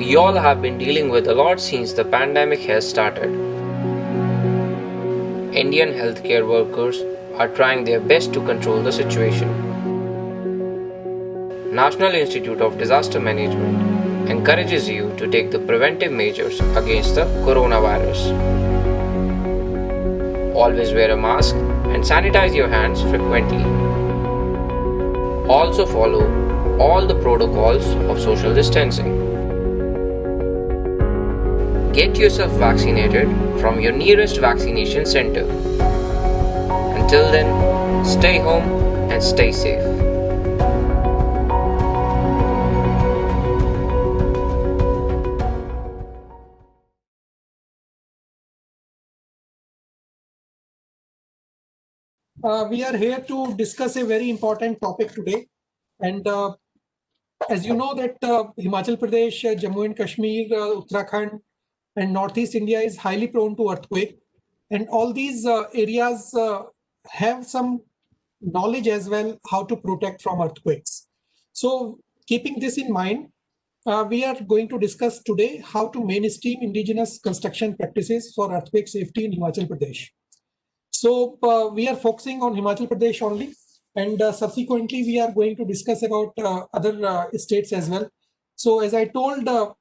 We all have been dealing with a lot since the pandemic has started. Indian healthcare workers are trying their best to control the situation. National Institute of Disaster Management encourages you to take the preventive measures against the coronavirus. Always wear a mask and sanitize your hands frequently. Also follow all the protocols of social distancing. Get yourself vaccinated from your nearest vaccination center. Until then, stay home and stay safe. We are here to discuss a very important topic today. And as you know that Himachal Pradesh, Jammu and Kashmir, Uttarakhand, and Northeast India is highly prone to earthquake. And all these areas have some knowledge as well how to protect from earthquakes. So keeping this in mind, we are going to discuss today how to mainstream indigenous construction practices for earthquake safety in Himachal Pradesh. So we are focusing on Himachal Pradesh only, and subsequently we are going to discuss about other states as well. So as I told,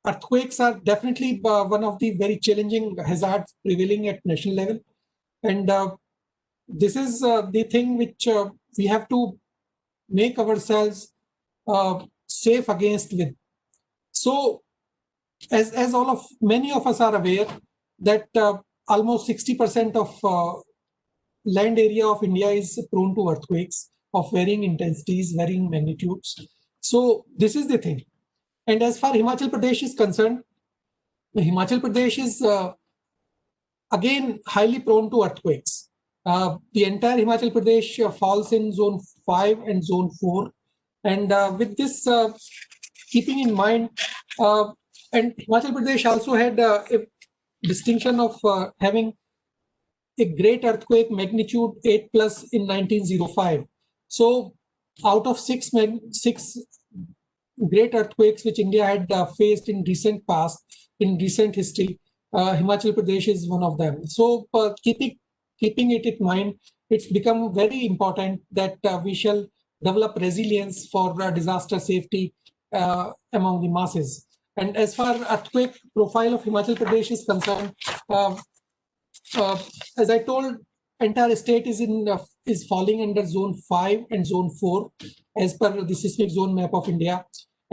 earthquakes are definitely one of the very challenging hazards prevailing at national level. And this is the thing which we have to make ourselves safe against with. So as many of us are aware that almost 60% of land area of India is prone to earthquakes of varying intensities, varying magnitudes. So this is the thing. And as far Himachal Pradesh is concerned, Himachal Pradesh is again highly prone to earthquakes. The entire Himachal Pradesh falls in zone 5 and zone 4. And with this keeping in mind, and Himachal Pradesh also had a distinction of having a great earthquake magnitude 8 plus in 1905. So out of six great earthquakes which India had faced in recent past, in recent history, Himachal Pradesh is one of them. So keeping it in mind, it's become very important that we shall develop resilience for disaster safety among the masses. And as far earthquake profile of Himachal Pradesh is concerned, as I told, entire state is falling under zone 5 and zone 4 as per the seismic zone map of India.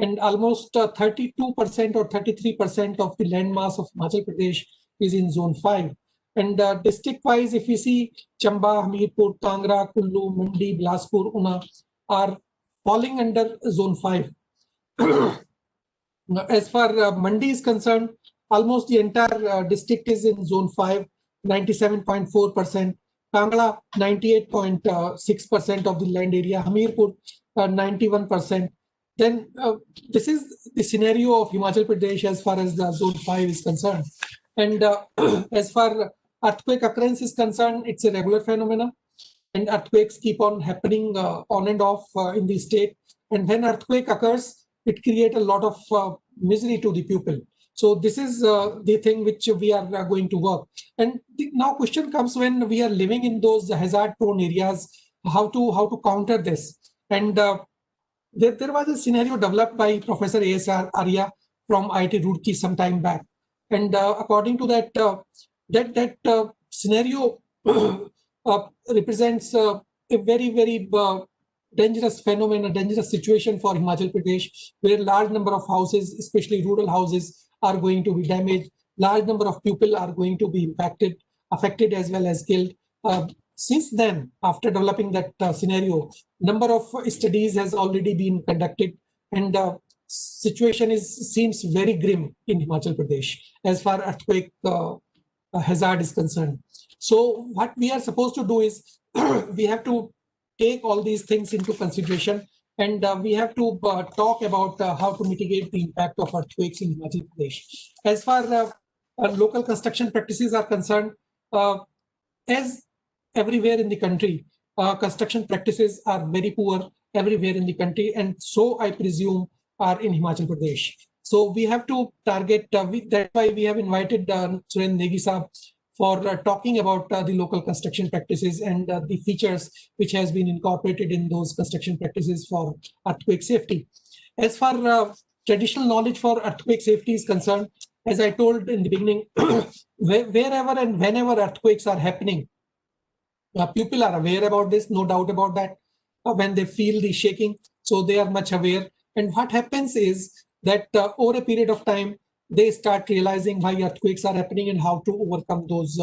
And almost 32% or 33% of the landmass of Himachal Pradesh is in zone 5. And district-wise, if we see Chamba, Hamirpur, Kangra, Kullu, Mandi, Bilaspur, Una are falling under zone 5. As far Mandi is concerned, almost the entire district is in zone 5, 97.4%. Kangla, 98.6% of the land area. Hamirpur, 91%. Then this is the scenario of Himachal Pradesh as far as the zone 5 is concerned. And as far earthquake occurrence is concerned, it's a regular phenomenon. And earthquakes keep on happening on and off in the state. And when earthquake occurs, it creates a lot of misery to the people. So this is the thing which we are going to work. And now question comes when we are living in those hazard-prone areas, how to counter this. And there was a scenario developed by Professor A.S.R. Arya from IIT Roorkee some time back. And according to that, that scenario represents a very, very dangerous phenomenon, a dangerous situation for Himachal Pradesh, where large number of houses, especially rural houses, are going to be damaged. Large number of people are going to be impacted, affected as well as killed. Since then, after developing that scenario, number of studies has already been conducted, and situation seems very grim in Himachal Pradesh as far earthquake hazard is concerned. So what we are supposed to do is we have to take all these things into consideration, and we have to talk about how to mitigate the impact of earthquakes in Himachal Pradesh. As far local construction practices are concerned, as everywhere in the country, construction practices are very poor everywhere in the country, and so I presume are in Himachal Pradesh. So we have to target, that's why we have invited Surendra Negi Saab for talking about the local construction practices and the features which has been incorporated in those construction practices for earthquake safety. As far traditional knowledge for earthquake safety is concerned, as I told in the beginning, wherever and whenever earthquakes are happening, people are aware about this, no doubt about that. When they feel the shaking, so they are much aware. And what happens is that over a period of time, they start realizing why earthquakes are happening and how to overcome those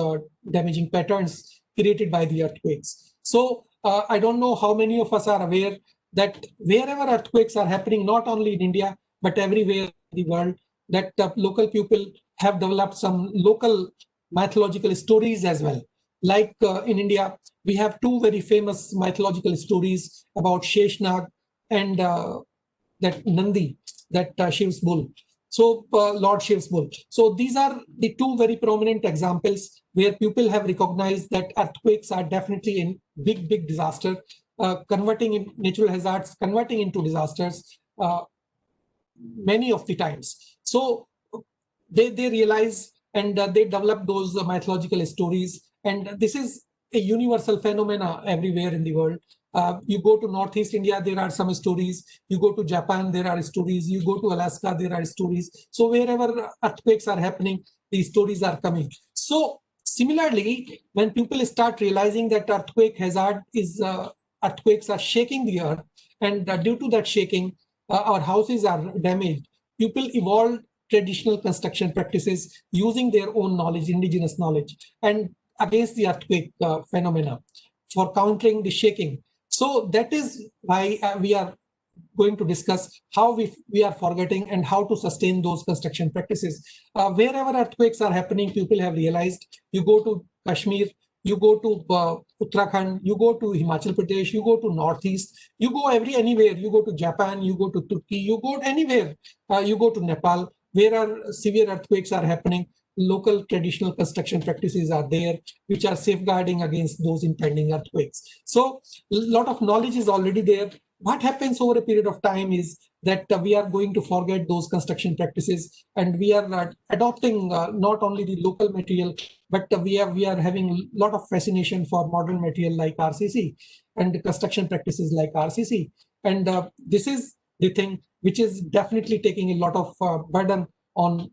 damaging patterns created by the earthquakes. So I don't know how many of us are aware that wherever earthquakes are happening, not only in India, but everywhere in the world, that local people have developed some local mythological stories as well. Like in India, we have two very famous mythological stories about Sheshnag and that Nandi, that Shiv's bull. So Lord Shiv's bull. So these are the two very prominent examples where people have recognized that earthquakes are definitely in big disaster, converting in natural hazards, converting into disasters many of the times. So they realize and they develop those mythological stories. And this is a universal phenomena everywhere in the world. You go to Northeast India, there are some stories. You go to Japan, there are stories. You go to Alaska, there are stories. So wherever earthquakes are happening, these stories are coming. So similarly, when people start realizing that earthquake hazard is earthquakes are shaking the earth, and due to that shaking, our houses are damaged, people evolved traditional construction practices using their own knowledge, indigenous knowledge, and against the earthquake phenomena for countering the shaking. So that is why we are going to discuss how we are forgetting and how to sustain those construction practices. Wherever earthquakes are happening, people have realized, you go to Kashmir, you go to Uttarakhand, you go to Himachal Pradesh, you go to Northeast, you go anywhere, you go to Japan, you go to Turkey, you go anywhere, you go to Nepal, where are severe earthquakes are happening, local traditional construction practices are there, which are safeguarding against those impending earthquakes. So a lot of knowledge is already there. What happens over a period of time is that we are going to forget those construction practices, and we are adopting not only the local material, but we are having a lot of fascination for modern material like RCC and construction practices like RCC. And this is the thing which is definitely taking a lot of burden on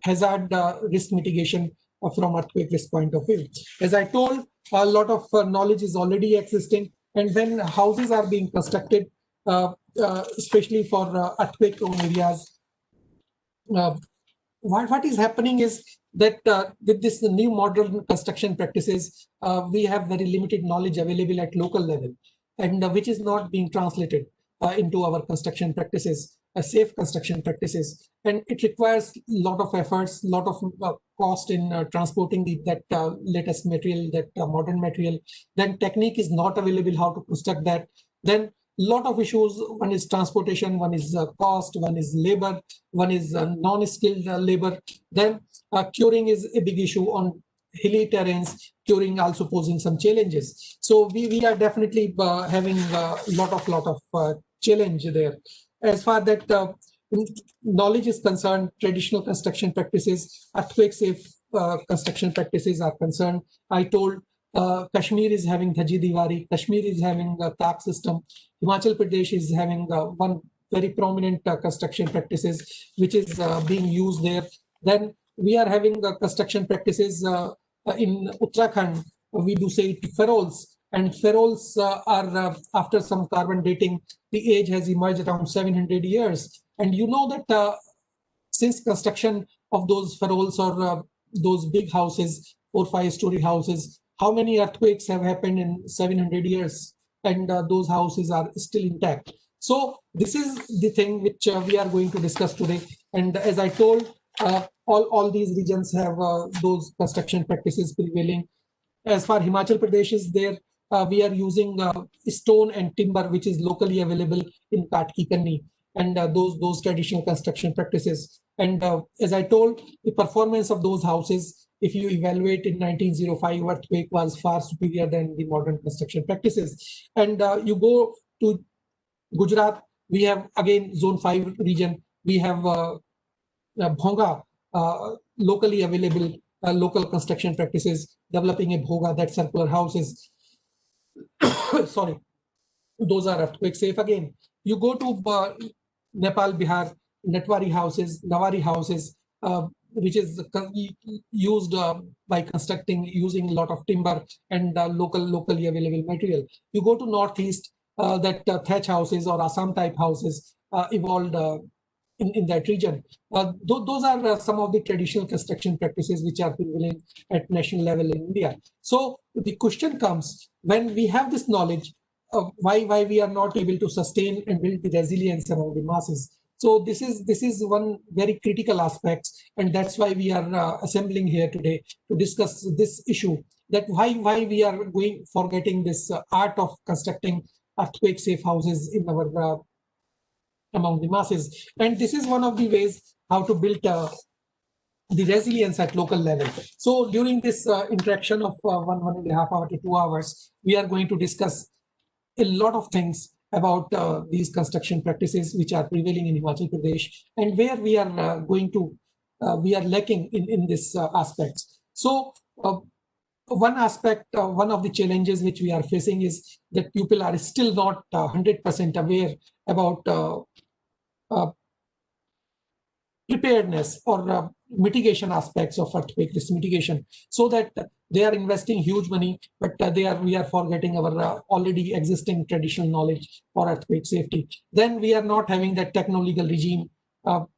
hazard risk mitigation from earthquake risk point of view. As I told, a lot of knowledge is already existing, and when houses are being constructed, especially for earthquake prone areas, what is happening is that with this new modern construction practices, we have very limited knowledge available at local level, and which is not being translated into our construction practices, safe construction practices. And it requires a lot of efforts, a lot of cost in transporting that latest material, that modern material. Then technique is not available how to construct that. Then lot of issues. One is transportation, one is cost, one is labor, one is non-skilled labor. Then curing is a big issue on hilly terrains, curing also posing some challenges. So we are definitely having a lot of challenge there. As far that knowledge is concerned, traditional construction practices, earthquake safe construction practices are concerned. I told Kashmir is having Dhaji Diwari, Kashmir is having a Tak system, Himachal Pradesh is having one very prominent construction practices which is being used there. Then we are having construction practices in Uttarakhand. We do say ferols, and ferols are after some carbon dating, the age has emerged around 700 years. And you know that since construction of those ferols or those big houses, 4-5 story houses, how many earthquakes have happened in 700 years, and those houses are still intact. So this is the thing which we are going to discuss today. And as I told, all these regions have those construction practices prevailing. As far Himachal Pradesh is there, we are using stone and timber, which is locally available in Katki Kanni, and those traditional construction practices. And as I told, the performance of those houses, if you evaluate in 1905 earthquake, was far superior than the modern construction practices. And you go to Gujarat, we have again zone 5 region, we have bhonga, locally available local construction practices, developing a bhonga, that circular houses. Sorry, those are earthquake safe. Again, you go to Nepal, Bihar, Natwari houses, Nawari houses, which is used by constructing using a lot of timber and locally available material. You go to Northeast, that thatch houses or Assam type houses evolved in that region. Those are some of the traditional construction practices which are prevailing at national level in India. So the question comes, when we have this knowledge, why we are not able to sustain and build the resilience among the masses. So this is one very critical aspect, and that's why we are assembling here today to discuss this issue. That why we are forgetting this art of constructing earthquake safe houses in our among the masses, and this is one of the ways how to build the resilience at local level. So during this interaction of 1.5 hours to 2 hours, we are going to discuss a lot of things about these construction practices which are prevailing in Himachal Pradesh, and where we are we are lacking in this aspects. So one aspect, one of the challenges which we are facing is that people are still not 100% aware about preparedness or mitigation aspects of earthquake risk mitigation, so that they are investing huge money, but we are forgetting our already existing traditional knowledge for earthquake safety. Then we are not having that techno-legal regime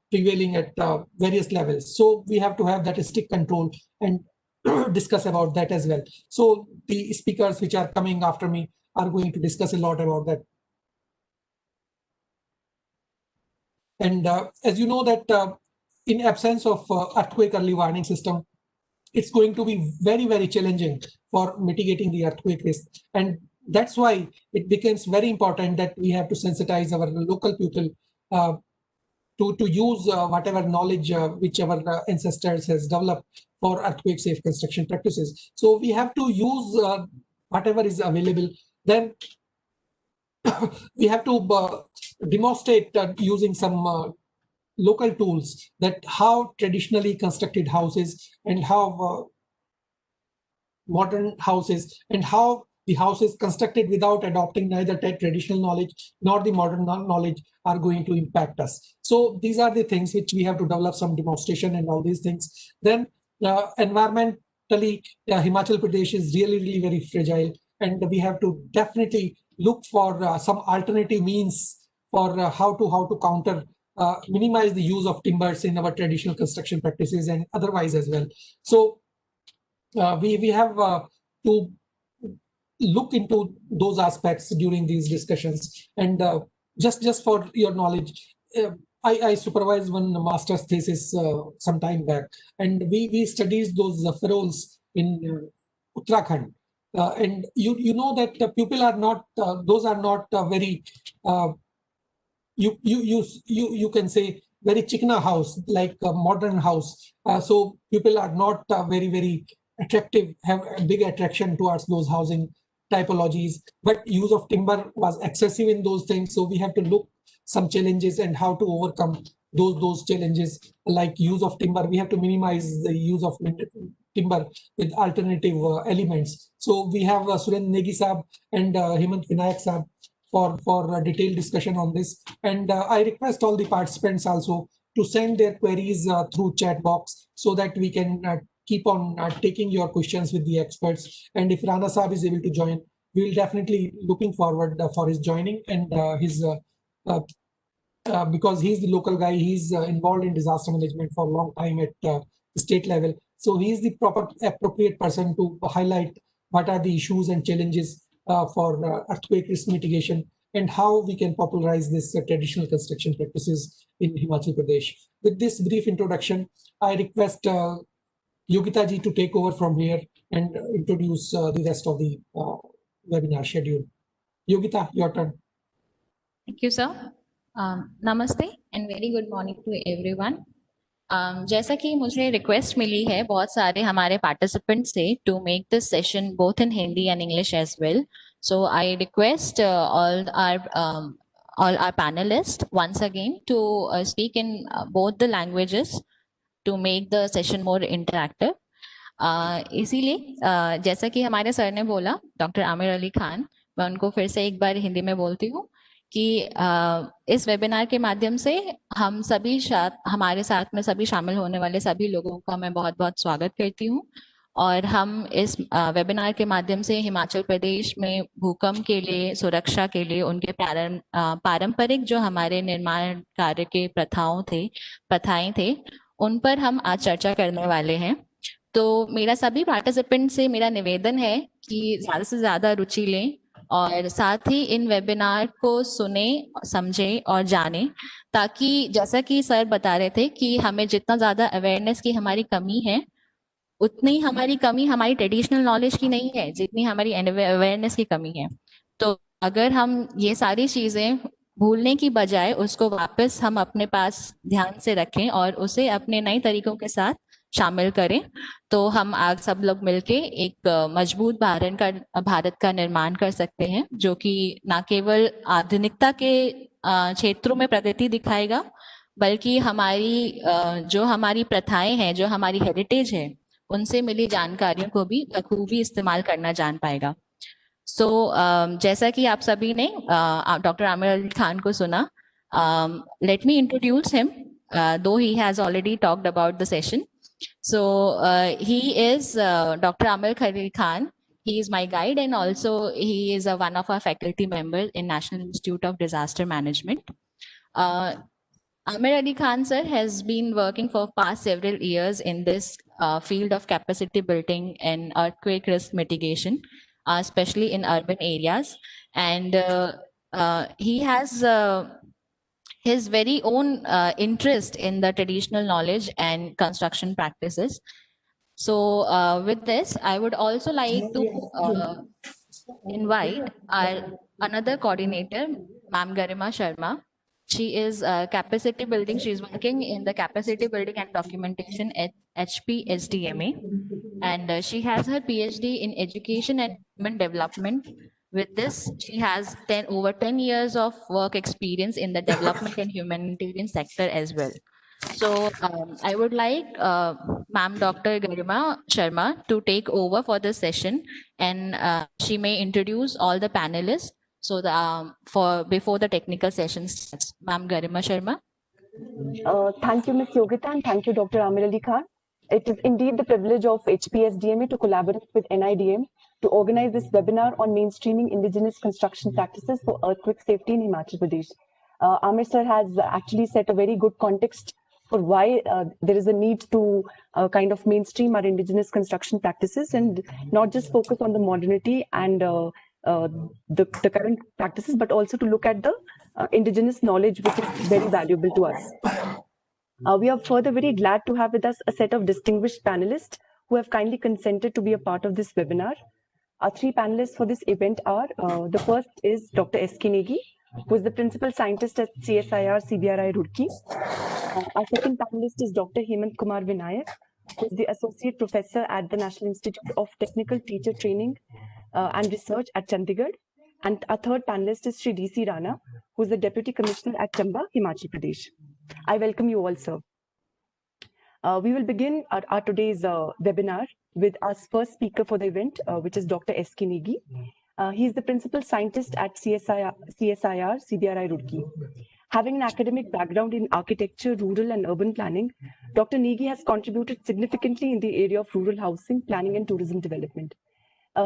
prevailing at various levels. So we have to have that strict control and discuss about that as well. So the speakers which are coming after me are going to discuss a lot about that. And as you know that in absence of earthquake early warning system, it's going to be very, very challenging for mitigating the earthquake risk. And that's why it becomes very important that we have to sensitize our local people to use whatever knowledge which our ancestors has developed for earthquake safe construction practices. So we have to use whatever is available. Then we have to demonstrate using some local tools that how traditionally constructed houses and how modern houses and how the houses constructed without adopting neither traditional knowledge nor the modern knowledge are going to impact us. So these are the things which we have to develop some demonstration and all these things. Then environmentally, Himachal Pradesh is really, really very fragile, and we have to definitely look for some alternative means for how to counter minimize the use of timbers in our traditional construction practices and otherwise as well. So we have to look into those aspects during these discussions. And just for your knowledge, I supervised one master's thesis some time back, and we studied those pharaohs in Uttarakhand. And you know that people are not, those are not very, you can say very chikna house, like a modern house. So people are not very, very attractive, have a big attraction towards those housing typologies, but use of timber was excessive in those things. So we have to look some challenges and how to overcome those challenges, like use of timber. We have to minimize the use of timber with alternative elements. So we have Surendra Negi Saab and Hemant Vinayak Saab for a detailed discussion on this. And I request all the participants also to send their queries through chat box, so that we can keep on taking your questions with the experts. And if Rana Saab is able to join, we will definitely looking forward for his joining and his because he's the local guy, he's involved in disaster management for a long time at the state level. So he's the appropriate person to highlight what are the issues and challenges for earthquake risk mitigation and how we can popularize this traditional construction practices in Himachal Pradesh. With this brief introduction, I request Yogita ji to take over from here and introduce the rest of the webinar schedule. Yogita, your turn. Thank you, sir. Namaste and very good morning to everyone. जैसा कि मुझे request मिली है बहुत सारे हमारे participants से to make this session both in Hindi and English as well, so I request all our all our panelists once again to speak in both the languages to make the session more interactive. इसीलिए जैसा कि हमारे sir ने बोला, doctor Aamir Ali Khan, मैं उनको फिर से एक बार हिंदी में बोलती हूँ कि इस वेबिनार के माध्यम से हम सभी हमारे साथ में सभी शामिल होने वाले सभी लोगों का मैं बहुत बहुत स्वागत करती हूँ। और हम इस वेबिनार के माध्यम से हिमाचल प्रदेश में भूकंप के लिए, सुरक्षा के लिए, उनके पारंपरिक जो हमारे निर्माण कार्य के प्रथाएं थे, उन पर हम आज चर्चा करने वाले हैं। तो मेरा सभी पार्टिसिपेंट से मेरा निवेदन है कि ज्यादा से ज्यादा रुचि लें और साथ ही इन वेबिनार को सुने, समझे और जाने, ताकि जैसा कि सर बता रहे थे कि हमें जितना ज्यादा अवेयरनेस की हमारी कमी है, उतनी हमारी कमी हमारी ट्रेडिशनल नॉलेज की नहीं है जितनी हमारी अवेयरनेस की कमी है। तो अगर हम ये सारी चीजें भूलने की बजाय उसको वापस हम अपने पास ध्यान से रखें और उसे अपने नए तरीकों के साथ शामिल करें, तो हम आज सब लोग मिलके एक मजबूत भारत का निर्माण कर सकते हैं, जो कि ना केवल आधुनिकता के क्षेत्रों में प्रगति दिखाएगा, बल्कि जो हमारी प्रथाएं हैं, जो हमारी हेरिटेज है, उनसे मिली जानकारियों को भी बखूबी इस्तेमाल करना जान पाएगा। जैसा कि आप सभी ने डॉक्टर आमिर अली खान को सुना, let me introduce him, though he has already talked about the session. He is Dr. Amir Khalil Khan. He is my guide and also he is one of our faculty members in National Institute of Disaster Management. Amir Ali Khan sir has been working for past several years in this field of capacity building and earthquake risk mitigation, especially in urban areas. And he has his very own interest in the traditional knowledge and construction practices. So with this, I would also like to invite our another coordinator, Ma'am Garima Sharma. She is capacity building. She is working in the capacity building and documentation at HP SDMA. And she has her PhD in education and human development. With this, she has over 10 years of work experience in the development and humanitarian sector as well. So I would like Ma'am Dr. Garima Sharma to take over for this session, and she may introduce all the panelists so before the technical session starts. Ma'am Garima Sharma. Thank you, Ms. Yogita, and thank you, Dr. Amir Ali Khan. It is indeed the privilege of HPSDMA to collaborate with NIDM to organize this webinar on mainstreaming indigenous construction practices for earthquake safety in Himachal Pradesh. Amir sir has actually set a very good context for why there is a need to kind of mainstream our indigenous construction practices and not just focus on the modernity and the current practices, but also to look at the indigenous knowledge, which is very valuable to us. We are further very glad to have with us a set of distinguished panelists who have kindly consented to be a part of this webinar. Our three panelists for this event are, the first is Dr. S.K. Negi, who is the principal scientist at CSIR CBRI Roorkee. Our second panelist is Dr. Hemant Kumar Vinayak, who is the associate professor at the National Institute of Technical Teacher Training and Research at Chandigarh. And our third panelist is Shri D.C. Rana, who is the Deputy Commissioner at Chamba, Himachal Pradesh. I welcome you all, sir. We will begin our today's webinar with our first speaker for the event, which is Dr. S.K. Negi. He is the principal scientist at CSIR CBRI Roorkee. Having an academic background in architecture, rural and urban planning, Dr. Negi has contributed significantly in the area of rural housing, planning and tourism development.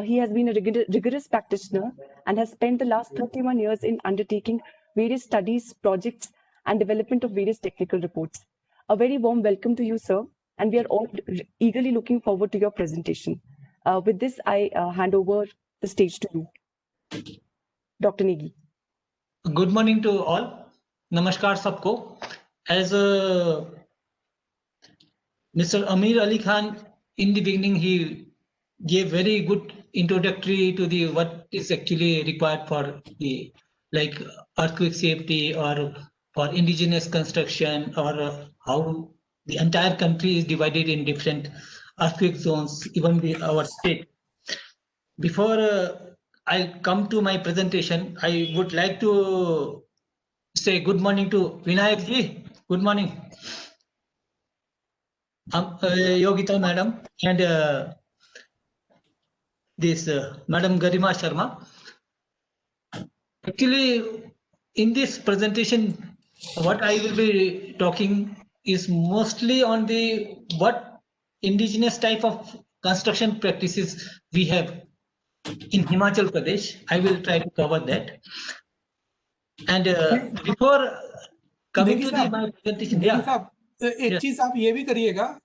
He has been a rigorous practitioner and has spent the last 31 years in undertaking various studies, projects, and development of various technical reports. A very warm welcome to you, sir, and we are all eagerly looking forward to your presentation. With this, I hand over the stage to you. Dr. Negi. Good morning to all. Namaskar sabko. As Mr. Amir Ali Khan, in the beginning, he gave very good introductory to the what is actually required for the like earthquake safety or for indigenous construction or how the entire country is divided in different earthquake zones, even our state. Before I come to my presentation, I would like to say good morning to Vinayak ji. Good morning. Yogita madam and this Madam Garima Sharma. Actually, in this presentation, what I will be talking is mostly on the what indigenous type of construction practices we have in Himachal Pradesh. I will try to cover that. And before coming to the my presentation, Negi yeah, साहब, एक Yes. चीज आप ये भी करिएगा,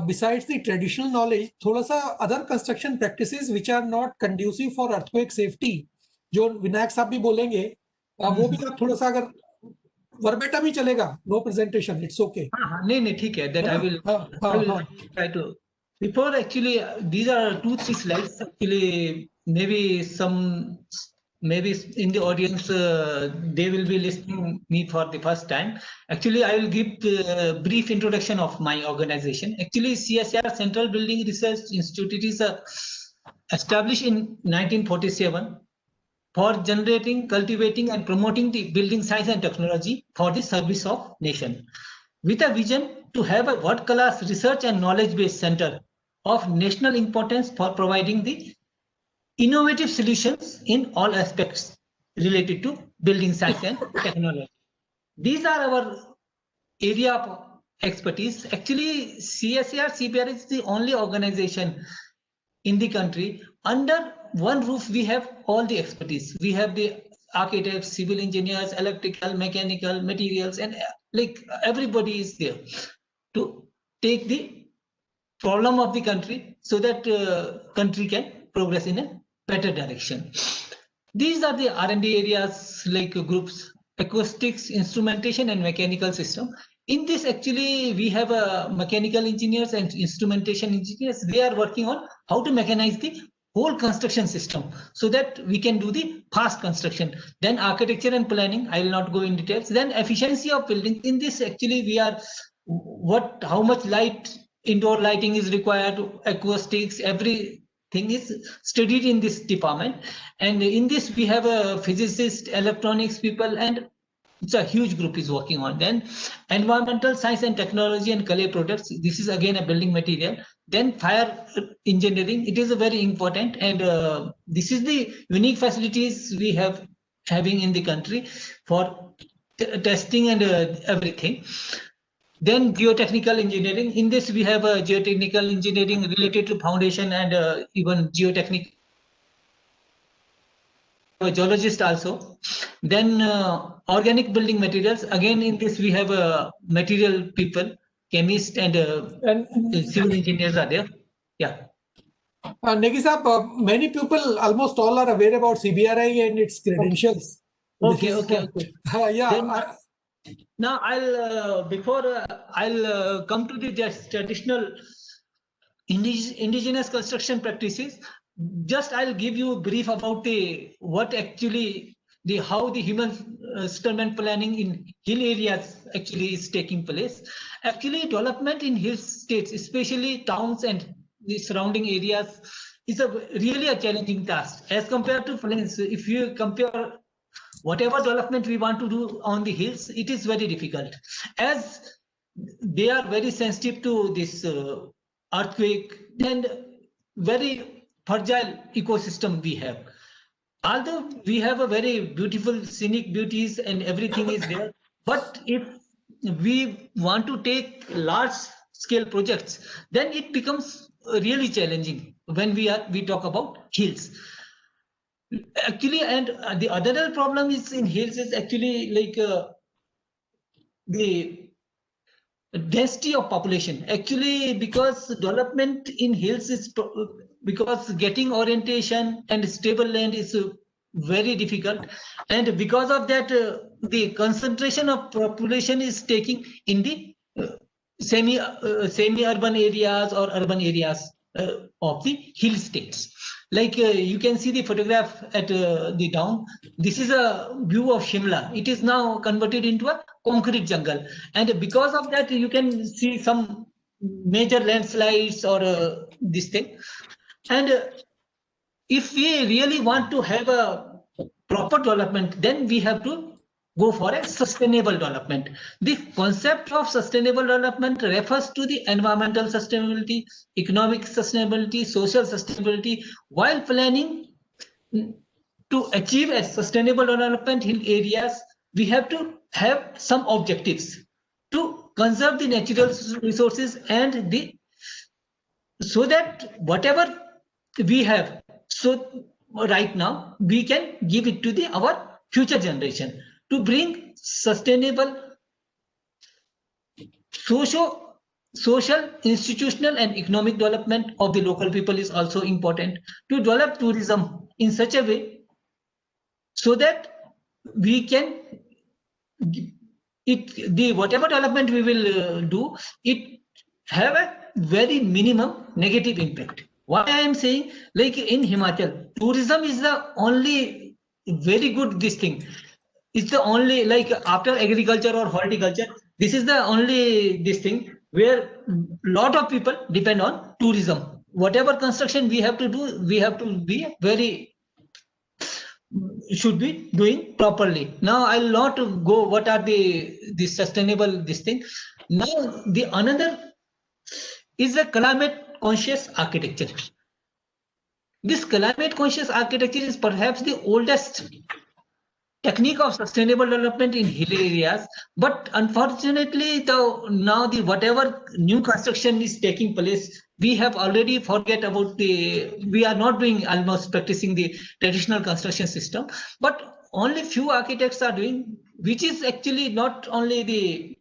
besides the traditional knowledge, थोड़ा सा other construction practices which are not conducive for earthquake safety, जो विनायक साहब भी बोलेंगे, वो भी आप थोड़ा सा अगर वर्बेटम ही चलेगा, no presentation, it's okay. हाँ, नहीं ठीक है, that है I ना? will हाँ. try to. Before actually, these are 2-3 slides. Actually, maybe in the audience they will be listening me for the first time. Actually, I will give a brief introduction of my organization. Actually, CSIR Central Building Research Institute, it is established in 1947 for generating, cultivating, and promoting the building science and technology for the service of nation, with a vision to have a world-class research and knowledge-based center of national importance for providing the innovative solutions in all aspects related to building science and technology. These are our area of expertise. Actually, CBR is the only organization in the country under one roof. We have all the expertise. We have the architects, civil engineers, electrical, mechanical, materials, and like everybody is there to take the problem of the country so that country can progress in a better direction. These are the R&D areas like groups: acoustics, instrumentation, and mechanical system. In this, actually, we have mechanical engineers and instrumentation engineers. They are working on how to mechanize the whole construction system so that we can do the fast construction. Then architecture and planning, I will not go in details. Then efficiency of building. In this, actually, we are how much light, indoor lighting is required, acoustics, everything is studied in this department. And in this, we have a physicist, electronics people, and it's a huge group is working on. Then environmental science and technology and clay products. This is again a building material. Then fire engineering. It is a very important, and this is the unique facilities we have having in the country for testing and everything. Then geotechnical engineering. In this, we have a geotechnical engineering related to foundation and even geotechnical. A geologist also. Then organic building materials. Again, in this we have material people, chemists, and civil engineers are there. Yeah. Negi Saab, many people, almost all, are aware about CBRI and its credentials. Okay. Yeah. Then, now I'll come to the traditional indigenous construction practices. Just I'll give you a brief about what actually how the human settlement planning in hill areas actually is taking place. Actually, development in hill states, especially towns and the surrounding areas, is really a challenging task as compared to plains. If you compare whatever development we want to do on the hills, it is very difficult as they are very sensitive to this earthquake and very fragile ecosystem we have. Although we have a very beautiful scenic beauties and everything is there, but if we want to take large scale projects, then it becomes really challenging when we talk about hills. Actually, and the other problem is in hills is actually like the density of population. Actually, because development in hills is because getting orientation and stable land is very difficult, and because of that the concentration of population is taking in the semi-urban areas or urban areas of the hill states. Like you can see the photograph at the down. This is a view of Shimla. It is now converted into a concrete jungle, and because of that you can see some major landslides or this thing. And if we really want to have a proper development, then we have to go for a sustainable development. The concept of sustainable development refers to the environmental sustainability, economic sustainability, social sustainability. While planning to achieve a sustainable development in areas, we have to have some objectives to conserve the natural resources and the so that whatever we have so right now we can give it to the our future generation. To bring sustainable social, institutional and economic development of the local people is also important. To develop tourism in such a way so that we can whatever development we will do, it have a very minimum negative impact. Why I am saying, like in Himachal, tourism is the only very good this thing. It's the only, like after agriculture or horticulture, this is the only this thing where lot of people depend on tourism. Whatever construction we have to do, we have to be very should be doing properly. Now I'll not go what are the sustainable this thing. Now the another is a climate conscious architecture. This climate conscious architecture is perhaps the oldest technique of sustainable development in hill areas, but unfortunately now the whatever new construction is taking place, we have already forget about we are not doing almost practicing the traditional construction system, but only few architects are doing, which is actually not only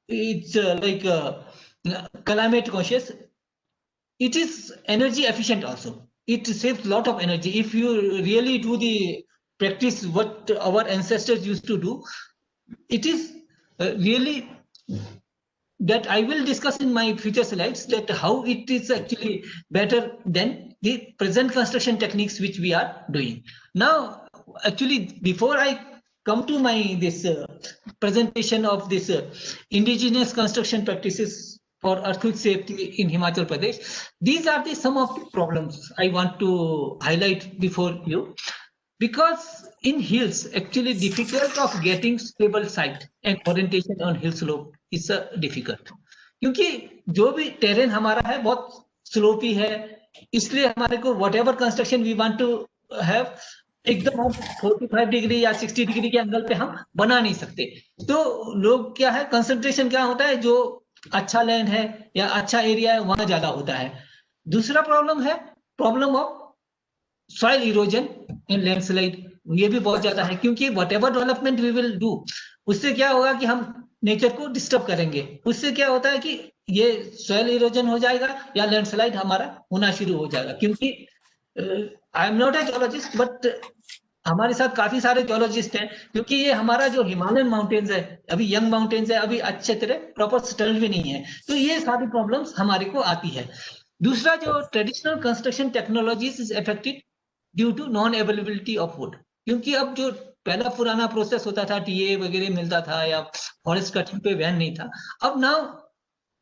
it's climate conscious, it is energy efficient also. It saves a lot of energy. If you really do the practice what our ancestors used to do, it is really that I will discuss in my future slides, that how it is actually better than the present construction techniques which we are doing. Now, actually, before I come to my this presentation of this indigenous construction practices for earthquake safety in Himachal Pradesh, these are some of the problems I want to highlight before you. Because in hills, actually difficult of getting stable site and orientation on hill slope is difficult. क्योंकि जो भी terrain हमारा है बहुत slopey है, इसलिए हमारे को whatever construction we want to have एकदम हम 45 डिग्री या 60 डिग्री के एंगल पे हम बना नहीं सकते. तो लोग क्या है, कंसंट्रेशन क्या होता है, जो अच्छा लैंड है या अच्छा एरिया है वहां ज्यादा होता है. दूसरा प्रॉब्लम है problem of soil erosion and landslide, ये भी बहुत ज्यादा है. क्योंकि whatever development we will do, उससे क्या होगा कि हम नेचर को डिस्टर्ब करेंगे. उससे क्या होता है कि ये सॉइल इरोजन हो जाएगा या लैंडस्लाइड हमारा होना शुरू हो जाएगा. क्योंकि I am not a geologist, but हमारे साथ काफी सारे जियोलॉजिस्ट हैं. क्योंकि ये हमारा जो हिमालयन माउंटेन्स है, अभी यंग माउंटेन्स है, अभी अच्छे तरह प्रॉपर सेटल्ड भी नहीं है. तो ये सारी प्रॉब्लम्स हमारे को आती है. दूसरा, जो traditional construction technologies is affected due to non availability of wood. क्योंकि अब जो पहला पुराना प्रोसेस होता था, टीए वगैरह मिलता था या फॉरेस्ट कटिंग पे बैन नहीं था, अब नाउ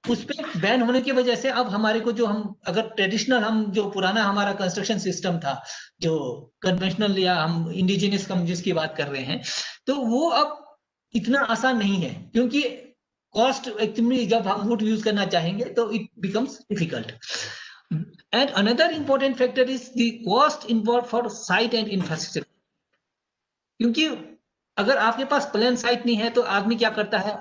उस पे बैन होने की वजह से अब हमारे को जो हम अगर ट्रेडिशनल हम जो पुराना हमारा कंस्ट्रक्शन सिस्टम था, जो कन्वेंशनल या हम इंडिजिनियस हम जिसकी बात कर रहे हैं, तो वो अब इतना आसान नहीं है. क्योंकि कॉस्ट एक्चुअली जब हम वुड यूज करना चाहेंगे तो it becomes difficult. And another important factor is the cost involved for site and infrastructure. क्योंकि अगर आपके पास प्लेन साइट नहीं है तो आदमी क्या करता है,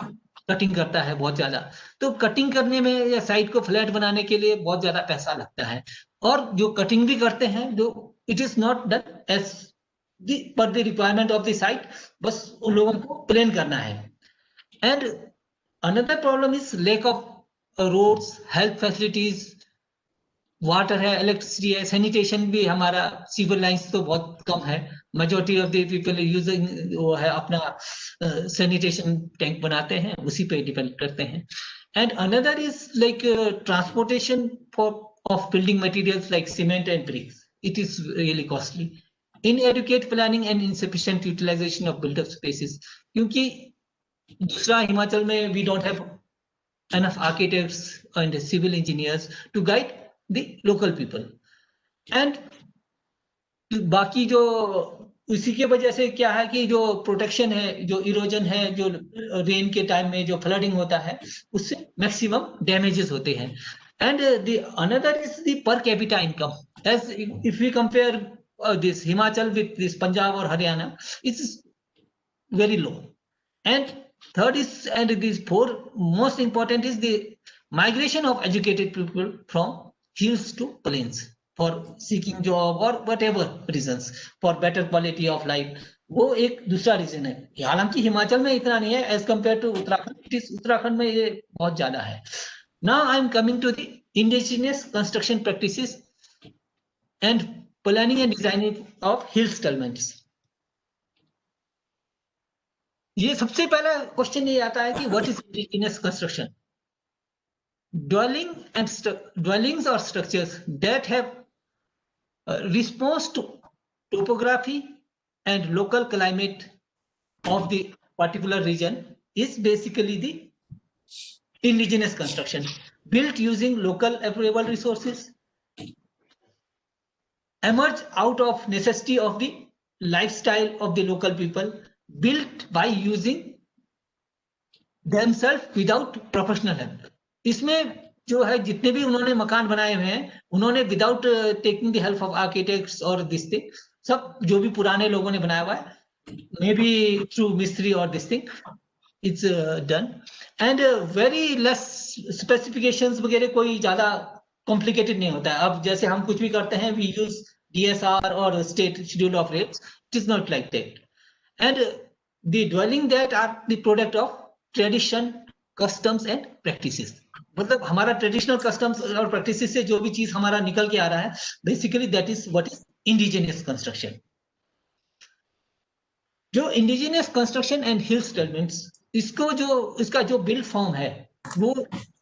कटिंग करता है बहुत ज्यादा. तो कटिंग करने में या साइट को फ्लैट बनाने के लिए बहुत ज्यादा पैसा लगता है. और जो कटिंग भी करते हैं, जो it is not done as per the requirement of the site, बस उन लोगों को प्लेन करना है. And another problem is lack of roads, health facilities, water है, इलेक्ट्रिसिटी है, सैनिटेशन भी हमारा सीवर लाइंस तो बहुत कम है. Majority of the people using वो है अपना सैनिटेशन टैंक बनाते हैं, उसी पे डिपेंड करते हैं. And another is like transportation of building materials like cement and bricks. It is really costly. Inadequate planning and insufficient utilisation of built up spaces. क्योंकि दूसरा, हिमाचल में we don't have enough architects and civil engineers to guide the local people. And बाकी जो इसी के वजह से क्या है कि जो प्रोटेक्शन है, जो इरोजन है, जो रेन के टाइम में जो फ्लडिंग होता है, उससे मैक्सिमम डैमेजेस होते हैं. And the another is the per capita income. As if we compare this Himachal with this Punjab or Haryana, it's very low. And third is, and this four most important is the migration of educated people from hills to plains for seeking job or whatever reasons, for better quality of life. वो एक दूसरा reason है. हालांकि हिमाचल में इतना नहीं है as compare to Uttarakhand. It is Uttarakhand में ये बहुत ज्यादा है. Now I am coming to the indigenous construction practices and planning and designing of hill settlements. ये सबसे पहला क्वेश्चन ये आता है कि what is indigenous construction. Dwellings or structures that have response to topography and local climate of the particular region is basically the indigenous construction, built using local available resources, emerge out of necessity of the lifestyle of the local people, built by using themselves without professional help. इसमें जो है जितने भी उन्होंने मकान बनाए हुए हैं, उन्होंने without taking the help of architects और दिस थिंग, सब जो भी पुराने लोगों ने बनाया हुआ है, मे बी थ्रू मिस्त्री और this thing, it's done. And very less specifications वगैरह, कोई ज्यादा कॉम्प्लिकेटेड नहीं होता है. अब जैसे हम कुछ भी करते हैं, वी यूज DSR और state schedule of rates. It is not like that. And the dwelling that are the product of tradition, customs and practices. मतलब हमारा ट्रेडिशनल कस्टम्स और प्रैक्टिसेस से जो भी चीज हमारा निकल के आ रहा है, basically that is what is indigenous construction. जो indigenous construction and hill settlements, इसको जो इसका जो बिल्ड फॉर्म है, वो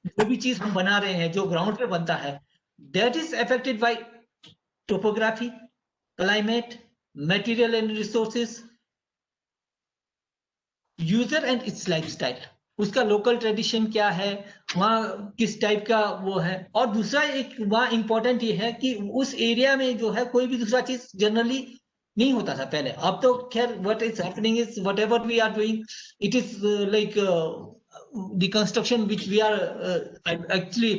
जो भी चीज हम बना रहे हैं, जो ग्राउंड पे बनता है, that is affected by topography, climate, material and resources, user and it's lifestyle. उसका लोकल ट्रेडिशन क्या है, वहाँ किस टाइप का वो है. और दूसरा एक वहाँ इंपॉर्टेंट ये है कि उस एरिया में जो है कोई भी दूसरा चीज जनरली नहीं होता था पहले. अब तो खैर what is happening is whatever we are doing, it is like the construction which we are actually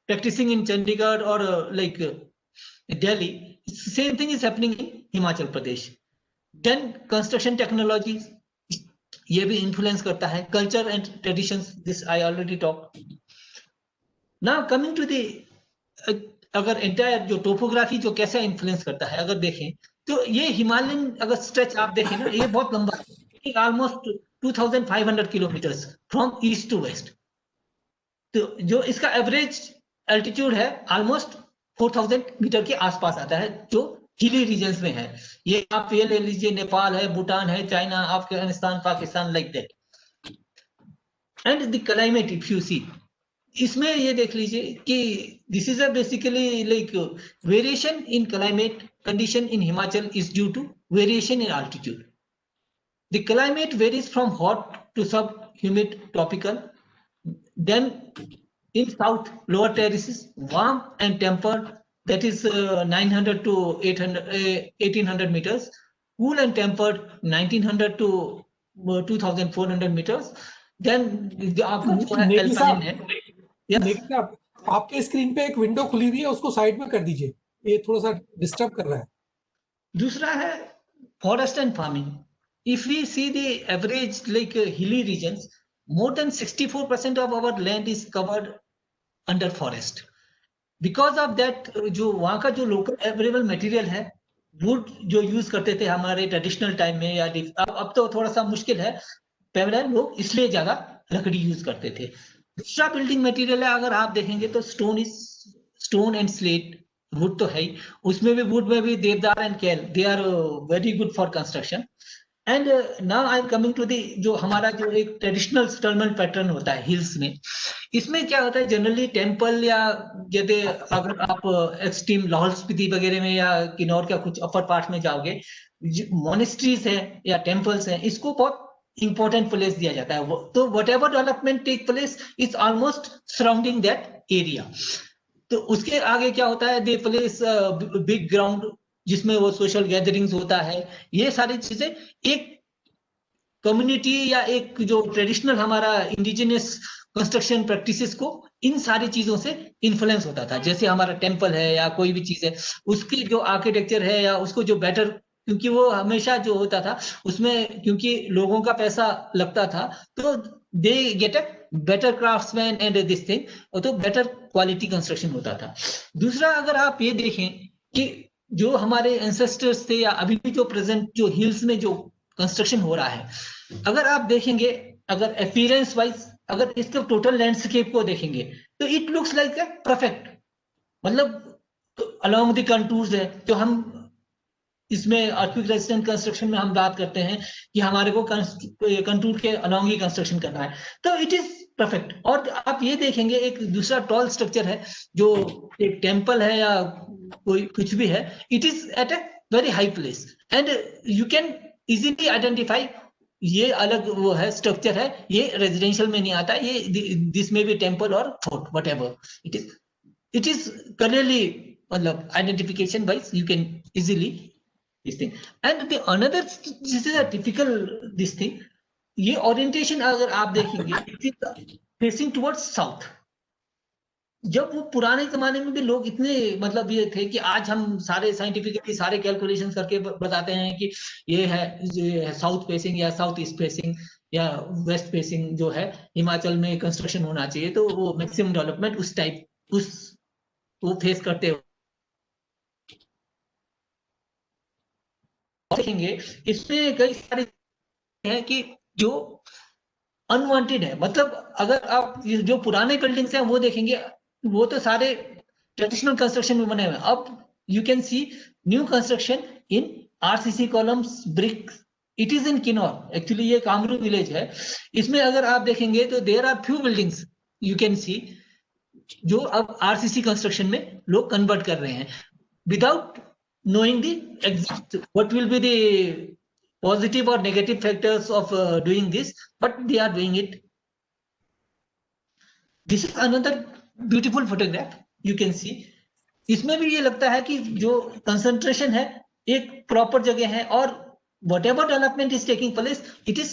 practicing in Chandigarh और like Delhi. Same thing is happening in Himachal Pradesh. Then construction technology, ये भी इन्फ्लुएंस करता है. Culture and traditions, this I already talk. Now coming to the, अगर entire जो topography जो कैसे influence करता है, अगर देखें तो ये हिमालयन अगर स्ट्रेच आप देखें ना, ये बहुत लंबा है, almost 2500 kilometres from east to west. तो जो इसका एवरेज एल्टीट्यूड है ऑलमोस्ट 4000 मीटर के आसपास आता है, जो हिली रीजन्स में है. ये आप ये ले लीजिए, नेपाल है, भूटान है, China, Afghanistan, Pakistan, like that. And the climate if you see, इसमें ये देख लीजिए कि this is a basically like variation in climate condition in Himachal is due to variation in altitude. The climate varies from hot to sub-humid tropical. Then in south, lower terraces, warm and tempered, that is 900 to 1800 meters. Cool and tempered, 1900 to 2400 meters. Then आपका alpine है. लेकिन आपके screen पे एक window खुली हुई है, उसको साइड में कर दीजिए, ये थोड़ा सा डिस्टर्ब कर रहा है. दूसरा है forest and farming. If we see the average like hilly regions, more than 64% of our land is covered under forest. Because of that, जो वहाँ का जो local available material है, wood जो use करते थे हमारे traditional time में, या अब तो थोड़ा सा मुश्किल है, पहले लोग इसलिए ज्यादा लकड़ी use करते थे. दूसरा building material है, अगर आप देखेंगे तो stone and slate, wood तो है ही, उसमें भी wood में भी देवदार and केल, they are very good for construction. And now I am coming to the, जो हमारा जो एक ट्रेडिशनल सेटलमेंट पैटर्न होता है हिल्स में, इसमें क्या होता है जनरली टेम्पल, या जैसे अगर आप एक्सट्रीम लाहौल स्पीति वगैरह में या किन्नौर का कुछ अपर पार्ट में जाओगे, मोनेस्ट्रीज है या टेम्पल्स हैं, इसको बहुत इंपॉर्टेंट प्लेस दिया जाता है. तो whatever development take place is almost surrounding that area. तो उसके आगे क्या होता है, दे प्लेस बिग ग्राउंड जिसमें वो सोशल गैदरिंग्स होता है, ये सारी चीजें एक कम्युनिटी या एक जो ट्रेडिशनल हमारा इंडिजिनियस कंस्ट्रक्शन प्रैक्टिसेस को इन सारी चीजों से इन्फ्लुएंस होता था। जैसे हमारा टेम्पल है या कोई भी चीज है, उसकी जो आर्किटेक्चर है या उसको जो बेटर, क्योंकि वो हमेशा जो होता था उसमें क्योंकि लोगों का पैसा लगता था, तो they get a better craftsman and this thing, तो बेटर क्वालिटी कंस्ट्रक्शन होता था। दूसरा, अगर आप ये देखें कि जो हमारे एंसेस्टर्स थे या अभी भी जो प्रेजेंट जो हिल्स में जो कंस्ट्रक्शन हो रहा है, अगर आप देखेंगे, अगर अपीयरेंस वाइज अगर इसके टोटल लैंडस्केप को देखेंगे तो it looks like a perfect, मतलब अलोंग द कंटूर्स है। जो हम इसमें अर्थक्वेक रेजिस्टेंट कंस्ट्रक्शन में हम बात करते हैं कि हमारे को कंटूर के अलोंग ही कंस्ट्रक्शन करना है, तो इट इज परफेक्ट। और आप ये देखेंगे एक दूसरा टॉल स्ट्रक्चर है जो एक टेम्पल है या कोई कुछ भी है, it is at a very high place and you can easily identify ये अलग वो है स्ट्रक्चर है, ये रेजिडेंशियल में नहीं आता, ये दिस में भी टेम्पल और fort whatever it is clearly, मतलब identification wise you can easily this thing. And the another, this is a typical this thing, ये orientation अगर आप देखेंगे it is facing towards south। जब वो पुराने जमाने में भी लोग इतने मतलब ये थे कि आज हम सारे साइंटिफिकली सारे कैलकुलेशंस करके बताते हैं कि ये है साउथ फेसिंग या साउथ ईस्ट फेसिंग या वेस्ट फेसिंग जो है हिमाचल में कंस्ट्रक्शन होना चाहिए, तो वो मैक्सिमम डेवलपमेंट उस टाइप उस वो फेस करते हो देखेंगे। इसमें कई सारे हैं कि जो अनवांटेड है, मतलब अगर आप जो पुराने बिल्डिंग्स हैं वो देखेंगे, वो तो सारे ट्रेडिशनल कंस्ट्रक्शन में बने हुए हैं। अब you can see new construction in RCC columns brick, it is in Kinnaur, actually ये कामरू विलेज है। इसमें अगर आप देखेंगे तो there are few buildings you can see जो अब आरसीसी कंस्ट्रक्शन में लोग कन्वर्ट कर रहे हैं without knowing the exact what will be the positive or negative factors of doing this, but they are doing it. This is another beautiful photograph you can see. इसमें भी ये लगता है कि जो concentration है एक proper जगह है और whatever development is taking place, it is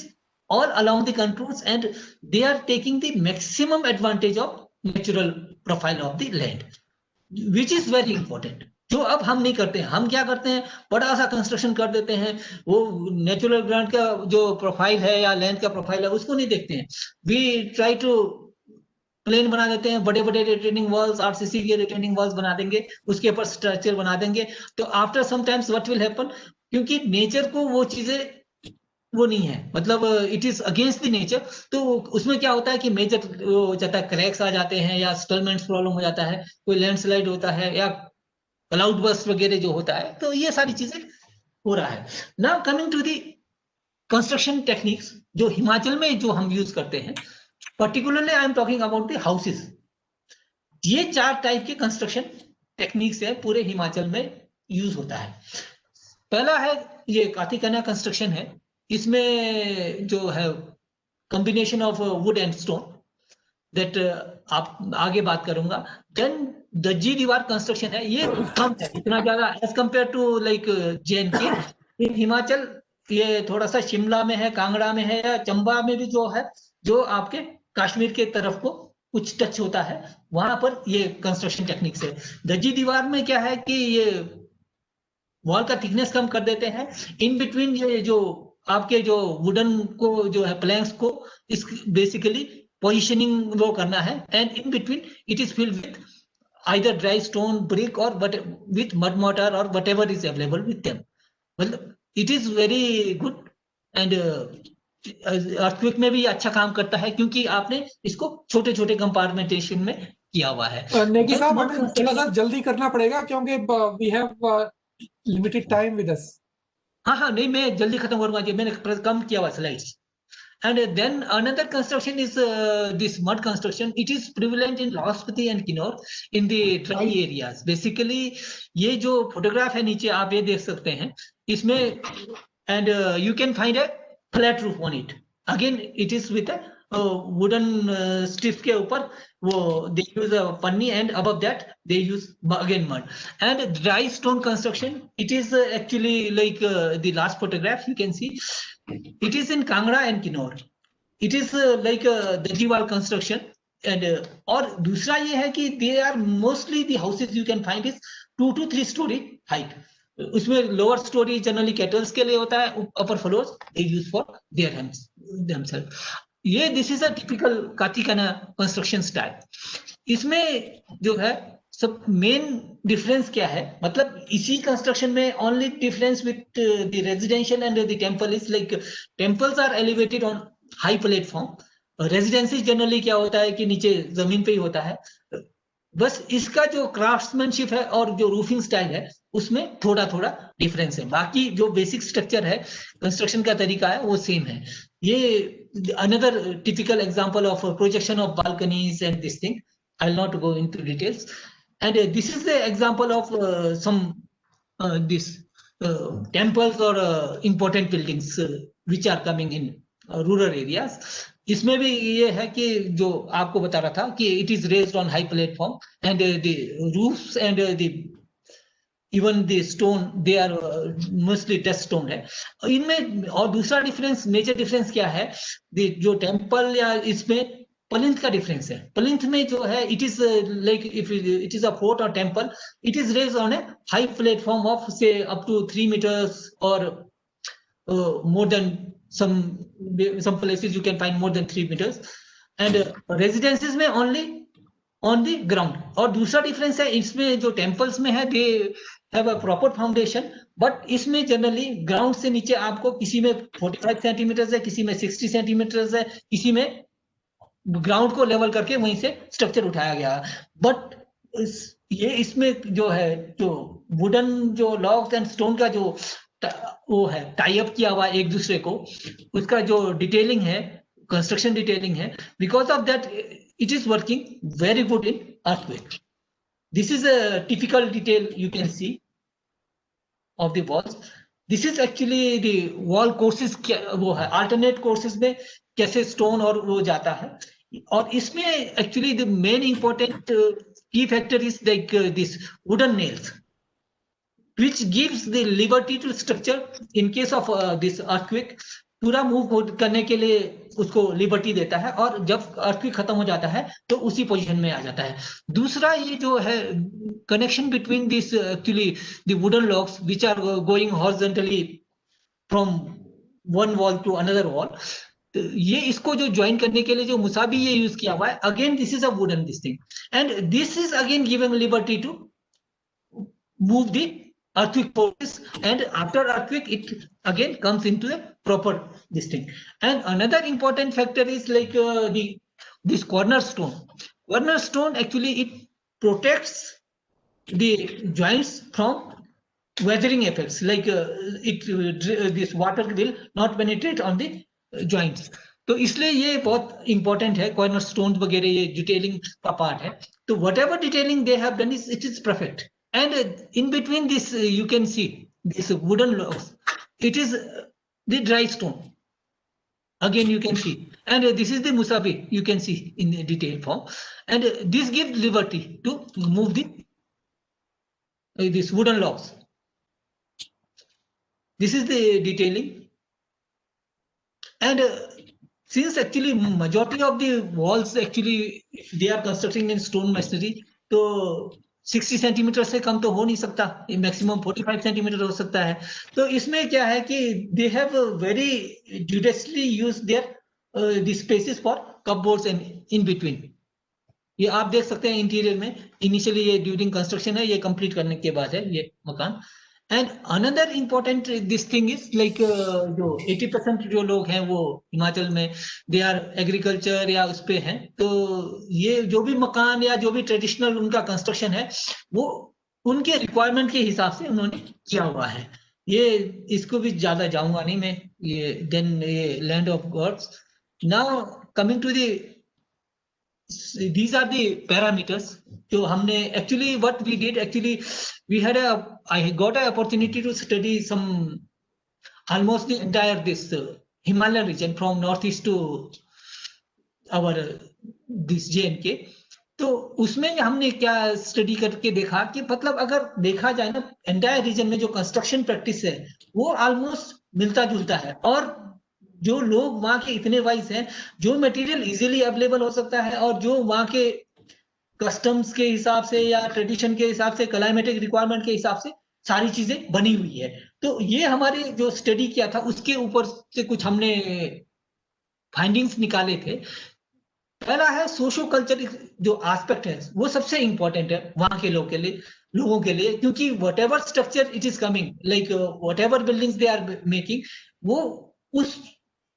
all along the contours and they are taking the maximum advantage of natural profile of the land, which is very important. जो अब हम नहीं करते हैं, हम क्या करते हैं बड़ा सा कंस्ट्रक्शन कर देते हैं, वो नेचुरल ग्राउंड का जो प्रोफाइल है या लैंड का प्रोफाइल है उसको नहीं देखते हैं। वी ट्राई टू प्लेन बना देते हैं, बड़े बड़े रिटेनिंग वॉल्स, आरसीसी के रिटेनिंग वॉल्स बना देंगे, उसके ऊपर स्ट्रक्चर बना देंगे, तो after some times what will happen, क्योंकि नेचर को वो चीजें वो नहीं है, मतलब it is against the nature, तो उसमें क्या होता है कि मेजर हो जाता है, क्रैक्स आ जाते हैं या स्टलमेंट्स प्रॉब्लम हो जाता है, कोई लैंडस्लाइड होता है या क्लाउड बर्स्ट वगैरह जो होता है, तो ये सारी चीजें हो रहा है। Now coming to the construction techniques जो हिमाचल में जो हम यूज करते हैं, particularly I am talking about the houses. ये 4 टाइप के कंस्ट्रक्शन टेक्निक्स है पूरे हिमाचल में यूज होता है। पहला है ये कातिकना कंस्ट्रक्शन है, इसमें जो है combination of would and stone, that आप आगे बात करूंगा। देन दज्जी दीवार कंस्ट्रक्शन है, ये कम है इतना ज्यादा as compare to like JNK। In Himachal ये थोड़ा सा शिमला में है, कांगड़ा में है या चंबा में भी जो है, जो आपके कश्मीर के तरफ को कुछ टच होता है, वहां पर ये कंस्ट्रक्शन टेक्निक्स है। दज्जी दीवार में क्या है कि ये वॉल का थिकनेस कम कर देते हैं, इन बिटवीन ये जो आपके जो वुडन को जो है प्लैंक्स को इस बेसिकली पोजिशनिंग वो करना है, and in between it is filled with either dry stone, brick or with mud mortar or whatever is available with them. Well, it is very good and earthquake में भी अच्छा काम करता है क्योंकि आपने इसको छोटे छोटे कंपार्टमेंटेशन में किया हुआ है। नेगी साहब हमें थोड़ा सा जल्दी करना पड़ेगा क्योंकि we have limited time with us. हाँ, नहीं मैं जल्दी खत्म करूंगा जी, मैंने कम किया हुआ slides. And then another construction is this mud construction. It is prevalent in Lahaul Spiti and Kinnaur in the dry areas. Basically, ये जो फोटोग्राफ है नीचे आप ये देख सकते हैं इसमें, and you can find a flat roof on it. Again, it is with a wooden stiff के ऊपर वो they use a panni, and above that they use again mud. And dry stone construction, it is actually like the last photograph you can see, it is in Kangra and Kinnaur. It is like Dajiwal construction. And और दूसरा ये है कि they are mostly the houses you can find is 2 to 3 story height. उसमें lower story generally cattles के लिए होता है, upper floors they use for their themselves. ये दिस इज अ टिपिकल कातिकाना कंस्ट्रक्शन स्टाइल. इसमें जो है सब मेन डिफरेंस क्या है, मतलब इसी कंस्ट्रक्शन में only difference with the residential and the temple is like temples are elevated on high platform. Residency generally क्या होता है कि नीचे जमीन पे ही होता है. बस इसका जो क्राफ्ट्समैनशिप है और जो रूफिंग स्टाइल है उसमें थोड़ा थोड़ा डिफरेंस है. बाकी जो बेसिक स्ट्रक्चर है, कंस्ट्रक्शन का तरीका है, वो सेम है. ये another typical example of projection of balconies and this thing. I will not go into details. And this is the example of some this temples और important buildings which are coming in rural areas. इसमें भी ये है कि जो आपको बता रहा था कि it is raised on high platform and the roofs and the even the stone they are mostly dust stone है इनमें. और दूसरा डिफरेंस, मेजर डिफरेंस क्या है, जो टेंपल या इसमें प्लिंथ का डिफरेंस है. प्लिंथ में जो है it is like if it is a fort और temple, it is raised on a high platform of से अप टू 3 meters और more than some places you can find more than 3 meters. And residences में only on the ground. और दूसरा difference है, इसमें जो temples में है they have a proper foundation, but इसमें जनरली ग्राउंड से नीचे आपको किसी में 45 सेंटीमीटर है, किसी में 60 सेंटीमीटर है, किसी में ग्राउंड को लेवल करके वहीं से स्ट्रक्चर उठाया गया. बट ये इसमें जो है जो वुडन जो लॉग्स एंड स्टोन का जो वो है टाई अप किया हुआ एक दूसरे को, उसका जो डिटेलिंग है, कंस्ट्रक्शन डिटेलिंग है, because of that it is working very good in earthquake. This is a typical detail you can C of the walls. This is actually the wall courses, वो है अल्टरनेट कोर्सेज में कैसे stone और वो जाता है. और इसमें एक्चुअली द मेन इंपॉर्टेंट की factor is like this wooden nails which gives the liberty to structure in case of this earthquake. पूरा मूव करने के लिए उसको लिबर्टी देता है, और जब अर्थक्वेक खत्म हो जाता है तो उसी पोजीशन में आ जाता है. दूसरा ये जो है connection between this actually the wooden logs which are going horizontally from one wall to another wall, ये इसको जो ज्वाइन करने के लिए जो मुसाबी ये यूज किया हुआ है, again this is a wooden this thing, and this is again giving liberty to move the earthquake forces, and after earthquake it again comes into a proper this thing. And another important factor is like this cornerstone actually it protects the joints from weathering effects, like this water will not penetrate on the joints. तो इसलिए ये बहुत important है, corner stone वगैरह ये detailing का part है. तो whatever detailing they have done is it is perfect. And in between this, you can see this wooden logs. It is the dry stone. Again, you can see. And this is the musabi, you can see in the detail form. And this gives liberty to move the these wooden logs. This is the detailing. And since actually majority of the walls actually they are constructing in stone masonry, so 60 centimetre से कम तो हो नहीं सकता, maximum 45 centimetre हो सकता है. तो इसमें क्या है कि they have very judicially use their the spaces for cupboards and in between. ये आप देख सकते हैं इंटीरियर में, इनिशियली ये ड्यूरिंग कंस्ट्रक्शन है, ये कंप्लीट करने के बाद है ये मकान. And another important this thing is like जो 80% जो लोग हैं वो हिमाचल में दे आर एग्रीकल्चर या उस पे हैं, तो ये जो भी मकान या जो भी ट्रेडिशनल उनका कंस्ट्रक्शन है वो उनके रिक्वायरमेंट के हिसाब से उन्होंने किया हुआ है. ये इसको भी ज्यादा जाऊंगा नहीं मैं, ये देन ये land of gods. Now coming to the these are the parameters. So हमने actually what we did actually we had I got an opportunity to study some almost the entire this Himalayan region from northeast to our this JNK। तो उसमें हमने क्या study करके देखा कि मतलब अगर देखा जाए ना, एंटायर रीजन में जो कंस्ट्रक्शन प्रैक्टिस है वो ऑलमोस्ट मिलता जुलता है, और जो लोग वहाँ के इतने वाइज हैं, जो मटेरियल इजीली अवेलेबल हो सकता है, और जो वहाँ के कस्टम्स के हिसाब से या ट्रेडिशन के हिसाब से, क्लाइमेटिक रिक्वायरमेंट के हिसाब से सारी चीजें बनी हुई है। तो ये हमारे जो स्टडी किया था उसके ऊपर से कुछ हमने फाइंडिंग्स निकाले थे। पहला है सोशो कल्चर जो एस्पेक्ट है वो सबसे इंपॉर्टेंट है वहां के लोगों के लिए, क्योंकि whatever structure it is coming, like whatever buildings they are making, वो उस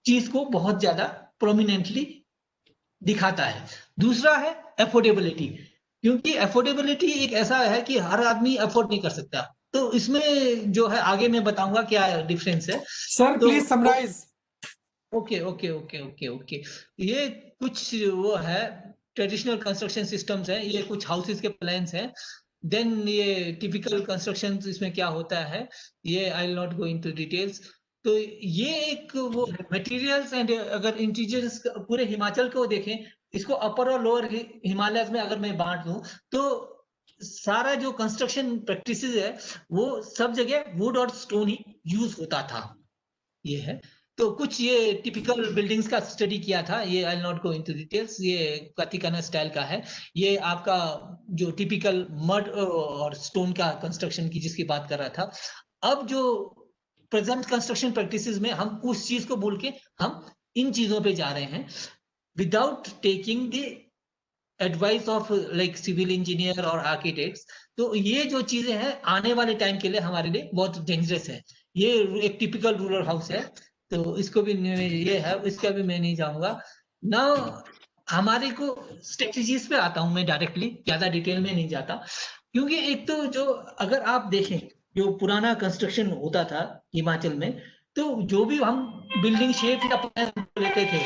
चीज को बहुत ज्यादा प्रोमिनेंटली दिखाता है। दूसरा है अफोर्डेबिलिटी, क्योंकि अफोर्डेबिलिटी एक ऐसा है कि हर आदमी अफोर्ड नहीं कर सकता। तो इसमें जो है आगे मैं बताऊंगा क्या डिफरेंस है। सर तो please summarise. Okay okay okay okay okay ये कुछ वो है ट्रेडिशनल कंस्ट्रक्शन सिस्टम्स है, ये कुछ हाउसेस के प्लान्स हैं। देन ये टिपिकल कंस्ट्रक्शन इसमें क्या होता है, ये आई will not go into details. तो ये एक वो मटेरियल्स एंड अगर इंटीरियर्स पूरे हिमाचल को देखें, इसको अपर और लोअर हिमालय में अगर मैं बांट दूं, तो सारा जो कंस्ट्रक्शन प्रैक्टिसेस है वो सब जगह वुड और स्टोन ही यूज होता था। ये है तो कुछ ये टिपिकल बिल्डिंग्स का स्टडी किया था, ये आई will not go into details. ये कतिकाना स्टाइल का है, ये आपका जो टिपिकल मड और स्टोन का कंस्ट्रक्शन की जिसकी बात कर रहा था। अब जो प्रेजेंट कंस्ट्रक्शन प्रैक्टिसेस में हम उस चीज को भूल के हम इन चीजों पे जा रहे हैं without taking the advice of like civil engineer और आर्किटेक्ट्स। तो ये जो चीजें हैं आने वाले टाइम के लिए हमारे लिए बहुत डेंजरस है। ये एक टिपिकल रूरल हाउस है, तो इसको भी ये है, इसका भी मैं नहीं जाऊंगा ना। हमारे को स्ट्रेटजीज पे आता हूं मैं डायरेक्टली, ज्यादा डिटेल में नहीं जाता, क्योंकि एक तो जो अगर आप देखें जो पुराना कंस्ट्रक्शन होता था हिमाचल में, तो जो भी हम बिल्डिंग शेप या प्लान लेते थे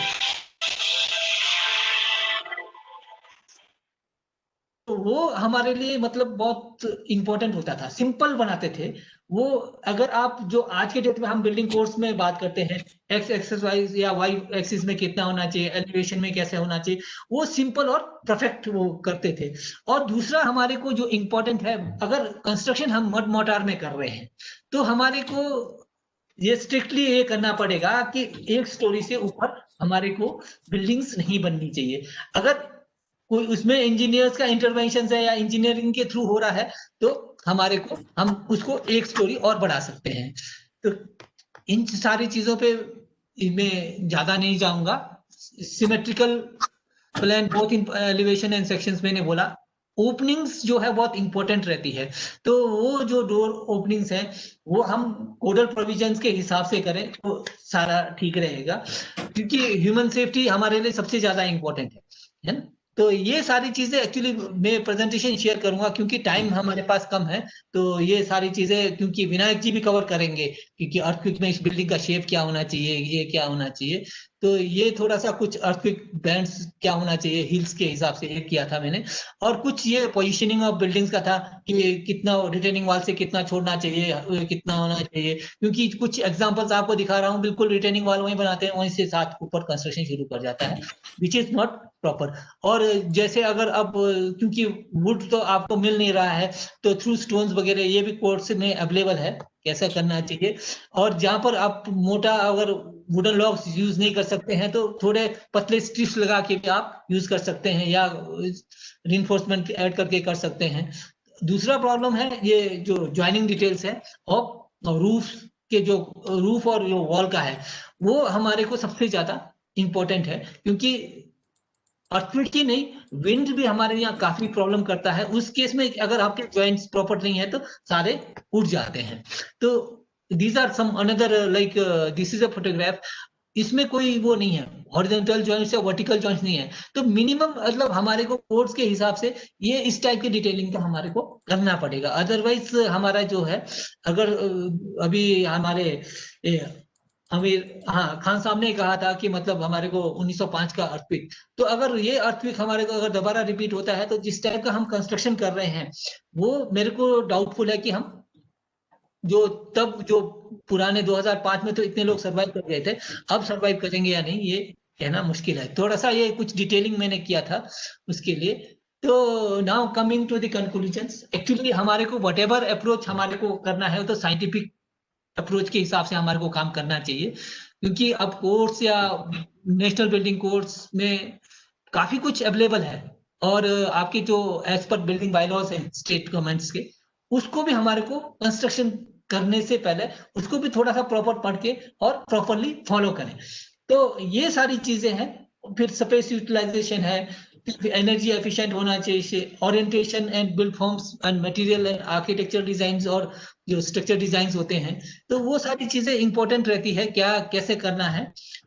तो वो हमारे लिए मतलब बहुत इंपॉर्टेंट होता था, सिंपल बनाते थे वो। अगर आप जो आज के डेट में हम बिल्डिंग कोर्स में बात करते हैं, एक्स एक्सिस वाइज या वाई एक्सिस में कितना होना चाहिए, एलिवेशन में कैसे होना चाहिए, वो सिंपल और परफेक्ट वो करते थे। और दूसरा हमारे को जो इंपॉर्टेंट है, अगर कंस्ट्रक्शन हम मड मोर्टार में कर रहे हैं तो हमारे को ये स्ट्रिक्टली ये करना पड़ेगा कि एक स्टोरी से ऊपर हमारे को बिल्डिंग्स नहीं बननी चाहिए। अगर कोई उसमें इंजीनियर्स का इंटरवेंशन है या इंजीनियरिंग के थ्रू हो रहा है तो हमारे को हम उसको एक स्टोरी और बढ़ा सकते हैं। तो इन सारी चीजों पे मैं ज्यादा नहीं जाऊंगा। Symmetrical plan both in elevation and sections मैंने बोला। ओपनिंग्स जो है बहुत इंपॉर्टेंट रहती है, तो वो जो डोर ओपनिंग्स हैं वो हम कोडल प्रोविजंस के हिसाब से करें तो सारा ठीक रहेगा, क्योंकि ह्यूमन सेफ्टी हमारे लिए सबसे ज्यादा इंपॉर्टेंट है ना। तो ये सारी चीजें एक्चुअली मैं प्रेजेंटेशन शेयर करूंगा क्योंकि टाइम हमारे पास कम है। तो ये सारी चीजें क्योंकि विनायक जी भी कवर करेंगे, क्योंकि अर्थक्वेक में इस बिल्डिंग का शेप क्या होना चाहिए, ये क्या होना चाहिए, तो ये थोड़ा सा कुछ अर्थक्वेक बैंड्स क्या होना चाहिए हिल्स के हिसाब से ये किया था मैंने। और कुछ ये पोजिशनिंग ऑफ बिल्डिंग्स का था कि कितना रिटेनिंग वॉल से कितना छोड़ना चाहिए, कितना होना चाहिए, क्योंकि कुछ एग्जाम्पल्स आपको दिखा रहा हूँ बिल्कुल रिटेनिंग वॉल वहीं बनाते हैं, वहीं से साथ ऊपर कंस्ट्रक्शन शुरू कर जाता है, विच इज नॉट प्रॉपर। और जैसे अगर अब क्योंकि वुड तो आपको मिल नहीं रहा है तो थ्रू स्टोन्स वगैरह ये भी कोर्स में अवेलेबल है कैसा करना चाहिए। और जहां पर आप मोटा अगर वुडन लॉक्स यूज नहीं कर सकते हैं तो थोड़े पतले स्ट्रिप्स लगा के भी आप यूज कर सकते हैं या रिइंफोर्समेंट ऐड करके कर सकते हैं। दूसरा प्रॉब्लम है ये जो ज्वाइनिंग डिटेल्स है और रूफ के जो रूफ और जो वॉल का है वो हमारे को सबसे ज्यादा इंपॉर्टेंट है, क्योंकि अर्थक्वेक ही नहीं विंड भी हमारे यहाँ काफी प्रॉब्लम करता है। उस केस में अगर आपके जॉइंट्स प्रॉपर नहीं है तो सारे उड़ जाते हैं। तो these are some another like this is a photograph, इसमें कोई वो नहीं है हॉरिजॉन्टल जॉइंट्स या वर्टिकल जॉइंट्स नहीं है। तो मिनिमम मतलब हमारे को कोड्स के हिसाब से ये इस टाइप की डिटेलिंग का हमारे को करना पड़ेगा, अदरवाइज हमारा जो है अगर अभी हमारे खान साहब ने कहा था कि मतलब हमारे को 1905 का अर्थक्वेक, तो अगर ये अर्थक्वेक हमारे को अगर दोबारा रिपीट होता है तो जिस टाइप का हम कंस्ट्रक्शन कर रहे हैं वो मेरे को डाउटफुल है कि हम जो तब जो पुराने 2005 में तो इतने लोग सर्वाइव कर गए थे, अब सर्वाइव करेंगे या नहीं ये कहना मुश्किल है, थोड़ा सा ये कुछ डिटेलिंग मैंने किया था उसके लिए। तो now coming to the conclusions, actually हमारे को व्हाटएवर अप्रोच हमारे को करना है तो साइंटिफिक अप्रोच के हिसाब से हमारे को काम करना चाहिए, क्योंकि अब कोर्स या नेशनल बिल्डिंग कोर्स में काफी कुछ अवेलेबल है, और आपके जो एज पर बिल्डिंग बायलॉज हैं स्टेट गवर्नमेंट्स के, उसको भी हमारे को कंस्ट्रक्शन करने से पहले उसको भी थोड़ा सा प्रॉपर पढ़ के और प्रॉपरली फॉलो करें। तो ये सारी चीजें हैं। फिर स्पेस यूटिलाइजेशन है, एनर्जी एफिशिएंट होना चाहिए, orientation and build forms and material and architecture design और जो स्ट्रक्चर डिजाइन होते हैं, तो वो सारी चीजें इंपॉर्टेंट रहती है, क्या कैसे करना है,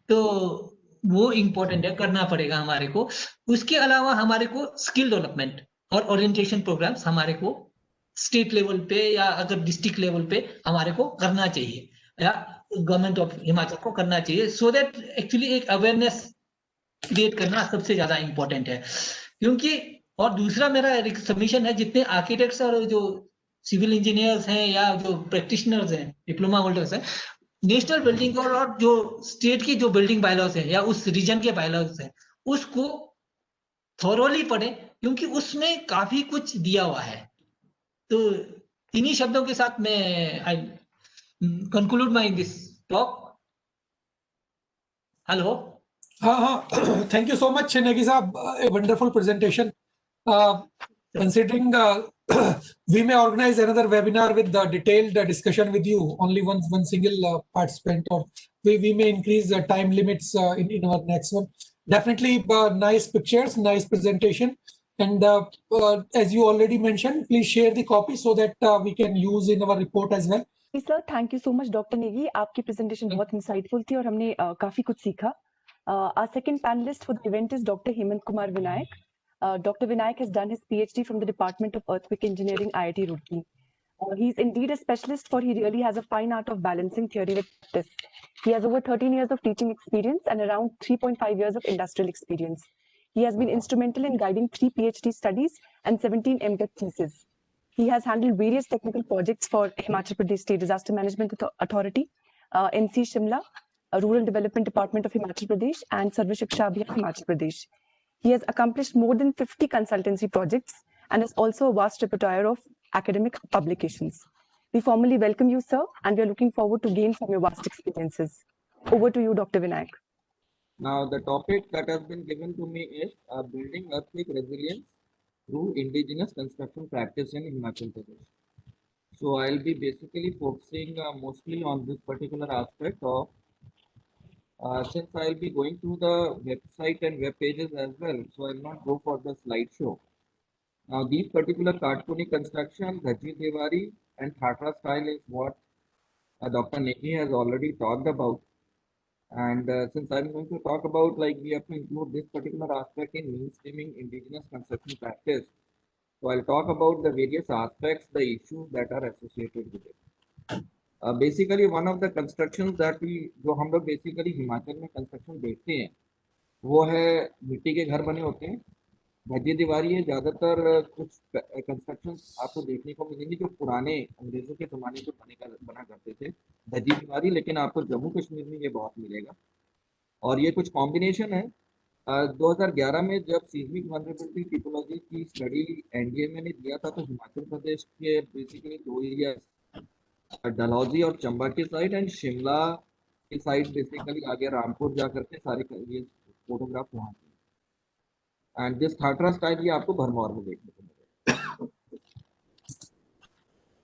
तो वो इंपॉर्टेंट है, करना पड़ेगा हमारे को। उसके अलावा हमारे को स्किल डेवलपमेंट और ओरिएंटेशन प्रोग्राम्स हमारे को स्टेट लेवल पे या अगर डिस्ट्रिक्ट लेवल पे हमारे को करना चाहिए, या गवर्नमेंट ऑफ हिमाचल को करना चाहिए, सो दैट एक्चुअली एक अवेयरनेस क्रिएट करना सबसे ज्यादा इंपॉर्टेंट है। क्योंकि और दूसरा मेरा सबमिशन है, जितने आर्किटेक्ट्स और जो सिविल इंजीनियर्स हैं या जो प्रैक्टिशनर्स हैं, डिप्लोमा होल्डर्स हैं, नेशनल बिल्डिंग और जो स्टेट की जो बिल्डिंग बायलॉज है या उस रीजन के बायलॉज है, उसको थॉरोली पढ़े, क्योंकि उसमें काफी कुछ दिया हुआ है। तो इन्हीं शब्दों के साथ मैं I conclude my this talk. Hello. हाँ, thank you so much, Negi साहब, a wonderful presentation. Considering we may organize another webinar with the detailed discussion with you, only one single participant, or we may increase the time limits in our next one. Definitely nice pictures, nice presentation, and as you already mentioned, please share the copy so that we can use in our report as well. Sir thank you so much doctor Negi, आपकी presentation बहुत insightful थी और हमने काफी कुछ सीखा। Our second panelist for the event is Dr. Hemant Kumar Vinayak. Dr. Vinayak has done his PhD from the Department of Earthquake Engineering, IIT Roorkee. He's indeed a specialist, for he really has a fine art of balancing theory with practice. He has over 13 years of teaching experience and around 3.5 years of industrial experience. He has been instrumental in guiding 3 PhD studies and 17 MTech theses. He has handled various technical projects for Himachal Pradesh State Disaster Management Authority, NC Shimla, Rural Development Department of Himachal Pradesh, and Sarva Shiksha Abhiyan Himachal Pradesh. He has accomplished more than 50 consultancy projects and has also a vast repertoire of academic publications. We formally welcome you, sir, and we are looking forward to gain from your vast experiences. Over to you, Dr. Vinayak. Now, the topic that has been given to me is building earthquake resilience through indigenous construction practice in Himachal Pradesh. So, I'll be basically focusing mostly on this particular aspect of since I'll be going through the website and web pages as well, so I'll not go for the slideshow. Now, these particular cartoony construction, Dhaji Devari and Thatra style is what Dr. Negi has already talked about. And since I'm going to talk about, like, we have to include this particular aspect in mainstreaming indigenous construction practice. So I'll talk about the various aspects, the issues that are associated with it. Basically one of the construction that we जो हम लोग basically Himachal में construction देखते हैं वो है मिट्टी के घर बने होते हैं, धज्जी दीवारी है। ज़्यादातर कुछ कंस्ट्रक्शन आपको देखने को मिलेंगे जो पुराने अंग्रेजों के ज़माने में बना करते थे, धज्जी दीवारी, लेकिन आपको जम्मू कश्मीर में ये बहुत मिलेगा। और ये कुछ कॉम्बिनेशन है। 2011 में जब सीस्मिक वल्नरेबिलिटी टिपोलॉजी की स्टडी एनडीएमए ने दिया था, तो हिमाचल प्रदेश के बेसिकली 2 एरिया, डलहौजी और चंबा की साइड एंड शिमला की साइड, बेसिकली आगे रामपुर जा करके सारे ये फोटोग्राफ वहाँ के। एंड दिस थाटरा स्टाइल ये आपको भरमौर में देखने को मिलेगा।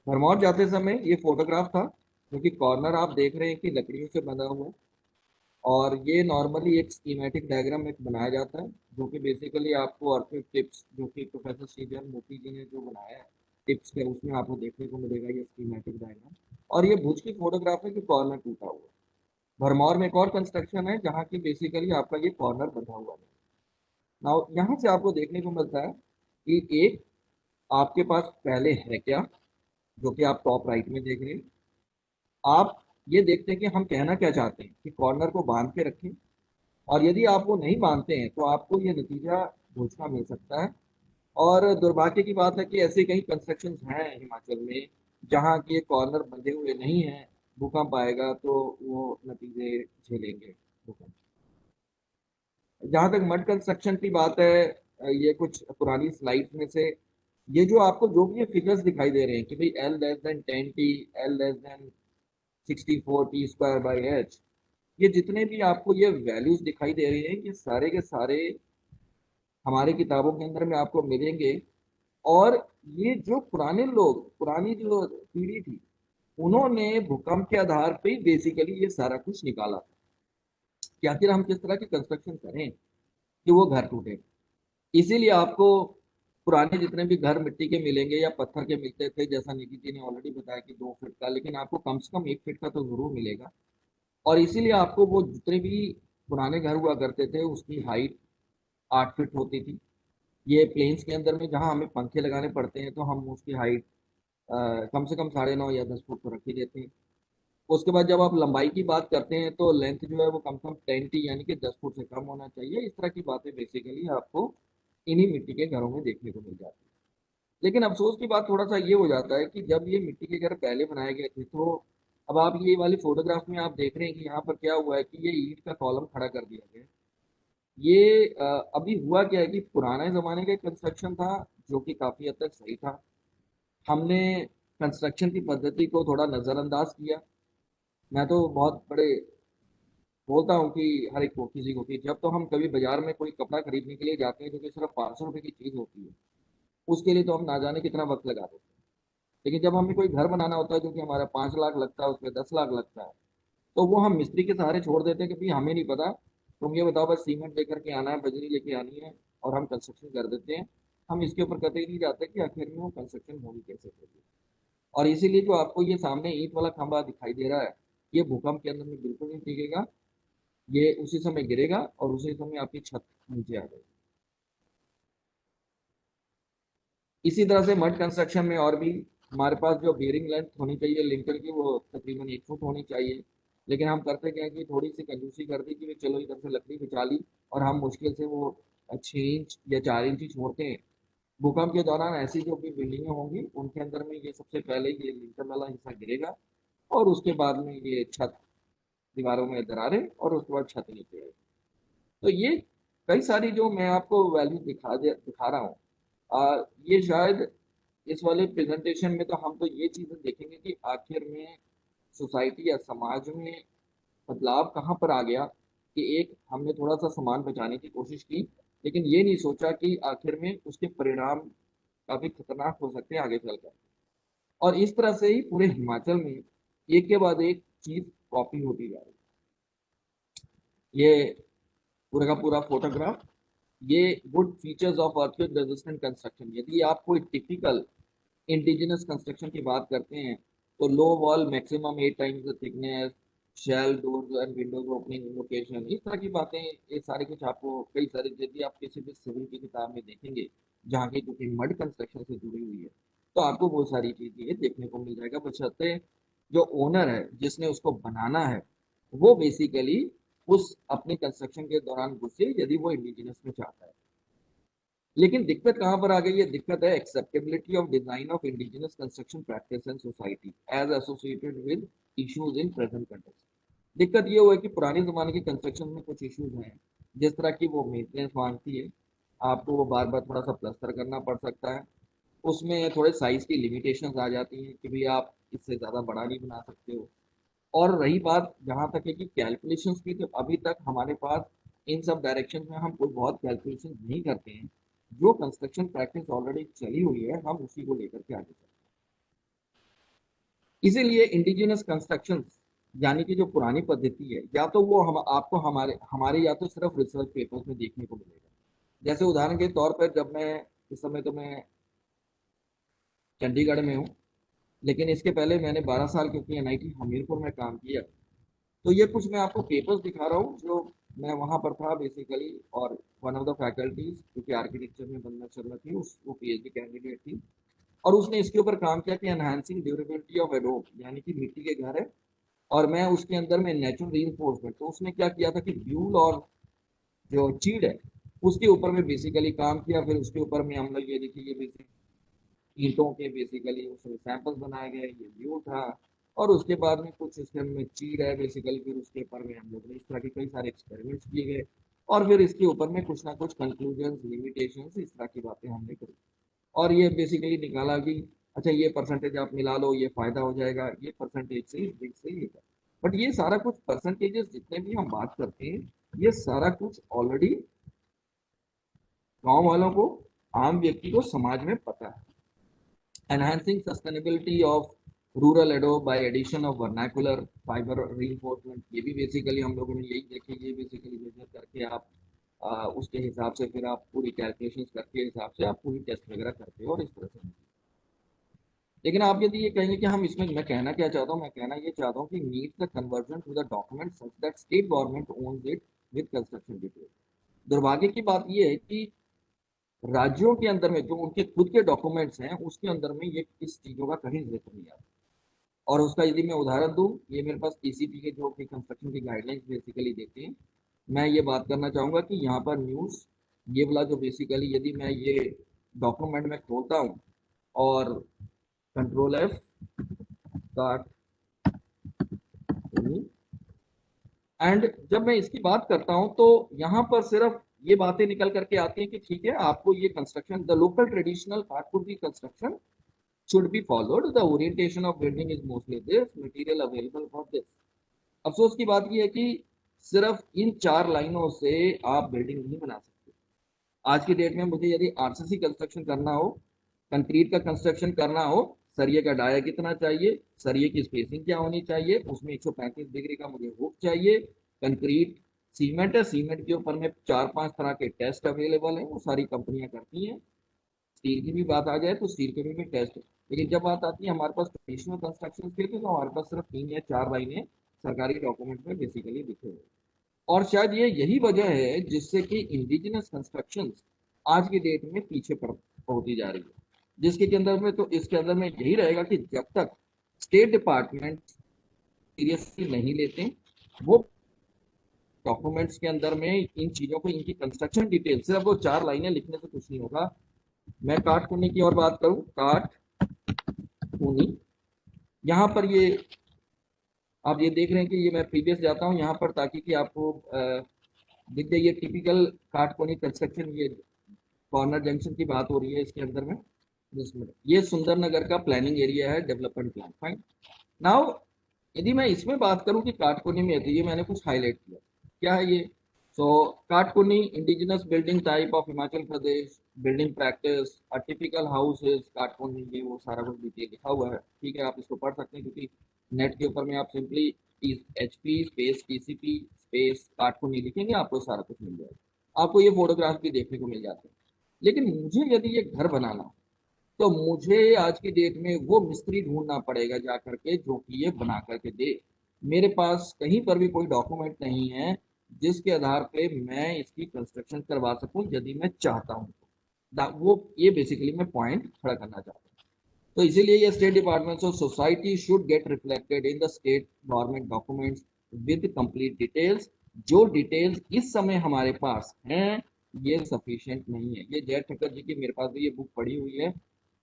भरमौर जाते समय ये फोटोग्राफ था, क्योंकि कॉर्नर आप देख रहे हैं कि लकड़ियों से बना हुआ, और ये नॉर्मली एक स्कीमेटिक डायग्राम एक बनाया जाता है, जो कि बेसिकली आपको अर्थक्वेक टिप्स, जो कि प्रोफेसर श्रीजन मोती जी ने जो बनाया है टिप्स के, उसमें आपको देखने को मिलेगा ये स्कीमेटिक डायग्राम। और ये भुज की फोटोग्राफ है कि कॉर्नर टूटा हुआ है। भरमौर में एक और कंस्ट्रक्शन है जहाँ की बेसिकली आपका ये कॉर्नर बंधा हुआ है। नाउ यहाँ से आपको देखने को मिलता है कि एक आपके पास पहले है क्या, जो कि आप टॉप राइट में देख रहे हैं। आप ये देखते हैं कि हम कहना क्या चाहते हैं कि कॉर्नर को बांध के रखें, और यदि आप वो नहीं बांधते हैं तो आपको ये नतीजा भुज का मिल सकता है। और दुर्भाग्य की बात है कि ऐसे कई कंस्ट्रक्शन हैं हिमाचल में जहाँ की कॉर्नर बंधे हुए नहीं हैं, भूकंप आएगा तो वो नतीजे झेलेंगे भूकंप। जहां तक मड कंस्ट्रक्शन की बात है, ये कुछ पुरानी स्लाइड्स में से ये जो आपको जो भी ये फिगर्स दिखाई दे रहे हैं कि भाई L <10T, L <64T²/H, ये जितने भी आपको ये वैल्यूज दिखाई दे रहे हैं, ये सारे के सारे हमारे किताबों के अंदर में आपको मिलेंगे। और ये जो पुराने लोग, पुरानी जो पीढ़ी थी, उन्होंने भूकंप के आधार पे बेसिकली ये सारा कुछ निकाला था कि आखिर हम किस तरह की कंस्ट्रक्शन करें कि वो घर टूटे। इसीलिए आपको पुराने जितने भी घर मिट्टी के मिलेंगे या पत्थर के मिलते थे, जैसा निधि जी ने ऑलरेडी बताया कि 2 फीट का, लेकिन आपको कम से कम 1 फीट का तो जरूर मिलेगा। और इसीलिए आपको वो जितने भी पुराने घर हुआ करते थे उसकी हाइट 8 फीट होती थी। ये प्लेन्स के अंदर में जहाँ हमें पंखे लगाने पड़ते हैं तो हम उसकी हाइट कम से कम 9.5 या 10 फुट तो रख ही देते हैं। उसके बाद जब आप लंबाई की बात करते हैं तो लेंथ जो है वो कम से कम 10 टी यानी कि 10 फुट से कम होना चाहिए। इस तरह की बातें बेसिकली आपको इन्हीं मिट्टी के घरों में देखने को मिल जाती है। लेकिन अफसोस की बात थोड़ा सा ये हो जाता है कि जब ये मिट्टी के घर पहले बनाए गए थे तो अब आप ये वाली फोटोग्राफ में आप देख रहे हैं कि यहाँ पर क्या हुआ है कि ये ईंट का कॉलम खड़ा कर दिया गया है। ये अभी हुआ क्या है कि पुराने जमाने का कंस्ट्रक्शन था जो कि काफी हद तक सही था। हमने कंस्ट्रक्शन की पद्धति को थोड़ा नजरअंदाज किया। मैं तो बहुत बड़े बोलता हूँ कि हर एक को किसी को कि जब तो हम कभी बाजार में कोई कपड़ा खरीदने के लिए जाते हैं जो कि सिर्फ 500 रुपए की चीज होती है, उसके लिए तो हम ना जाने कितना वक्त लगा देते हैं। लेकिन जब हमें कोई घर बनाना होता है जो कि हमारा 5 लाख लगता है, उसमें 10 लाख लगता है, तो वो हम मिस्त्री के सहारे छोड़ देते हैं कि भाई हमें नहीं पता, तुम ये बताओ बस सीमेंट लेकर के आना है, बजरी लेके आनी है, और हम कंस्ट्रक्शन कर देते हैं। हम इसके ऊपर कतई नहीं जाते कि आखिर में वो कंस्ट्रक्शन होगी कैसे होगी। और इसीलिए जो आपको ये सामने ईंट वाला खंभा दिखाई दे रहा है, ये भूकंप के अंदर में बिल्कुल नहीं टिकेगा। ये उसी समय गिरेगा और उसी समय आपकी छत नीचे आ जाएगी। इसी तरह से मड कंस्ट्रक्शन में और भी हमारे पास जो बेयरिंग लेंथ होनी चाहिए लिंटर की वो तकरीबन 1 फुट होनी चाहिए। लेकिन हम करते क्या है कि थोड़ी सी कंजूसी कर दी कि भाई चलो इधर से लकड़ी बिछा ली और हम मुश्किल से वो 6 इंच या 4 इंच ही छोड़ते हैं। भूकंप के दौरान ऐसी जो भी बिल्डिंगें होंगी उनके अंदर में ये सबसे पहले ये लिंटर वाला हिस्सा गिरेगा और उसके बाद में ये छत, दीवारों में दरारें और उसके बाद छत नीचे आएगी। तो ये कई सारी जो मैं आपको वैल्यू दिखा रहा हूँ, ये शायद इस वाले प्रेजेंटेशन में तो हम तो ये चीजें देखेंगे कि आखिर में सोसाइटी या समाज में बदलाव कहाँ पर आ गया कि एक हमने थोड़ा सा सामान बचाने की कोशिश की लेकिन ये नहीं सोचा कि आखिर में उसके परिणाम काफी खतरनाक हो सकते हैं आगे चलकर। और इस तरह से ही पूरे हिमाचल में एक के बाद एक चीज कॉपी होती जा रही है। ये पूरा का पूरा फोटोग्राफ, ये good features of earthquake resistant construction. यदि आप कोई टिपिकल इंडिजिनस कंस्ट्रक्शन की बात करते हैं तो low wall maximum 8 times the thickness, shell doors and windows opening location, इस तरह की बातें, ये सारे कुछ आपको कई सारे यदि आप किसी भी सिविल की किताब में देखेंगे जहाँ की क्योंकि मड कंस्ट्रक्शन से जुड़ी हुई है तो आपको वो सारी चीजें देखने को मिल जाएगा। बशर्ते जो ओनर है जिसने उसको बनाना है वो बेसिकली उस अपने कंस्ट्रक्शन के दौरान घुसे यदि वो इंडिजिनस में चाहता है। लेकिन दिक्कत कहाँ पर आ गई है? दिक्कत है acceptability of design of indigenous construction practice and society as associated with issues in present context. दिक्कत ये हुआ है कि पुराने जमाने के कंस्ट्रक्शन में कुछ इश्यूज हैं, जिस तरह की वो मेंटेनेंस मांगती है, आपको वो बार बार थोड़ा सा प्लास्टर करना पड़ सकता है, उसमें थोड़े साइज की लिमिटेशंस आ जाती हैं कि भाई आप इससे ज़्यादा बड़ा नहीं बना सकते हो। और रही बात जहाँ तक है कि कैलकुलेशंस की, तो अभी तक हमारे पास इन सब डायरेक्शन में हम कोई बहुत कैलकुलेशन नहीं करते हैं। जो कंस्ट्रक्शन प्रैक्टिस ऑलरेडी चली हुई है हम उसी को लेकर के आगे चलते हैं। इसीलिए इंडिजिनस कंस्ट्रक्शन यानी कि जो पुरानी पद्धति है, या तो वो हम आपको हमारे हमारे या तो सिर्फ रिसर्च पेपर्स में देखने को मिलेगा। जैसे उदाहरण के तौर पर जब मैं इस समय तो मैं चंडीगढ़ में हूँ, लेकिन इसके पहले मैंने 12 साल क्योंकि एनआईटी हमीरपुर में काम किया। तो ये कुछ मैं आपको पेपर्स दिखा रहा हूँ जो मैं वहाँ पर था बेसिकली। और वन ऑफ द फैकल्टीज क्योंकि आर्किटेक्चर में बनना शर्मा थी, उस वो पीएचडी कैंडिडेट थी और उसने इसके ऊपर काम किया कि एनहांसिंग ड्यूरेबिलिटी ऑफ एडोब यानी कि मिट्टी के घर है और मैं उसके अंदर में नेचुरल रीइंफोर्समेंट। तो उसने क्या किया था कि ब्यूल और जो चीड़ है उसके ऊपर में बेसिकली काम किया। फिर उसके ऊपर में हम लोग ये देखिए ये बेसिक ईंटों के बेसिकली उसमें सैंपल्स बनाए गए, ये व्यू था। और उसके बाद में कुछ इसके में चीड़ है बेसिकली, फिर उसके ऊपर में हम लोग ने इस तरह के कई सारे एक्सपेरिमेंट्स किए गए और फिर इसके ऊपर में कुछ ना कुछ कंक्लूजन, लिमिटेशंस, इस तरह की बातें हमने करी और ये बेसिकली निकाला कि अच्छा ये परसेंटेज आप मिला लो, ये फायदा हो जाएगा, ये परसेंटेज से इस दिन से ये। बट ये सारा कुछ परसेंटेजेस जितने भी हम बात करते हैं, ये सारा कुछ ऑलरेडी गांव वालों को, आम व्यक्ति को, समाज में पता है। Enhancing sustainability of rural adobe by addition of vernacular fibre reinforcement, ये भी बेसिकली हम लोगों ने यही देखी, ये बेसिकली मेजर करके आप उसके हिसाब से फिर आप पूरी कैलकुलेशंस करके हिसाब से आप पूरी टेस्ट वगैरह करते हो और इस तरह से। लेकिन आप यदि ये कहेंगे कि हम इसमें, मैं कहना क्या चाहता हूँ, मैं कहना ये चाहता हूँ कि needs the conversion to the document such that state government owns it with construction detail. दुर्भाग्य की बात ये है कि राज्यों के अंदर में जो उनके खुद के डॉक्यूमेंट्स हैं उसके अंदर में ये इस चीजों का कहीं जिक्र नहीं आता। और उसका यदि मैं उदाहरण दूं, ये मेरे पास टीसीपी के जो कि कंस्ट्रक्शन की गाइडलाइंस बेसिकली देते हैं, मैं ये बात करना चाहूंगा कि यहाँ पर न्यूज ये वाला जो बेसिकली यदि मैं ये डॉक्यूमेंट में खोलता हूँ और कंट्रोल एफ काट, एंड जब मैं इसकी बात करता हूं तो यहाँ पर सिर्फ ये बातें निकल करके आती हैं कि ठीक है आपको ये कंस्ट्रक्शन, द लोकल ट्रेडिशनल काठपुतली construction should be followed, the orientation of building is mostly this, material available for this। अफसोस की बात यह है कि सिर्फ इन 4 लाइनों से आप बिल्डिंग नहीं बना सकते। आज की डेट में मुझे यदि आरसीसी कंस्ट्रक्शन करना हो, कंक्रीट का कंस्ट्रक्शन करना हो, सरिये का डाया कितना चाहिए, सरिये की स्पेसिंग क्या होनी चाहिए, उसमें 135 डिग्री का मुझे हुक चाहिए, कंक्रीट सीमेंट है, सीमेंट के ऊपर में 4-5 तरह के टेस्ट अवेलेबल हैं, वो सारी कंपनियां करती हैं। स्टील की भी बात आ जाए तो स्टील के भी टेस्ट है। लेकिन जब बात आती है हमारे पास ट्रेडिशनल कंस्ट्रक्शन के, तो हमारे पास सिर्फ 3 या 4 लाइनें सरकारी डॉक्यूमेंट में बेसिकली लिखे हुए। और शायद ये यही वजह है जिससे कि इंडिजिनस कंस्ट्रक्शन आज की डेट में पीछे होती जा रही है, जिसके के अंदर में, तो इसके अंदर में यही रहेगा कि जब तक स्टेट डिपार्टमेंट सीरियसली नहीं लेते, वो डॉक्यूमेंट्स के अंदर में इन चीजों को, इनकी कंस्ट्रक्शन डिटेल सिर्फ वो 4 लाइनें लिखने से कुछ नहीं होगा। मैं काटकुनी की और बात करूं, काटकुनी, यहाँ पर ये आप ये देख रहे हैं कि ये मैं प्रीवियस जाता हूँ यहाँ पर ताकि कि आपको दिख जाए। ये टिपिकल काटकुनी कंस्ट्रक्शन, ये कॉर्नर जंक्शन की बात हो रही है इसके अंदर में, जिसमें ये सुंदरनगर का प्लानिंग एरिया है, डेवलपमेंट प्लान। फाइन, नाउ यदि मैं इसमें बात करूं कि काटकुनी में, तो ये मैंने कुछ हाईलाइट किया, क्या है ये। So kathkuni indigenous building type of Himachal Pradesh, building practice, a typical house is kathkuni, ये वो सारा कुछ डिटेल लिखा हुआ है। ठीक है, आप इसको पढ़ सकते हैं क्योंकि नेट के ऊपर में आप simply HP space TCP space kathkuni लिखेंगे, आपको सारा कुछ मिल जाएगा। आपको ये फोटोग्राफ भी देखने को मिल जाते हैं। लेकिन मुझे यदि ये घर बनाना हो तो मुझे आज की डेट में वो मिस्त्री ढूंढना पड़ेगा जा करके जो कि ये बना करके दे। मेरे पास कहीं पर भी कोई डॉक्यूमेंट नहीं है जिसके आधार पे मैं इसकी कंस्ट्रक्शन करवा सकूं यदि मैं चाहता हूं तो। वो ये बेसिकली मैं पॉइंट खड़ा करना चाहता हूं। तो इसीलिए ये state departments of society should get reflected in the state government documents with complete details. जो डिटेल्स इस समय हमारे पास हैं ये सफिशिएंट नहीं है। ये जय ठक्कर जी की मेरे पास भी ये बुक पड़ी हुई है,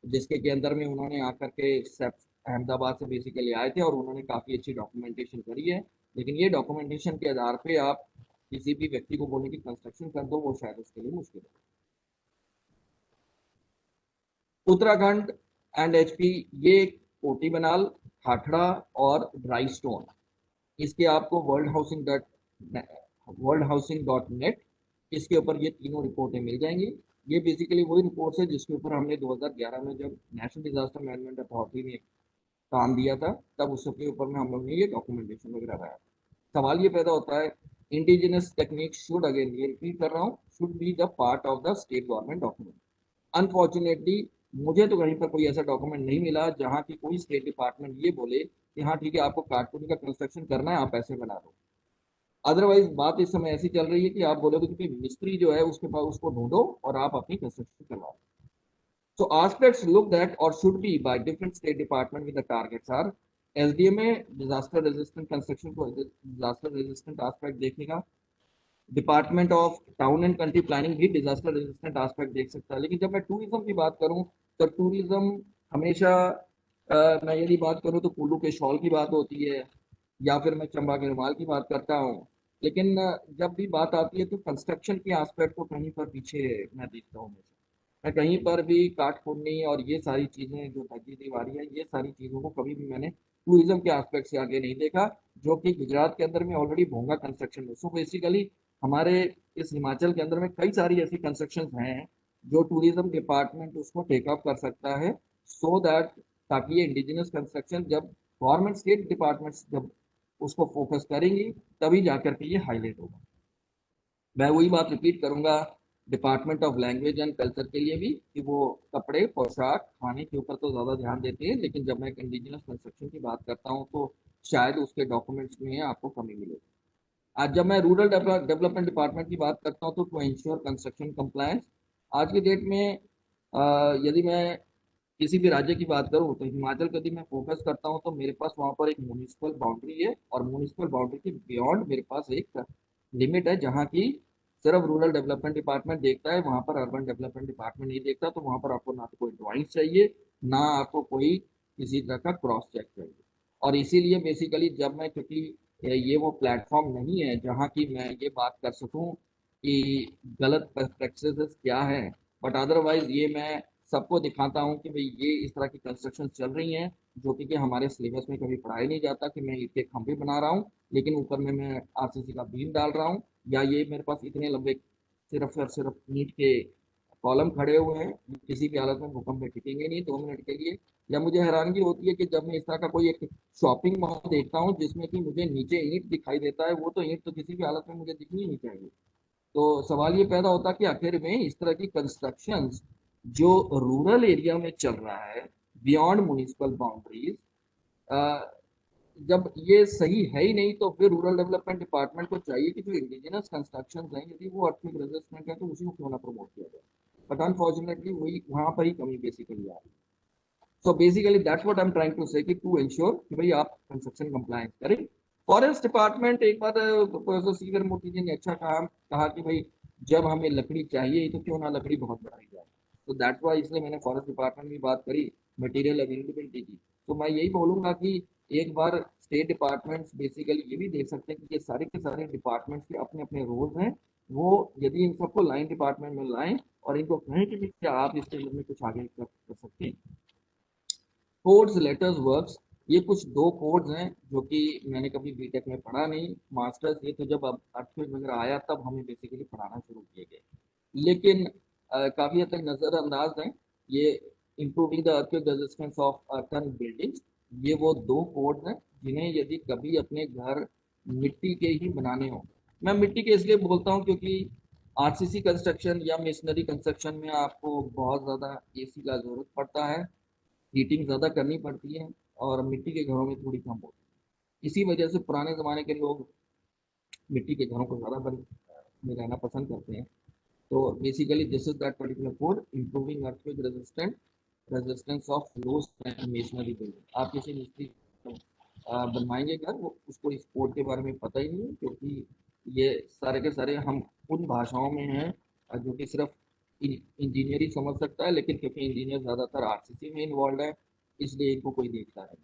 जिसके के अंदर में उन्होंने आकर के अहमदाबाद से बेसिकली आए थे और उन्होंने काफ़ी अच्छी डॉक्यूमेंटेशन करी है। लेकिन ये डॉक्यूमेंटेशन के आधार पे आप किसी भी व्यक्ति को बोलने की कंस्ट्रक्शन कर दो, वो शायद उसके लिए मुश्किल है। उत्तराखंड एंड HP, ये कोटी बनाल, खाठड़ा और ड्राई स्टोन, इसके आपको worldhousing.net, इसके ऊपर ये तीनों रिपोर्टें मिल जाएंगी। ये बेसिकली वही रिपोर्ट्स है जिसके ऊपर हमने 2011 में जब नेशनल डिजास्टर मैनेजमेंट अथॉरिटी ने काम दिया था, तब उसके ऊपर में हम लोग ने ये डॉक्यूमेंटेशन वगैरह बनाया। सवाल ये पैदा होता है, इंडिजिनस टेक्निक शुड, अगेन ये रिपीट कर रहा हूँ, should be the part of the state government document. Unfortunately मुझे तो कहीं पर कोई ऐसा डॉक्यूमेंट नहीं मिला जहाँ की कोई स्टेट डिपार्टमेंट ये बोले कि हाँ ठीक है आपको काटकुनी का कंस्ट्रक्शन करना है, आप ऐसे बना दो। अदरवाइज बात इस समय ऐसी चल रही है कि आप बोलोगे कि मिस्त्री जो है उसके पास, उसको ढूंढो और आप अपनी कंस्ट्रक्शन करवाओ। So aspects looked at or should be by different state department with the targets are SDMA disaster resistant construction को disaster resistant aspect देखेगा, department of town and country planning भी डिजास्टर रेजिस्टेंट एस्पेक्ट देख सकता है। लेकिन जब मैं tourism की बात करूं तो टूरिज्म हमेशा मैं यदि बात करूं तो कुल्लू के शॉल की बात होती है, या फिर मैं चंबा के रुमाल की बात करता हूं, लेकिन जब भी बात आती है तो कंस्ट्रक्शन के एस्पेक्ट को कहीं पर पीछे मैं देखता हूँ। मैं कहीं पर भी काट खोदनी और ये सारी चीजें जो धज्जी दीवारी है, ये सारी चीजों को कभी भी मैंने टूरिज्म के एस्पेक्ट से आगे नहीं देखा, जो कि गुजरात के अंदर में ऑलरेडी भोंगा कंस्ट्रक्शन है। सो बेसिकली हमारे इस हिमाचल के अंदर में कई सारी ऐसी कंस्ट्रक्शन हैं जो टूरिज्म डिपार्टमेंट उसको टेक अप कर सकता है, सो दैट ताकि ये इंडिजिनस कंस्ट्रक्शन जब गवर्नमेंट स्टेट डिपार्टमेंट्स जब उसको फोकस करेंगी तभी जाकर के ये हाईलाइट होगा। मैं वही बात रिपीट करूंगा department of language and culture के लिए भी कि वो कपड़े पोशाक खाने के ऊपर तो ज़्यादा ध्यान देते हैं, लेकिन जब मैं इंडिजिनस कंस्ट्रक्शन की बात करता हूँ तो शायद उसके डॉक्यूमेंट्स में आपको कमी मिलेगी। आज जब मैं रूरल डेवलपमेंट डिपार्टमेंट की बात करता हूँ तो टू इंश्योर कंस्ट्रक्शन कंप्लायंस, आज की डेट में यदि मैं किसी भी राज्य की बात करूँ तो हिमाचल का यदि मैं फोकस करता हूँ तो मेरे पास वहाँ पर एक म्यूनिसिपल बाउंड्री है, और म्यूनिसिपल बाउंड्री के बियॉन्ड मेरे पास एक लिमिट है जहाँ की सिर्फ रूरल डेवलपमेंट डिपार्टमेंट देखता है, वहाँ पर अर्बन डेवलपमेंट डिपार्टमेंट नहीं देखता। तो वहाँ पर आपको ना तो कोई ड्राइंग चाहिए, ना आपको कोई किसी तरह का क्रॉस चेक चाहिए। और इसीलिए बेसिकली जब मैं, क्योंकि ये वो प्लेटफॉर्म नहीं है जहाँ की मैं ये बात कर सकूँ कि गलत प्रैक्टिसेस क्या है, बट अदरवाइज ये मैं सबको दिखाता हूँ कि भाई ये इस तरह की कंस्ट्रक्शन चल रही हैं जो कि हमारे सिलेबस में कभी पढ़ाया नहीं जाता, कि मैं ईंट के खंभे बना रहा हूँ लेकिन ऊपर में मैं आरसीसी का बीम डाल रहा हूँ, या ये मेरे पास इतने लंबे सिर्फ और सिर्फ ईंट के कॉलम खड़े हुए हैं, किसी भी हालत में भूकंप में टिकेंगे नहीं 2 मिनट के लिए। या मुझे हैरानगी होती है कि जब मैं इस तरह का कोई एक शॉपिंग मॉल देखता हूँ जिसमें कि मुझे नीचे ईंट दिखाई देता है, वो तो ईंट तो किसी भी हालत में मुझे दिखनी नहीं चाहिए। तो सवाल ये पैदा होता है कि आखिर में इस तरह की कंस्ट्रक्शंस जो रूरल एरिया में चल रहा है बियॉन्ड म्युनिसिपल बाउंड्रीज, जब ये सही है ही नहीं तो फिर रूरल डेवलपमेंट डिपार्टमेंट को चाहिए कि जो इंडिजिनस कंस्ट्रक्शन हैं यदि वो अर्थक्वेक रेजिस्टेंट है तो उसी को क्यों ना प्रमोट किया जाए। बट अनफॉर्चुनेटली वही वहां पर ही कमी बेसिकली आ रही है। So basically that's what I am trying to say कि टू इंश्योर कि भाई आप कंस्ट्रक्शन कंप्लायंस करें। फॉरेस्ट डिपार्टमेंट, एक बार प्रोफेसर सीवर मूर्ति जी ने अच्छा कहा कि भाई जब हमें लकड़ी चाहिए तो क्यों ना लकड़ी बहुत बढ़ाई जाए। तो दैट्स वाई इसलिए मैंने फॉरेस्ट डिपार्टमेंट की बात करी, मटेरियल अवेलेबिलिटी की। तो मैं यही बोलूंगा कि एक बार स्टेट डिपार्टमेंट्स बेसिकली ये भी देख सकते हैं कि ये सारे के सारे डिपार्टमेंट्स के अपने अपने रोल्स हैं, वो यदि इन सबको लाइन डिपार्टमेंट में लाएं और इनको कहें कि क्या आप इसके अंदर में कुछ आगे कर सकते हैं। कोड्स लेटर्स वर्क्स, ये कुछ दो कोड्स हैं जो कि मैंने कभी बीटेक में पढ़ा नहीं, मास्टर्स ये तो जब अब अर्थक्वेक वगैरह आया तब हमें बेसिकली पढ़ाना शुरू किए गए, लेकिन काफी हद तक नजरअंदाज हैं ये। Improving the earthquake resistance of earthen buildings, ये वो दो कोड्स हैं जिन्हें यदि कभी अपने घर मिट्टी के ही बनाने हो, मैं मिट्टी के इसलिए बोलता हूँ क्योंकि आरसीसी कंस्ट्रक्शन या मिशनरी कंस्ट्रक्शन में आपको बहुत ज़्यादा एसी का जरूरत पड़ता है, हीटिंग ज़्यादा करनी पड़ती है, और मिट्टी के घरों में थोड़ी कम होती है। इसी वजह से पुराने ज़माने के लोग मिट्टी के घरों को ज़्यादा में रहना पसंद करते हैं। तो basically this is that particular code, improving earthquake resistance of lows and masonry building. आप किसी मिस्त्री बनवाएंगे घर, वो उसको इस कोड के बारे में पता ही नहीं है, क्योंकि ये सारे के सारे हम उन भाषाओं में हैं जो कि सिर्फ इंजीनियरिंग समझ सकता है, लेकिन क्योंकि इंजीनियर ज़्यादातर आरसीसी में इन्वॉल्व है इसलिए इनको कोई देखता है।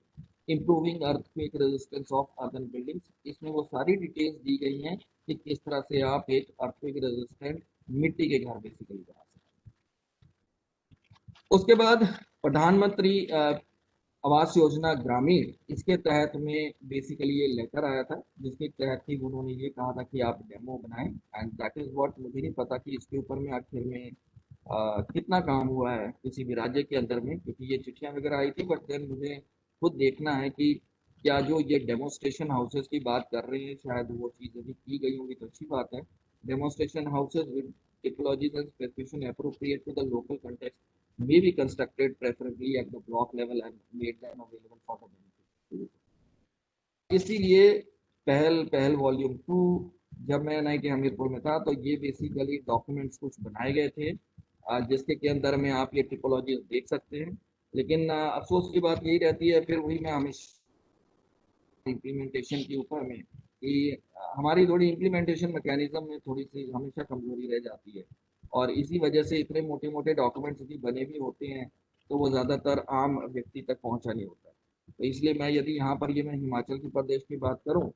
Improving earthquake resistance of urban buildings, इसमें वो सारी डिटेल्स दी गई हैं कि किस तरह से आप एक अर्थक्वेक रेजिस्टेंट मिट्टी के घर बेसिकली बना सकते हैं। उसके बाद प्रधानमंत्री आवास योजना ग्रामीण, इसके तहत में बेसिकली ये लेटर आया था जिसके तहत ही उन्होंने ये कहा था कि आप डेमो बनाएं, एंड दैट इज व्हाट, मुझे नहीं पता कि इसके ऊपर में आखिर में कितना काम हुआ है किसी भी राज्य के अंदर में, क्योंकि ये चिट्ठियां वगैरह आई थी, बट देन मुझे खुद देखना है कि क्या जो ये डेमोस्ट्रेशन हाउसेस की बात कर रहे हैं शायद वो चीज़ यदि की गई होगी तो अच्छी बात है। Demonstration houses with typologies and specification appropriate to the local context may be constructed preferably at the block level and made them available for the benefit। इसीलिए पहल पहल वॉल्यूम 2 जब मैं NIT हमीरपुर में था तो ये बेसिकली डॉक्यूमेंट्स कुछ बनाए गए थे जिसके के अंदर में आप ये टिपोलॉजी देख सकते हैं, लेकिन अफसोस की बात यही रहती है फिर वही मैं हमेशा इम्प्लीमेंटेशन के ऊपर में कि हमारी थोड़ी इम्प्लीमेंटेशन मैकेनिज्म में थोड़ी सी हमेशा कमजोरी रह जाती है, और इसी वजह से इतने मोटे मोटे डॉक्यूमेंट्स यदि बने भी होते हैं तो वो ज़्यादातर आम व्यक्ति तक पहुंचा नहीं होता। तो इसलिए मैं यदि यहाँ पर मैं हिमाचल प्रदेश की बात करूँ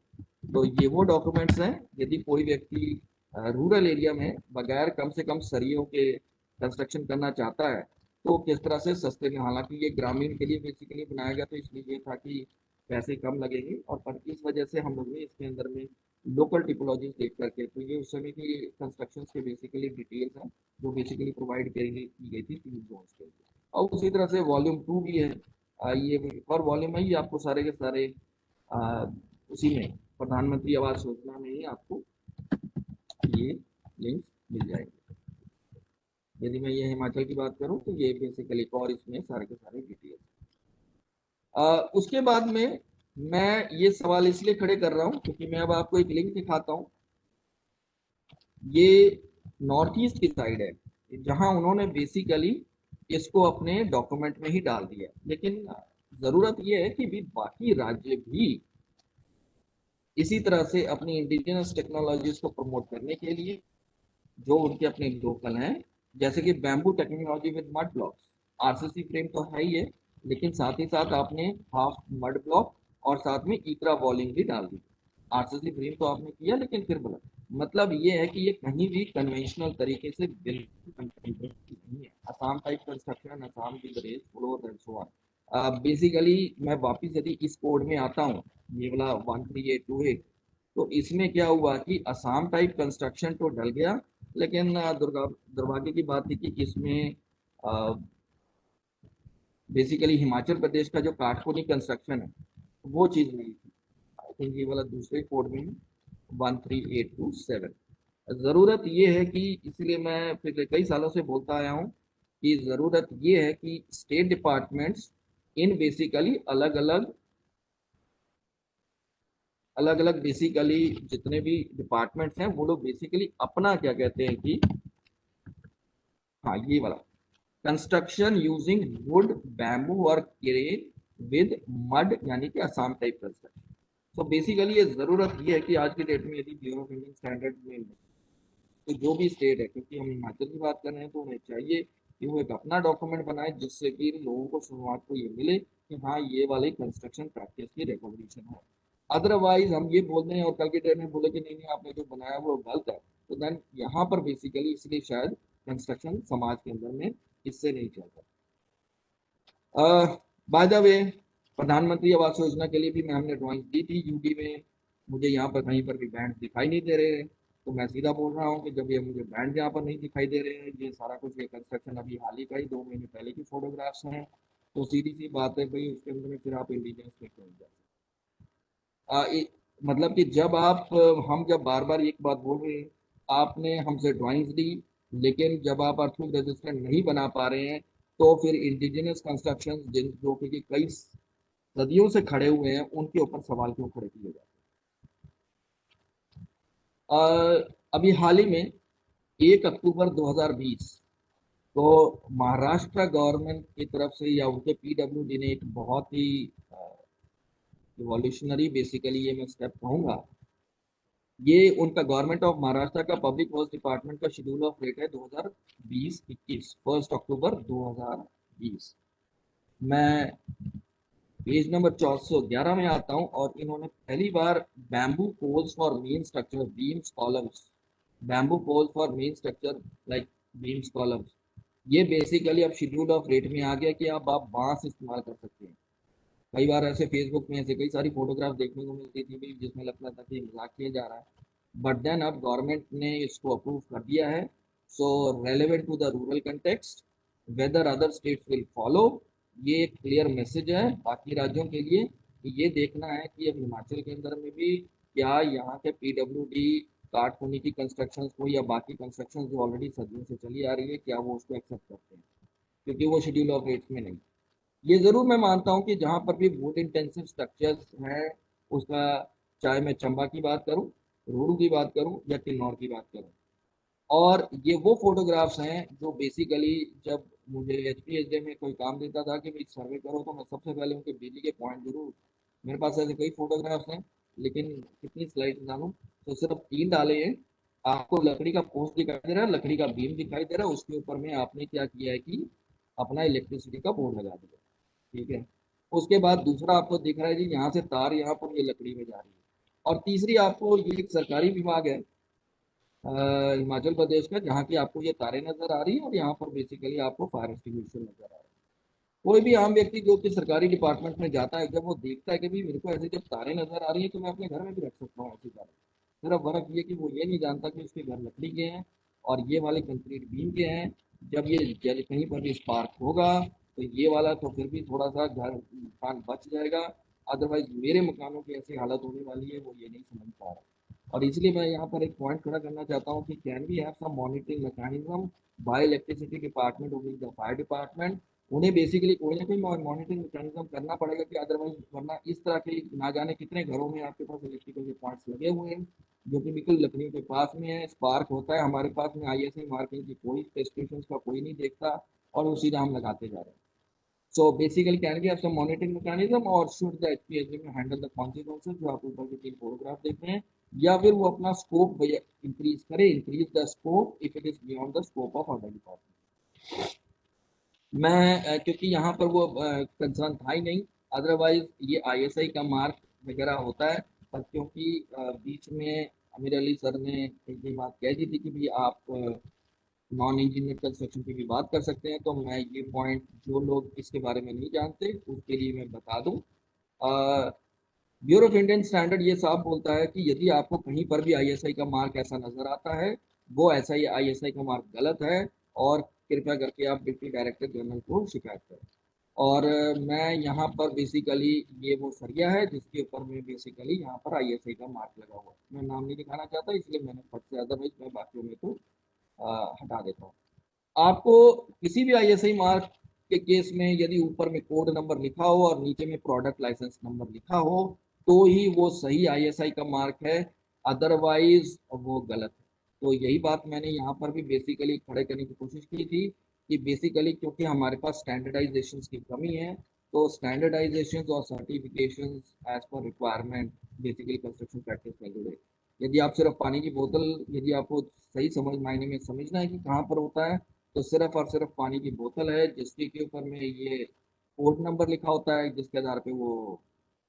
तो ये वो डॉक्यूमेंट्स हैं यदि कोई व्यक्ति रूरल एरिया में बगैर कम से कम सरियों के कंस्ट्रक्शन करना चाहता है तो किस तरह से सस्ते में, हालांकि ये ग्रामीण के लिए बेसिकली बनाया गया तो इसलिए ये था कि पैसे कम लगेंगे, और पर इस वजह से हम लोग ने इसके अंदर में लोकल टिपोलॉजीज देख करके, तो ये उस समय की कंस्ट्रक्शन के बेसिकली डिटेल्स हैं जो बेसिकली प्रोवाइड की गई थी 3 जोन्स के लिए। और उसी तरह से वॉल्यूम 2 भी है, ये और वॉल्यूम है, ये आपको सारे के सारे उसी में प्रधानमंत्री आवास योजना में ही आपको ये लिंक्स मिल जाएंगे। यदि मैं ये हिमाचल की बात करूं तो ये बेसिकली और इसमें सारे के सारे डिटेल्स। उसके बाद में मैं ये सवाल इसलिए खड़े कर रहा हूं क्योंकि मैं अब आपको एक लिंक दिखाता हूं। ये नॉर्थ ईस्ट की साइड है जहां उन्होंने बेसिकली इसको अपने डॉक्यूमेंट में ही डाल दिया, लेकिन जरूरत यह है कि भी बाकी राज्य भी इसी तरह से अपनी इंडिजिनस टेक्नोलॉजीज को प्रमोट करने के लिए जो उनके अपने लोकल हैं, जैसे कि bamboo technology with mud blocks, RCC frame तो है ही है, लेकिन साथ ही साथ आपने हाफ मड ब्लॉक और साथ में इकरा वॉलिंग भी डाल दी। आरसीसी फ्रेम तो आपने किया लेकिन फिर बोला मतलब ये है कि ये कहीं भी कन्वेंशनल तरीके से बिल्कुल नहीं है। असम टाइप कंस्ट्रक्शन, असम की grace floor and so on. Basically मैं वापस यदि इस कोड में आता हूँ, ये वाला 13828, तो इसमें क्या हुआ कि असम टाइप कंस्ट्रक्शन तो डल गया, लेकिन दुर्भाग्य की बात थी कि इसमें बेसिकली हिमाचल प्रदेश का जो काठपुनी कंस्ट्रक्शन है वो चीज़ नहीं थी। आई थिंक ये वाला दूसरे कोड में 13827। ज़रूरत ये है कि इसलिए मैं पिछले कई सालों से बोलता आया हूँ कि ज़रूरत ये है कि स्टेट डिपार्टमेंट्स इन बेसिकली अलग अलग बेसिकली जितने भी डिपार्टमेंट्स हैं वो लोग बेसिकली अपना क्या कहते हैं कि हाँ ये वाला कंस्ट्रक्शन यूजिंग वुड, बैम्बू और क्रेन विद मड, यानी कि असम टाइप कंस्ट्रक्शन। तो बेसिकली ये जरूरत ये है कि आज की डेट में यदि ब्यूरो ऑफ इंडियन स्टैंडर्ड में तो जो भी स्टेट है, क्योंकि हम हिमाचल की बात कर रहे हैं, तो उन्हें चाहिए कि वो एक अपना डॉक्यूमेंट बनाए जिससे कि लोगों को शुरुआत को ये मिले कि हाँ ये वाली कंस्ट्रक्शन प्रैक्टिस की रिकॉग्निशन है। अदरवाइज हम ये बोल दें और कल के डेट में बोले कि नहीं नहीं आपने जो बनाया वो गलत है, तो देन यहाँ पर बेसिकली इसलिए शायद कंस्ट्रक्शन समाज के अंदर में इससे नहीं चलता। बाय द वे, प्रधानमंत्री आवास योजना के लिए भी हमने ड्राइंग दी थी यूटी में, मुझे यहाँ पर कहीं पर भी बैंड दिखाई नहीं दे रहे हैं, तो मैं सीधा बोल रहा हूँ कि जब ये मुझे बैंड यहाँ पर नहीं दिखाई दे रहे हैं, ये सारा कुछ ये कंस्ट्रक्शन अभी हाल ही का ही 2 महीने पहले की फोटोग्राफ्स हैं, तो सीधी सी बात है भाई उसके अंदर में फिर आप इंडिजिनस में क्यों जाए। मतलब कि जब आप हम जब बार बार एक बात बोल रहे हैं, आपने हमसे ड्राइंग्स दी लेकिन जब आप अर्थक्वेक रेजिस्टेंट नहीं बना पा रहे हैं तो फिर इंडिजिनस कंस्ट्रक्शन जिन जो कि कई सदियों से खड़े हुए हैं उनके ऊपर सवाल क्यों खड़े किए जाते हैं। अभी हाल ही में 1 अक्टूबर 2020 तो महाराष्ट्र गवर्नमेंट की तरफ से या उनके पीडब्ल्यूडी ने एक बहुत ही रिवॉल्यूशनरी बेसिकली ये मैं स्टेप कहूँगा, ये उनका गवर्नमेंट ऑफ महाराष्ट्र का पब्लिक वर्क्स डिपार्टमेंट का शेड्यूल ऑफ रेट है 2020-21, 1 अक्टूबर 2020। मैं पेज नंबर 411 में आता हूं और इन्होंने पहली बार bamboo poles for main structure, beams, columns, bamboo poles for main structure like beams, columns, ये बेसिकली अब शेड्यूल ऑफ रेट में आ गया कि अब आप बांस इस्तेमाल कर सकते हैं। कई बार ऐसे फेसबुक में ऐसे कई सारी फोटोग्राफ देखने को मिलती थी जिसमें लगता था कि मजाक किया जा रहा है, बट देन अब गवर्नमेंट ने इसको अप्रूव कर दिया है। So relevant to the rural context, whether other states will follow, ये एक क्लियर मैसेज है बाकी राज्यों के लिए कि ये देखना है कि अब हिमाचल के अंदर में भी क्या यहाँ के पीडब्ल्यूडी काठपुनी की कंस्ट्रक्शंस को या बाकी कंस्ट्रक्शंस जो ऑलरेडी सदियों से चली आ रही है क्या वो उसको एक्सेप्ट करते हैं, क्योंकि वो शेड्यूल ऑफ रेट्स में नहीं। ये जरूर मैं मानता हूँ कि जहाँ पर भी वुड इंटेंसिव स्ट्रक्चर्स हैं उसका, चाहे मैं चंबा की बात करूँ, रोहडू की बात करूँ या किन्नौर की बात करूँ, और ये वो फोटोग्राफ्स हैं जो बेसिकली जब मुझे एचपीएसडे में कोई काम देता था कि भाई सर्वे करो तो मैं सबसे पहले उनके बिजली के पॉइंट जरूर, मेरे पास ऐसे कई फोटोग्राफ्स हैं लेकिन कितनी स्लाइड डालूं, तो सिर्फ 3 डाले हैं। आपको लकड़ी का पोस्ट दिखाई दे रहा है, लकड़ी का बीम दिखाई दे रहा है, उसके ऊपर में आपने क्या किया है कि अपना इलेक्ट्रिसिटी का बोर्ड लगा दिया, ठीक है। उसके बाद दूसरा आपको दिख रहा है जी यहाँ से तार यहाँ पर ये लकड़ी में जा रही है, और तीसरी आपको ये एक सरकारी विभाग है हिमाचल प्रदेश का, जहाँ की आपको ये तारें नजर आ रही है, और यहाँ पर बेसिकली आपको फायर एक्सटिंग्विशर नजर आ रहा है। कोई भी आम व्यक्ति जो कि सरकारी डिपार्टमेंट में जाता है, जब वो देखता है कि भाई मेरे को ऐसी जब तारें नजर आ रही है तो मैं अपने घर में भी रख सकता हूँ ऐसी तारें, सिर्फ फर्क ये कि वो ये नहीं जानता कि उसके घर लकड़ी के हैं और ये वाले कंक्रीट बीम के हैं। जब ये जल कहीं पर भी स्पार्क होगा तो ये वाला तो फिर भी थोड़ा सा घर मकान बच जाएगा, अदरवाइज मेरे मकानों की ऐसी हालत होने वाली है, वो ये नहीं समझ पा रहा। और इसलिए मैं यहाँ पर एक पॉइंट खड़ा करना चाहता हूँ कि can we have some monitoring mechanism by electricity department और द फायर डिपार्टमेंट। उन्हें बेसिकली कोई ना कोई मॉनिटरिंग मैकेनिज्म करना पड़ेगा कि अदरवाइज, वरना इस तरह के ना जाने कितने घरों में आपके पास इलेक्ट्रिकल के पॉइंट्स लगे हुए हैं जो कि बिल्कुल लकड़ियों के पास में है, स्पार्क होता है, हमारे पास में ISI मार्किंग की कोई स्पेसिफिकेशंस का कोई नहीं देखता और वो सीधा हम लगाते जा रहे हैं। So basically, can we have some monitoring mechanism or should the HPSG handle the consequences जो आप ऊपर के 3 फोटोग्राफ देख रहे हैं, या फिर वो अपना स्कोप इंक्रीज करे, increase the scope if it is beyond the scope of other department. मैं क्योंकि यहाँ पर वो कंसर्न था ही नहीं, अदरवाइज ये ISI का मार्क वगैरह होता है, पर क्योंकि बीच में अमीर अली सर ने ये बात कह दी थी कि भाई आप नॉन इंजीनियर कंस्ट्रक्शन की भी बात कर सकते हैं, तो मैं ये पॉइंट जो लोग इसके बारे में नहीं जानते उसके लिए मैं बता दूं। ब्यूरो ऑफ इंडियन स्टैंडर्ड ये साफ बोलता है कि यदि आपको कहीं पर भी ISI का मार्क ऐसा नजर आता है, वो ऐसा ही ISI का मार्क गलत है, और कृपया करके आप डिप्टी डायरेक्टर जनरल को शिकायत करें। और मैं यहाँ पर बेसिकली ये वो सरिया है जिसके ऊपर में बेसिकली यहाँ पर ISI का मार्क लगा हुआ है। मैं नाम नहीं दिखाना चाहता इसलिए मैंने फट से, अदरवाइज मैं बाकियों में तो हटा देता हूँ। आपको किसी भी ISI मार्क के केस में यदि ऊपर में कोड नंबर लिखा हो और नीचे में प्रोडक्ट लाइसेंस नंबर लिखा हो तो ही वो सही ISI का मार्क है, अदरवाइज वो गलत है। तो यही बात मैंने यहाँ पर भी बेसिकली खड़े करने की कोशिश की थी कि बेसिकली क्योंकि हमारे पास स्टैंडर्डाइजेशन की कमी है, तो स्टैंडर्डाइजेशन और certification as per requirement basically construction practice में जुड़े। यदि आप सिर्फ पानी की बोतल, यदि आपको सही समझ मायने में समझना है कि कहाँ पर होता है, तो सिर्फ और सिर्फ पानी की बोतल है जिसके के ऊपर में ये कोड नंबर लिखा होता है, जिसके आधार पे वो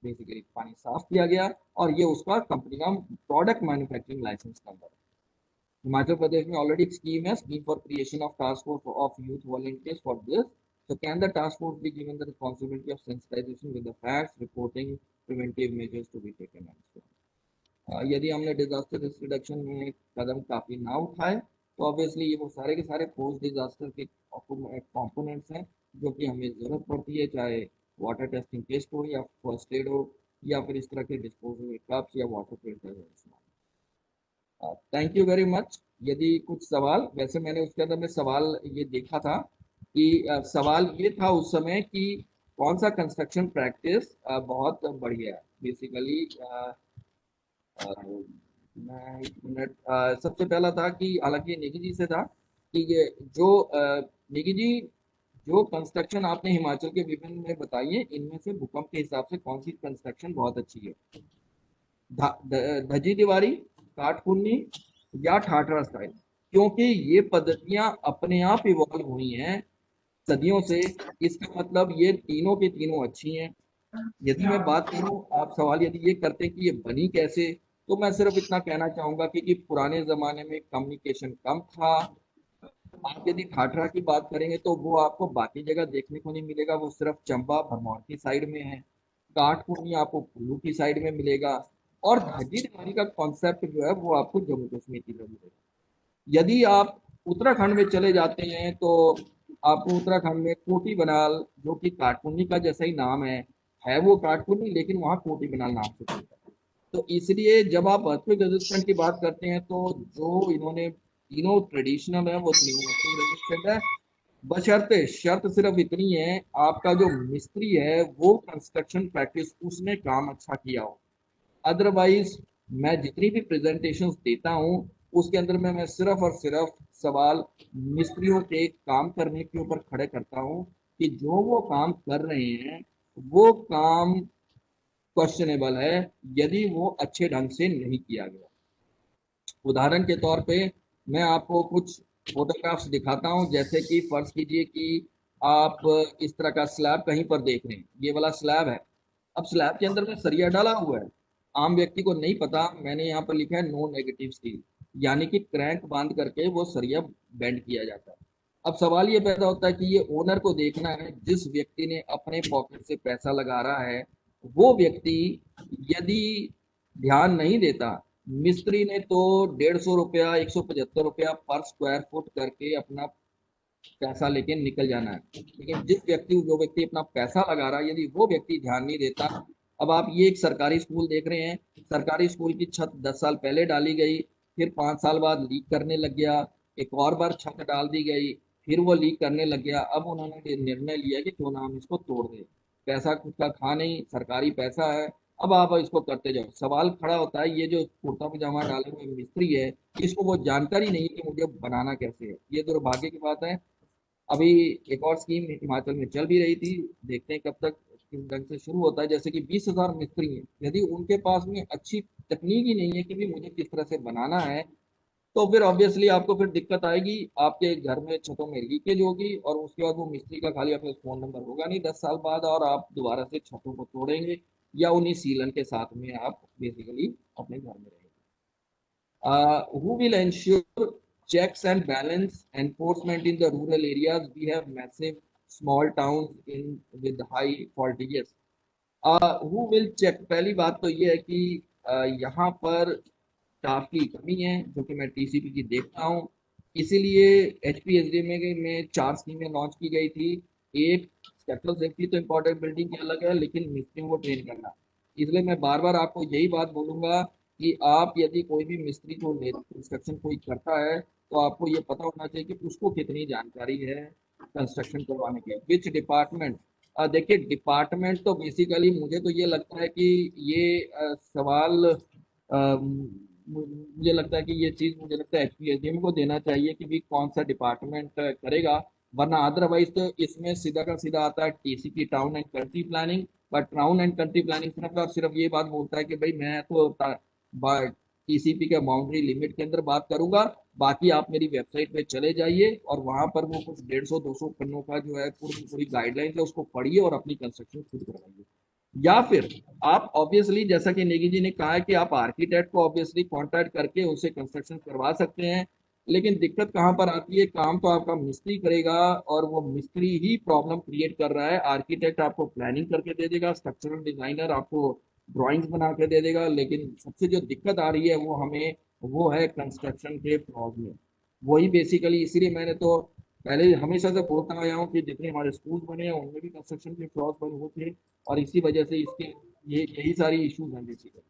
बेसिकली पानी साफ किया गया, और ये उसका कंपनी का प्रोडक्ट मैन्युफैक्चरिंग लाइसेंस नंबर है। हिमाचल प्रदेश में ऑलरेडी एक स्कीम है, scheme for creation of task force of youth volunteers for this. So can the task force be given the responsibility of sensitization with the facts, reporting, preventive measures to be taken and so on. यदि हमने disaster risk reduction में कदम काफी ना उठाए तो obviously ये वो सारे के सारे पोस्ट डिजास्टर के कंपोनेंट्स हैं जो कि हमें जरूरत पड़ती है, चाहे वाटर टेस्टिंग टेस्ट हो या फर्स्ट एड हो या फिर इस तरह के डिस्पोजेबल कप्स या water filters. Thank you very much. यदि कुछ सवाल, वैसे मैंने उसके अंदर में सवाल ये देखा था कि सवाल ये था उस समय कि कौन सा कंस्ट्रक्शन प्रैक्टिस बहुत बढ़िया है बेसिकली। मैं एक मिनट, सबसे पहला था कि हालांकि निकी जी से था कि ये जो निकी जी जो कंस्ट्रक्शन आपने हिमाचल के विभिन्न में बताई है, इनमें से भूकंप के हिसाब से कौन सी कंस्ट्रक्शन बहुत अच्छी है? धजी दीवारी, काट कुन्नी या ठाठरा स्टाइल? क्योंकि ये पद्धतियां अपने आप इवॉल्व हुई हैं सदियों से, इसका मतलब ये तीनों के तीनों अच्छी हैं। यदि मैं बात करूं, आप सवाल यदि ये करते हैं कि ये बनी कैसे, तो मैं सिर्फ इतना कहना चाहूंगा कि पुराने जमाने में कम्युनिकेशन कम था। आप यदि ठाठरा की बात करेंगे तो वो आपको बाकी जगह देखने को नहीं मिलेगा, वो सिर्फ चंबा भरमौर की साइड में है। काठपुर्नी आपको कुल्लू की साइड में मिलेगा, और धज्जी दीवारी का कॉन्सेप्ट जो है वो आपको जम्मू कश्मीर की तरफ मिलेगा। यदि आप उत्तराखंड में चले जाते हैं तो आपको उत्तराखंड में कोटी बनाल, जो कि काठपुर्नी का जैसा ही नाम है वो काठपुर्नी, लेकिन वहाँ कोटी बनाल नाम से चलता है। तो इसलिए जब आप अर्थक्वेक रेजिस्टेंट की बात करते हैं तो जो इन्होंने तीनों ट्रेडिशनल है वो तीनों अर्थक्वेक रेजिस्टेंट है, बशर्ते शर्त सिर्फ इतनी है आपका जो मिस्त्री है वो कंस्ट्रक्शन प्रैक्टिस उसने काम अच्छा किया हो। अदरवाइज मैं जितनी भी प्रेजेंटेशंस देता हूँ उसके अंदर में मैं सिर्फ और सिर्फ सवाल मिस्त्रियों के काम करने के ऊपर खड़े करता हूँ कि जो वो काम कर रहे हैं वो काम क्वेश्चनेबल है यदि वो अच्छे ढंग से नहीं किया गया। उदाहरण के तौर पे मैं आपको कुछ फोटोग्राफ्स दिखाता हूं, जैसे कि फर्ज कीजिए कि आप इस तरह का स्लैब कहीं पर देख रहे हैं, ये वाला स्लैब है। अब स्लैब के अंदर में सरिया डाला हुआ है, आम व्यक्ति को नहीं पता, मैंने यहाँ पर लिखा है नो नेगेटिव स्टील, यानी कि क्रैंक बांध करके वो सरिया बेंड किया जाता है। अब सवाल ये पैदा होता है कि ये ओनर को देखना है, जिस व्यक्ति ने अपने पॉकेट से पैसा लगा रहा है वो व्यक्ति यदि ध्यान नहीं देता, मिस्त्री ने तो 150 रुपया 175 रुपया पर स्क्वायर फुट करके अपना पैसा लेके निकल जाना है, लेकिन जो व्यक्ति अपना पैसा लगा रहा है यदि वो व्यक्ति ध्यान नहीं देता। अब आप ये एक सरकारी स्कूल देख रहे हैं, सरकारी स्कूल की छत 10 साल पहले डाली गई, फिर 5 साल बाद लीक करने लग गया, एक और बार छत डाल दी गई, फिर वो लीक करने लग गया। अब उन्होंने निर्णय लिया कि क्यों ना हम इसको तोड़ दें, पैसा खुद का खा नहीं, सरकारी पैसा है, अब आप इसको करते जाओ। सवाल खड़ा होता है, ये जो कुर्ता पजामा डाले हुए मिस्त्री है, इसको वो जानकारी नहीं है कि मुझे बनाना कैसे है। ये दुर्भाग्य की बात है। अभी एक और स्कीम हिमाचल में चल भी रही थी, देखते हैं कब तक किस ढंग से शुरू होता है। जैसे कि 20,000 मिस्त्री हैं, यदि उनके पास में अच्छी तकनीक ही नहीं है कि भी मुझे किस तरह से बनाना है, तो फिर ऑब्वियसली आपको फिर दिक्कत आएगी, आपके घर में छतों में लीकेज होगी, और उसके बाद वो मिस्त्री का खाली अपने फोन नंबर होगा नहीं 10 साल बाद, और आप दोबारा से छतों को तोड़ेंगे या उन्हीं सीलन के साथ में आप बेसिकली अपने घर में रहेंगे। Who will ensure checks and balance enforcement in the rural areas? We have massive small towns in with high faultages. Who will check? पहली बात तो ये है कि यहाँ पर स्टाफ की कमी है, जो कि मैं टीसीपी की देखता हूँ, इसीलिए HPSDM में 4 स्कीमें लॉन्च की गई थी। एक स्ट्रक्चरल सेफ्टी तो इम्पोर्टेंट, बिल्डिंग की अलग है, लेकिन मिस्त्रियों को ट्रेन करना। इसलिए मैं बार बार आपको यही बात बोलूंगा कि आप यदि कोई भी मिस्त्री को कंस्ट्रक्शन कोई करता है तो आपको ये पता होना चाहिए कि उसको कितनी जानकारी है कंस्ट्रक्शन करवाने के। विच डिपार्टमेंट, देखिए डिपार्टमेंट तो बेसिकली मुझे तो ये लगता है कि ये सवाल मुझे लगता है कि ये चीज़ मुझे लगता है HPSDM को देना चाहिए कि भी कौन सा डिपार्टमेंट करेगा, वरना अदरवाइज तो इसमें सीधा का सीधा आता है TCP, town and country planning. But town and country planning सिर्फ और सिर्फ ये बात बोलता है कि भाई मैं तो TCP के बाउंड्री लिमिट के अंदर बात करूंगा, बाकी आप मेरी वेबसाइट पे चले जाइए और वहां पर वो कुछ 150-200 पन्नों का जो है पूरी गाइडलाइंस है उसको पढ़िए और अपनी कंस्ट्रक्शन खुद करवाइए। या फिर आप ऑब्वियसली जैसा कि नेगी जी ने कहा है कि आप आर्किटेक्ट को ऑब्वियसली कॉन्टैक्ट करके उससे कंस्ट्रक्शन करवा सकते हैं, लेकिन दिक्कत कहाँ पर आती है, काम तो आपका मिस्त्री करेगा और वो मिस्त्री ही प्रॉब्लम क्रिएट कर रहा है। आर्किटेक्ट आपको प्लानिंग करके दे देगा, स्ट्रक्चरल डिजाइनर आपको ड्राइंग्स बना के दे देगा, लेकिन सबसे जो दिक्कत आ रही है वो है कंस्ट्रक्शन के फ्लॉज में। वही बेसिकली, इसीलिए मैंने तो पहले हमेशा से बोलता आया हूँ कि जितने हमारे स्कूल बने हैं उनमें भी कंस्ट्रक्शन के फ्लॉज बने होते हैं, और इसी वजह से इसके यही सारी इश्यूज हैं basically.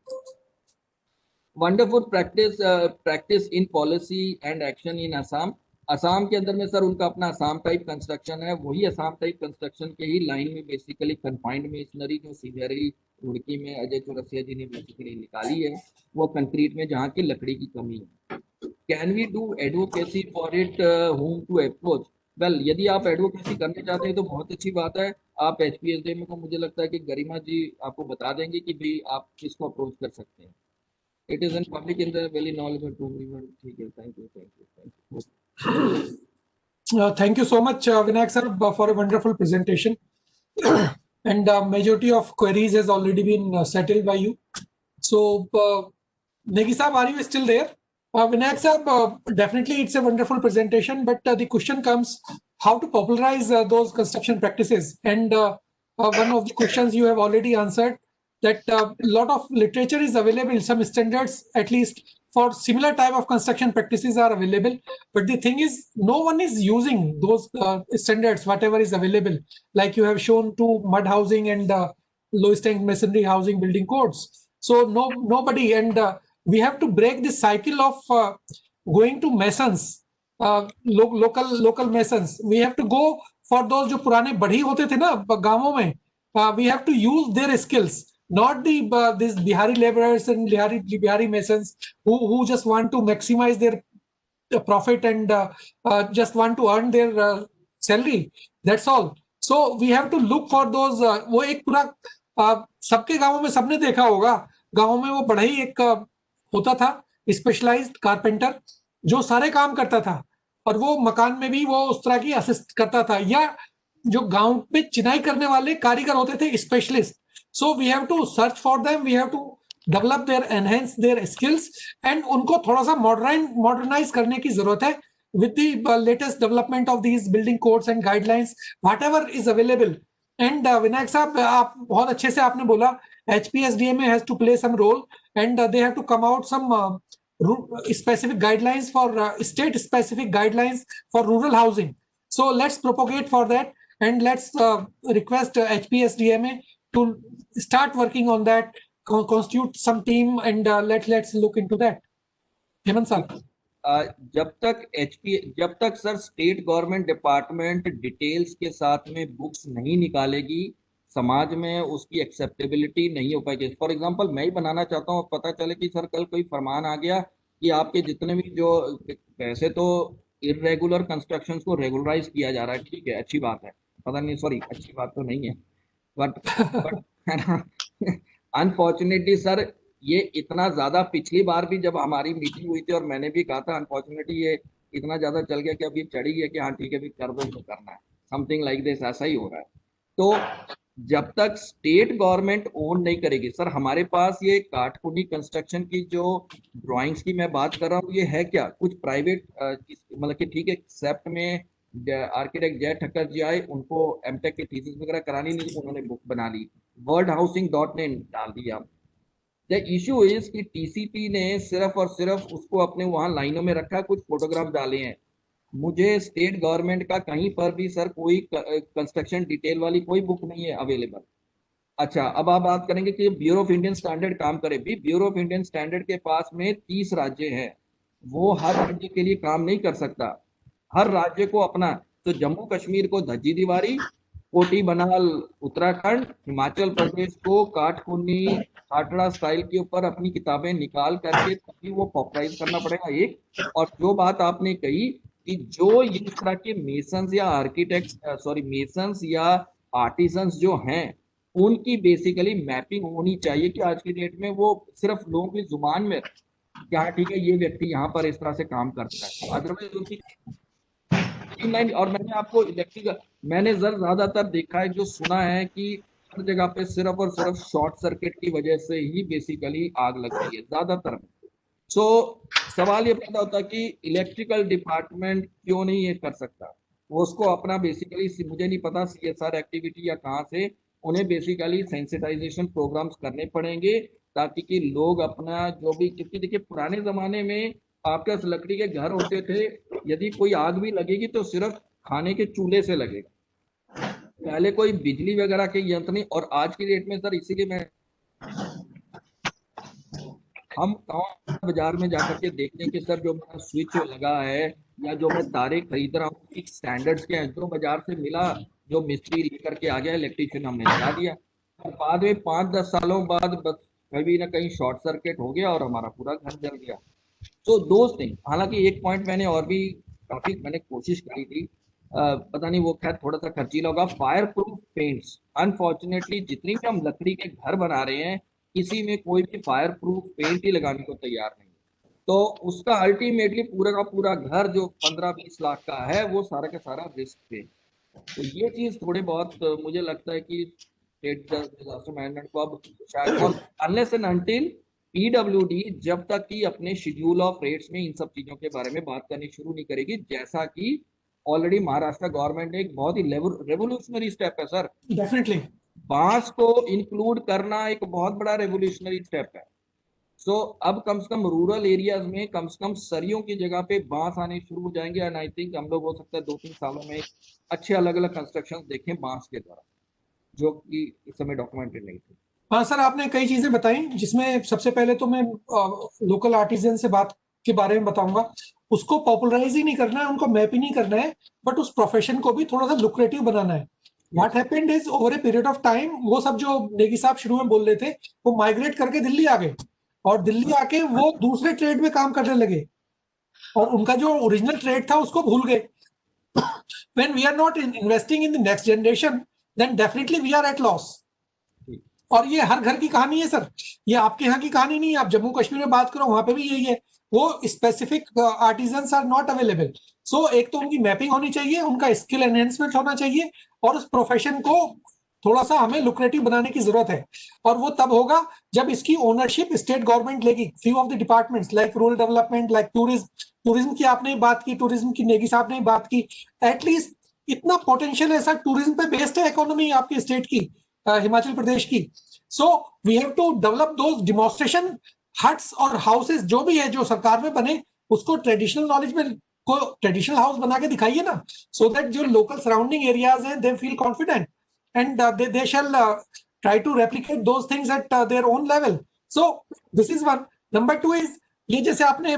Wonderful practice in policy and action in Assam. Assam के अंदर में सर उनका अपना असम टाइप कंस्ट्रक्शन है, वही असम टाइप कंस्ट्रक्शन के ही लाइन में बेसिकली कन्फाइंड मेसनरी जो सीवियरली रुड़की में अजय चौरसिया जी ने बेसिकली निकाली है, वो कंक्रीट में जहाँ की लकड़ी की कमी है। Can we do advocacy for it, whom to approach? Well, यदि आप एडवोकेसी करने चाहते हैं तो बहुत अच्छी बात है, आप HPSDM को मुझे लगता है कि गरिमा जी आपको बता देंगे कि भाई आप किसको अप्रोच कर सकते हैं। It is in public in the very knowledgeable to everyone. ठीक है, thank you. Thank you so much, Vinayak sir, for a wonderful presentation. And majority of queries has already been settled by you. So, Negi sir, are you still there? Vinayak sir, definitely it's a wonderful presentation, but the question comes how to popularize those construction practices. And one of the questions you have already answered, that a lot of literature is available, some standards at least for similar type of construction practices are available, but the thing is no one is using those standards whatever is available, like you have shown to mud housing and low strength masonry housing building codes. So nobody, and we have to break this cycle of going to masons, local masons. We have to go for those जो पुराने बढ़ी होते थे ना गांवों में, we have to use their skills, not these Bihari laborers and Bihari masons who just want to maximize their profit and just want to earn their salary. That's all. So we have to look for those. वो एक पूरा सबके गांवों में सबने देखा होगा, गांवों में वो बढ़ई एक होता था स्पेशलाइज्ड कारपेंटर जो सारे काम करता था, और वो मकान में भी वो उस तरह की असिस्ट करता था, या जो गांव में चिनाई करने वाले कारीगर होते थे, specialist. So we have to search for them, we have to develop their, enhance their skills, and उनको थोड़ा सा मॉडर्नाइज करने की जरूरत है with the latest development of these building codes and guidelines, whatever is available. And Vinayak साहब, आप बहुत अच्छे से आपने बोला HPSDMA has to play some role, and they have to come out some specific guidelines for state specific guidelines for rural housing. So let's propagate for that, and let's request HPSDMA to start working on that, constitute some team, and let's look into that. Hemant साहब, जब तक sir state government department details के साथ में books नहीं निकालेगी, समाज में उसकी एक्सेप्टेबिलिटी नहीं हो पाएगी. फॉर एग्जांपल मैं ही बनाना चाहता हूँ, पता चले कि सर कल कोई फरमान आ गया कि आपके जितने भी जो वैसे तो इरेगुलर कंस्ट्रक्शंस को रेगुलराइज किया जा रहा है, ठीक है, अच्छी बात है, पता नहीं, सॉरी, अच्छी बात तो नहीं है, बट अनफॉर्चुनेटली सर ये इतना ज्यादा, पिछली बार भी जब हमारी मीटिंग हुई थी और मैंने भी कहा था, अनफॉर्चुनेटली ये इतना ज्यादा चल गया कि अभी चढ़ी है कि हाँ ठीक है, भी कर दो तो करना है, समथिंग लाइक दिस, ऐसा ही हो रहा है. तो जब तक स्टेट गवर्नमेंट ओन नहीं करेगी, सर हमारे पास ये काटकुनी कंस्ट्रक्शन की जो ड्राइंग्स की मैं बात कर रहा हूँ, ये है क्या, कुछ प्राइवेट, मतलब कि ठीक है, एक्सेप्ट में आर्किटेक्ट जय ठक्कर जी आए, उनको एमटेक की थीसिस वगैरह करानी नहीं, उन्होंने बुक बना ली, वर्ल्ड हाउसिंग डॉट ने डाल दिया. द इशू इज कि टीसीपी ने सिर्फ और सिर्फ उसको अपने वहां लाइनों में रखा, कुछ फोटोग्राफ डाले हैं. मुझे स्टेट गवर्नमेंट का कहीं पर भी सर कोई कंस्ट्रक्शन डिटेल वाली कोई बुक नहीं है अवेलेबल. अच्छा, अब आप बात करेंगे कि ब्यूरो ऑफ इंडियन स्टैंडर्ड काम करे. भी ब्यूरो ऑफ इंडियन स्टैंडर्ड के पास में 30 राज्य हैं, वो हर राज्य के लिए काम नहीं कर सकता, हर राज्य को अपना. तो जम्मू कश्मीर को धज्जी दीवारी, कोटी बनाल उत्तराखंड, हिमाचल प्रदेश को काटकुनी खाटड़ा स्टाइल के ऊपर अपनी किताबें निकाल करके तभी वो पॉपुलराइज करना पड़ेगा, एक. और जो बात आपने कही कि जो इस तरह के मेसन्स या आर्किटेक्ट्स, सॉरी मेसन्स या आर्टिसंस जो हैं, उनकी बेसिकली मैपिंग होनी चाहिए कि आज की डेट में वो सिर्फ लोगों की जुबान में क्या, ठीक है, ये व्यक्ति यहाँ पर इस तरह से काम करता है, अदरवाइज उनकी. और मैंने आपको इलेक्ट्रिकल, मैंने ज्यादातर देखा है, जो सुना है कि हर जगह पे सिर्फ और सिर्फ शॉर्ट सर्किट की वजह से ही बेसिकली आग लगती है ज्यादातर. सो सवाल ये पैदा होता है कि इलेक्ट्रिकल डिपार्टमेंट क्यों नहीं ये कर सकता, वो उसको अपना बेसिकली, मुझे नहीं पता CSR एक्टिविटी या कहाँ से, उन्हें बेसिकली सेंसिटाइजेशन प्रोग्राम्स करने पड़ेंगे ताकि कि लोग अपना जो भी, क्योंकि देखिए पुराने जमाने में आपके पास लकड़ी के घर होते थे, यदि कोई आग भी लगेगी तो सिर्फ खाने के चूल्हे से लगेगा, पहले कोई बिजली वगैरह के यंत्र नहीं. और आज की डेट में सर इसीलिए मैं, हम बाजार में जाकर के देखते हैं कि सर जो मेरा स्विच लगा है या जो मैं तारे खरीद रहा हूँ, एक स्टैंडर्ड्स के हैं, जो बाजार से मिला, जो मिस्त्री लेकर के आ गया, इलेक्ट्रिशियन हमने लगा दिया, और बाद में 5-10 सालों बाद बस कभी ना कहीं शॉर्ट सर्किट हो गया और हमारा पूरा घर जल गया. तो दो थिंग. हालांकि एक पॉइंट मैंने और भी काफी मैंने कोशिश करी थी, पता नहीं वो खैर थोड़ा सा खर्चीला होगा, फायर प्रूफ पेंट्स. अनफॉर्चुनेटली जितनी भी हम लकड़ी के घर बना रहे हैं, किसी में कोई भी फायर प्रूफ पेंट ही लगाने को तैयार नहीं, तो उसका अल्टीमेटली पूरा का पूरा घर जो 15-20 लाख का है, वो सारा का सारा रिस्क पे. तो ये चीज थोड़े बहुत मुझे लगता है कि स्टेट डिजास्टर मैनेजमेंट को अब शायद, और अनलेस एंड अनटिल PWD जब तक कि अपने शेड्यूल ऑफ रेट्स में इन सब चीजों के बारे में बात करनी शुरू नहीं करेगी, जैसा कि ऑलरेडी महाराष्ट्र गवर्नमेंट ने एक बहुत ही रेवोल्यूशनरी स्टेप है सर, डेफिनेटली बांस को इंक्लूड करना एक बहुत बड़ा रेवोल्यूशनरी स्टेप है. सो अब कम से कम रूरल एरियाज में कम से कम सरियों की जगह पे बांस आने शुरू हो जाएंगे, एंड आई थिंक हम लोग हो सकता है 2-3 सालों में अच्छे अलग अलग कंस्ट्रक्शन देखें बांस के द्वारा, जो कि इस समय डॉक्यूमेंटेड नहीं थे. हाँ सर, आपने कई चीजें बताई, जिसमें सबसे पहले तो मैं लोकल आर्टिजन से बात के बारे में बताऊंगा. उसको पॉपुलराइज ही नहीं करना है, उनको मैप ही नहीं करना है, बट उस प्रोफेशन को भी थोड़ा सा लुक्रेटिव बनाना है. What happened is over a period of time, वो सब जो नेगी साहब शुरू में बोल रहे थे, वो माइग्रेट करके दिल्ली आ गए, और दिल्ली आके वो दूसरे ट्रेड में काम करने लगे, और उनका जो ओरिजिनल ट्रेड था उसको भूल गए. When we are not investing in the next generation, then definitely we are at loss. और ये हर घर की कहानी है सर, ये आपके यहाँ की कहानी नहीं है. आप जम्मू कश्मीर में बात करो, वहां पे भी यही है. वो specific artisans are not available. So एक तो उनकी मैपिंग होनी चाहिए, उनका स्किल एनहेंसमेंट होना चाहिए, और उस प्रोफेशन को थोड़ा सा हमें लुक्रेटिव बनाने की जरूरत है। और वो तब होगा जब इसकी ओनरशिप स्टेट गवर्नमेंट लेगी। Few of the departments like rural development, like tourism की आपने बात की, टूरिज्म की नेगी साहब ने बात की। एटलीस्ट इतना पोटेंशियल है सर, टूरिज्म पे बेस्ड है इकोनॉमी आपकी स्टेट की, हिमाचल प्रदेश की। So we have to develop those demonstration huts और हाउसेस, जो भी है जो सरकार में बने, उसको ट्रेडिशनल नॉलेज में को ट्रेडिशनल हाउस बना के दिखाइए ना, सो दैट जो लोकल सराउंडिंग एरियाज हैं they feel confident and they shall try to replicate those things at their own level. So this is one. Number two is ये जैसे आपने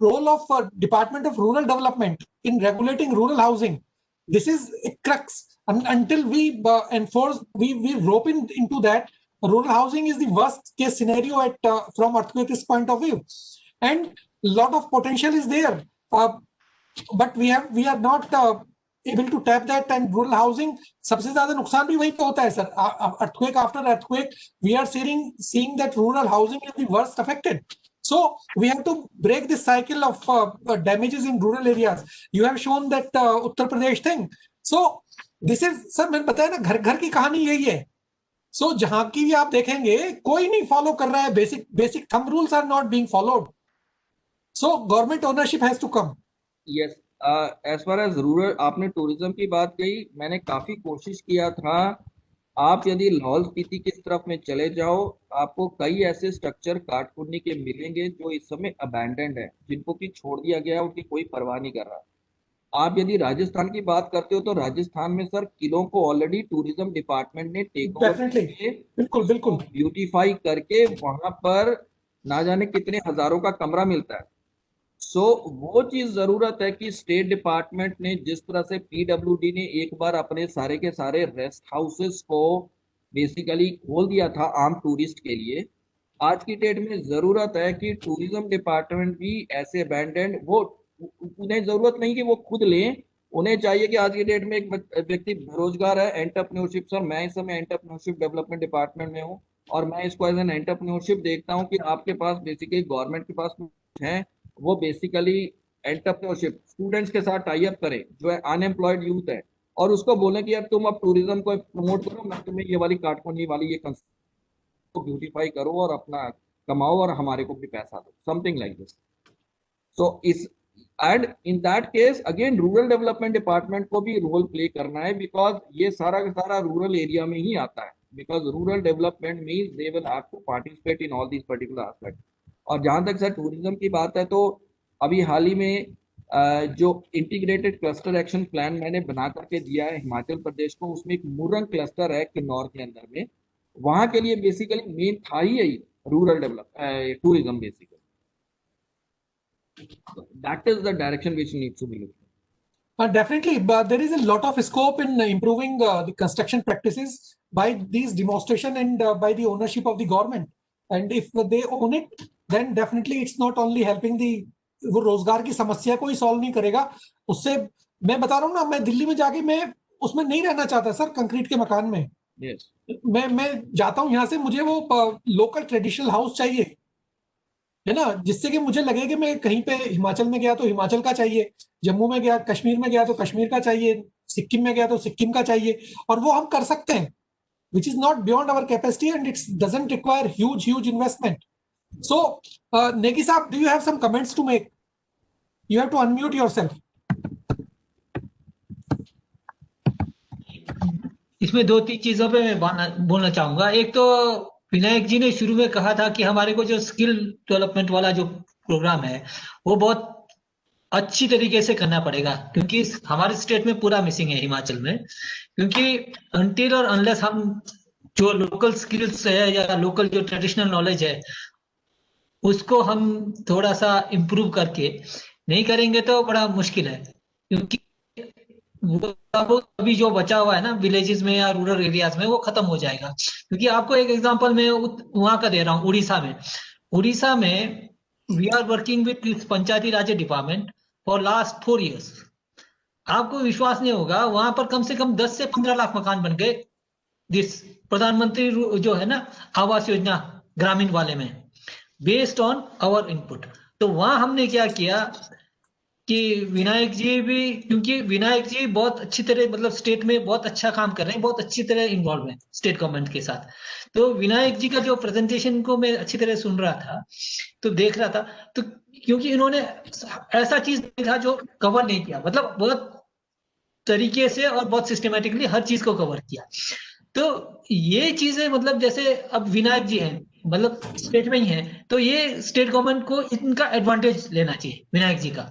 role of Department of Rural Development in regulating rural housing, this is a crux. Until we enforce, we rope into that, rural housing is the worst case scenario at from earthquake's point of view, and lot of potential is there, but we are not able to tap that, and rural housing सबसे ज्यादा नुकसान भी वहीं पे होता है sir. earthquake after earthquake we are seeing that rural housing is the worst affected. So we have to break this cycle of damages in rural areas. You have shown that Uttar Pradesh thing. So this is sir, मैंने बताया ना, घर घर की कहानी यही है। So जहां की भी आप देखेंगे कोई नहीं फॉलो कर रहा है, basic thumb rules are not being followed. So government ownership has to come. Yes. As far as rural, आपने टूरिज्म की बात कही, मैंने काफी कोशिश किया था। आप यदि लाहौल स्पीति की तरफ में चले जाओ, आपको कई ऐसे स्ट्रक्चर काटकुन्नी के मिलेंगे जो इस समय अबैंडेंड है, जिनको कि छोड़ दिया गया है, उनकी कोई परवाह नहीं कर रहा। आप यदि राजस्थान की बात करते हो तो राजस्थान में सर किलों को ऑलरेडी टूरिज्म डिपार्टमेंट ने टेक ओवर करके बिल्कुल ब्यूटीफाई करके वहां पर ना जाने कितने हजारों का कमरा मिलता है। सो वो चीज जरूरत है कि स्टेट डिपार्टमेंट ने जिस तरह से पीडब्ल्यूडी ने एक बार अपने सारे के सारे रेस्ट हाउसेस को बेसिकली खोल दिया था आम टूरिस्ट के लिए, आज की डेट में जरूरत है कि टूरिज्म डिपार्टमेंट भी ऐसे अबैंडेंड, वो उन्हें जरूरत नहीं कि वो खुद लें, उन्हें चाहिए कि आज की डेट में एक व्यक्ति बेरोजगार है, एंटरप्रेन्योरशिप। सर मैं इस समय एंटरप्रेन्योरशिप डेवलपमेंट डिपार्टमेंट में हूँ और मैं इसको एज एन एंटरप्रेन्योरशिप देखता हूँ कि आपके पास बेसिकली गवर्नमेंट के पास है, वो बेसिकली एंटरप्रेन्योरशिप स्टूडेंट्स के साथ टाई अप करें जो है अनएम्प्लॉयड यूथ है, और उसको बोलें कि यार तुम अब टूरिज्म को प्रमोट करो, मैं तुम्हें ये वाली काटकोनी वाली ये कंसेप्ट को ब्यूटीफाई करो और अपना कमाओ और हमारे को भी पैसा दो, समथिंग लाइक दिस। सो इस and in that case again rural development department को भी रोल प्ले करना है, बिकॉज ये सारा का सारा रूरल एरिया में ही आता है, because rural development means they will have to participate in all these particular aspect. और जहां तक सर टूरिज्म की बात है, तो अभी हाल ही में जो इंटीग्रेटेड क्लस्टर एक्शन प्लान मैंने बना करके दिया है हिमाचल प्रदेश को, उसमें एक मुरंग क्लस्टर है किन्नौर के अंदर में, वहां के लिए बेसिकली मेन था ही यही rural develop tourism basically. That is the direction which needs to be looked. Definitely, but there is a lot of scope in improving the construction practices by these demonstration and by the ownership of the government. And if they own it, then definitely it's not only helping the, वो रोजगार की समस्या को ही solve नहीं करेगा उससे। मैं बता रहा हूँ ना, मैं दिल्ली में जाके मैं उसमें नहीं रहना चाहता सर, कंक्रीट के मकान में। yes. मैं जाता हूँ यहाँ से, मुझे वो लोकल ट्रेडिशनल हाउस चाहिए, है ना, जिससे कि मुझे लगे कि मैं कहीं पे हिमाचल में गया तो हिमाचल का चाहिए, जम्मू में गया, कश्मीर में गया तो कश्मीर का चाहिए, सिक्किम में गया तो सिक्किम का चाहिए, और वो हम कर सकते हैं, which is not beyond our capacity and it doesn't require huge investment. So Negi Saab, do you have some comments to make? You have to unmute yourself. इसमें दो तीन चीजों पे मैं बोलना चाहूंगा। एक तो विनायक जी ने शुरू में कहा था कि हमारे को जो स्किल डेवलपमेंट वाला जो प्रोग्राम है वो बहुत अच्छी तरीके से करना पड़ेगा, क्योंकि हमारे स्टेट में पूरा मिसिंग है हिमाचल में। क्योंकि अनटिल और अनलेस हम जो लोकल स्किल्स है या लोकल जो ट्रेडिशनल नॉलेज है उसको हम थोड़ा सा इम्प्रूव करके नहीं करेंगे तो बड़ा मुश्किल है। क्योंकि वो अभी जो बचा हुआ है ना विलेजेस में या रूरल एरियाज में, वो खत्म हो जाएगा। क्योंकि आपको एक एग्जांपल मैं वहां का दे रहा हूँ, उड़ीसा में we are working with Panchayati Raj department for last 4 years। आपको विश्वास नहीं होगा, वहां पर कम से कम 10 से 15 लाख मकान बन गए दिस प्रधानमंत्री जो है ना आवास योजना ग्रामीण वाले में, बेस्ड ऑन आवर इनपुट। तो वहां हमने क्या किया कि विनायक जी भी, क्योंकि विनायक जी बहुत अच्छी तरह मतलब स्टेट में बहुत अच्छा काम कर रहे हैं, बहुत अच्छी तरह इन्वॉल्व हैं स्टेट गवर्नमेंट के साथ। तो विनायक जी का जो प्रेजेंटेशन को मैं अच्छी तरह सुन रहा था, तो देख रहा था, तो क्योंकि इन्होंने ऐसा चीज देखा जो कवर नहीं किया, मतलब बहुत तरीके से और बहुत सिस्टमेटिकली हर चीज को कवर किया। तो ये चीजें मतलब जैसे अब विनायक जी हैं, मतलब स्टेट में ही हैं, तो ये स्टेट गवर्नमेंट को इनका एडवांटेज लेना चाहिए विनायक जी का।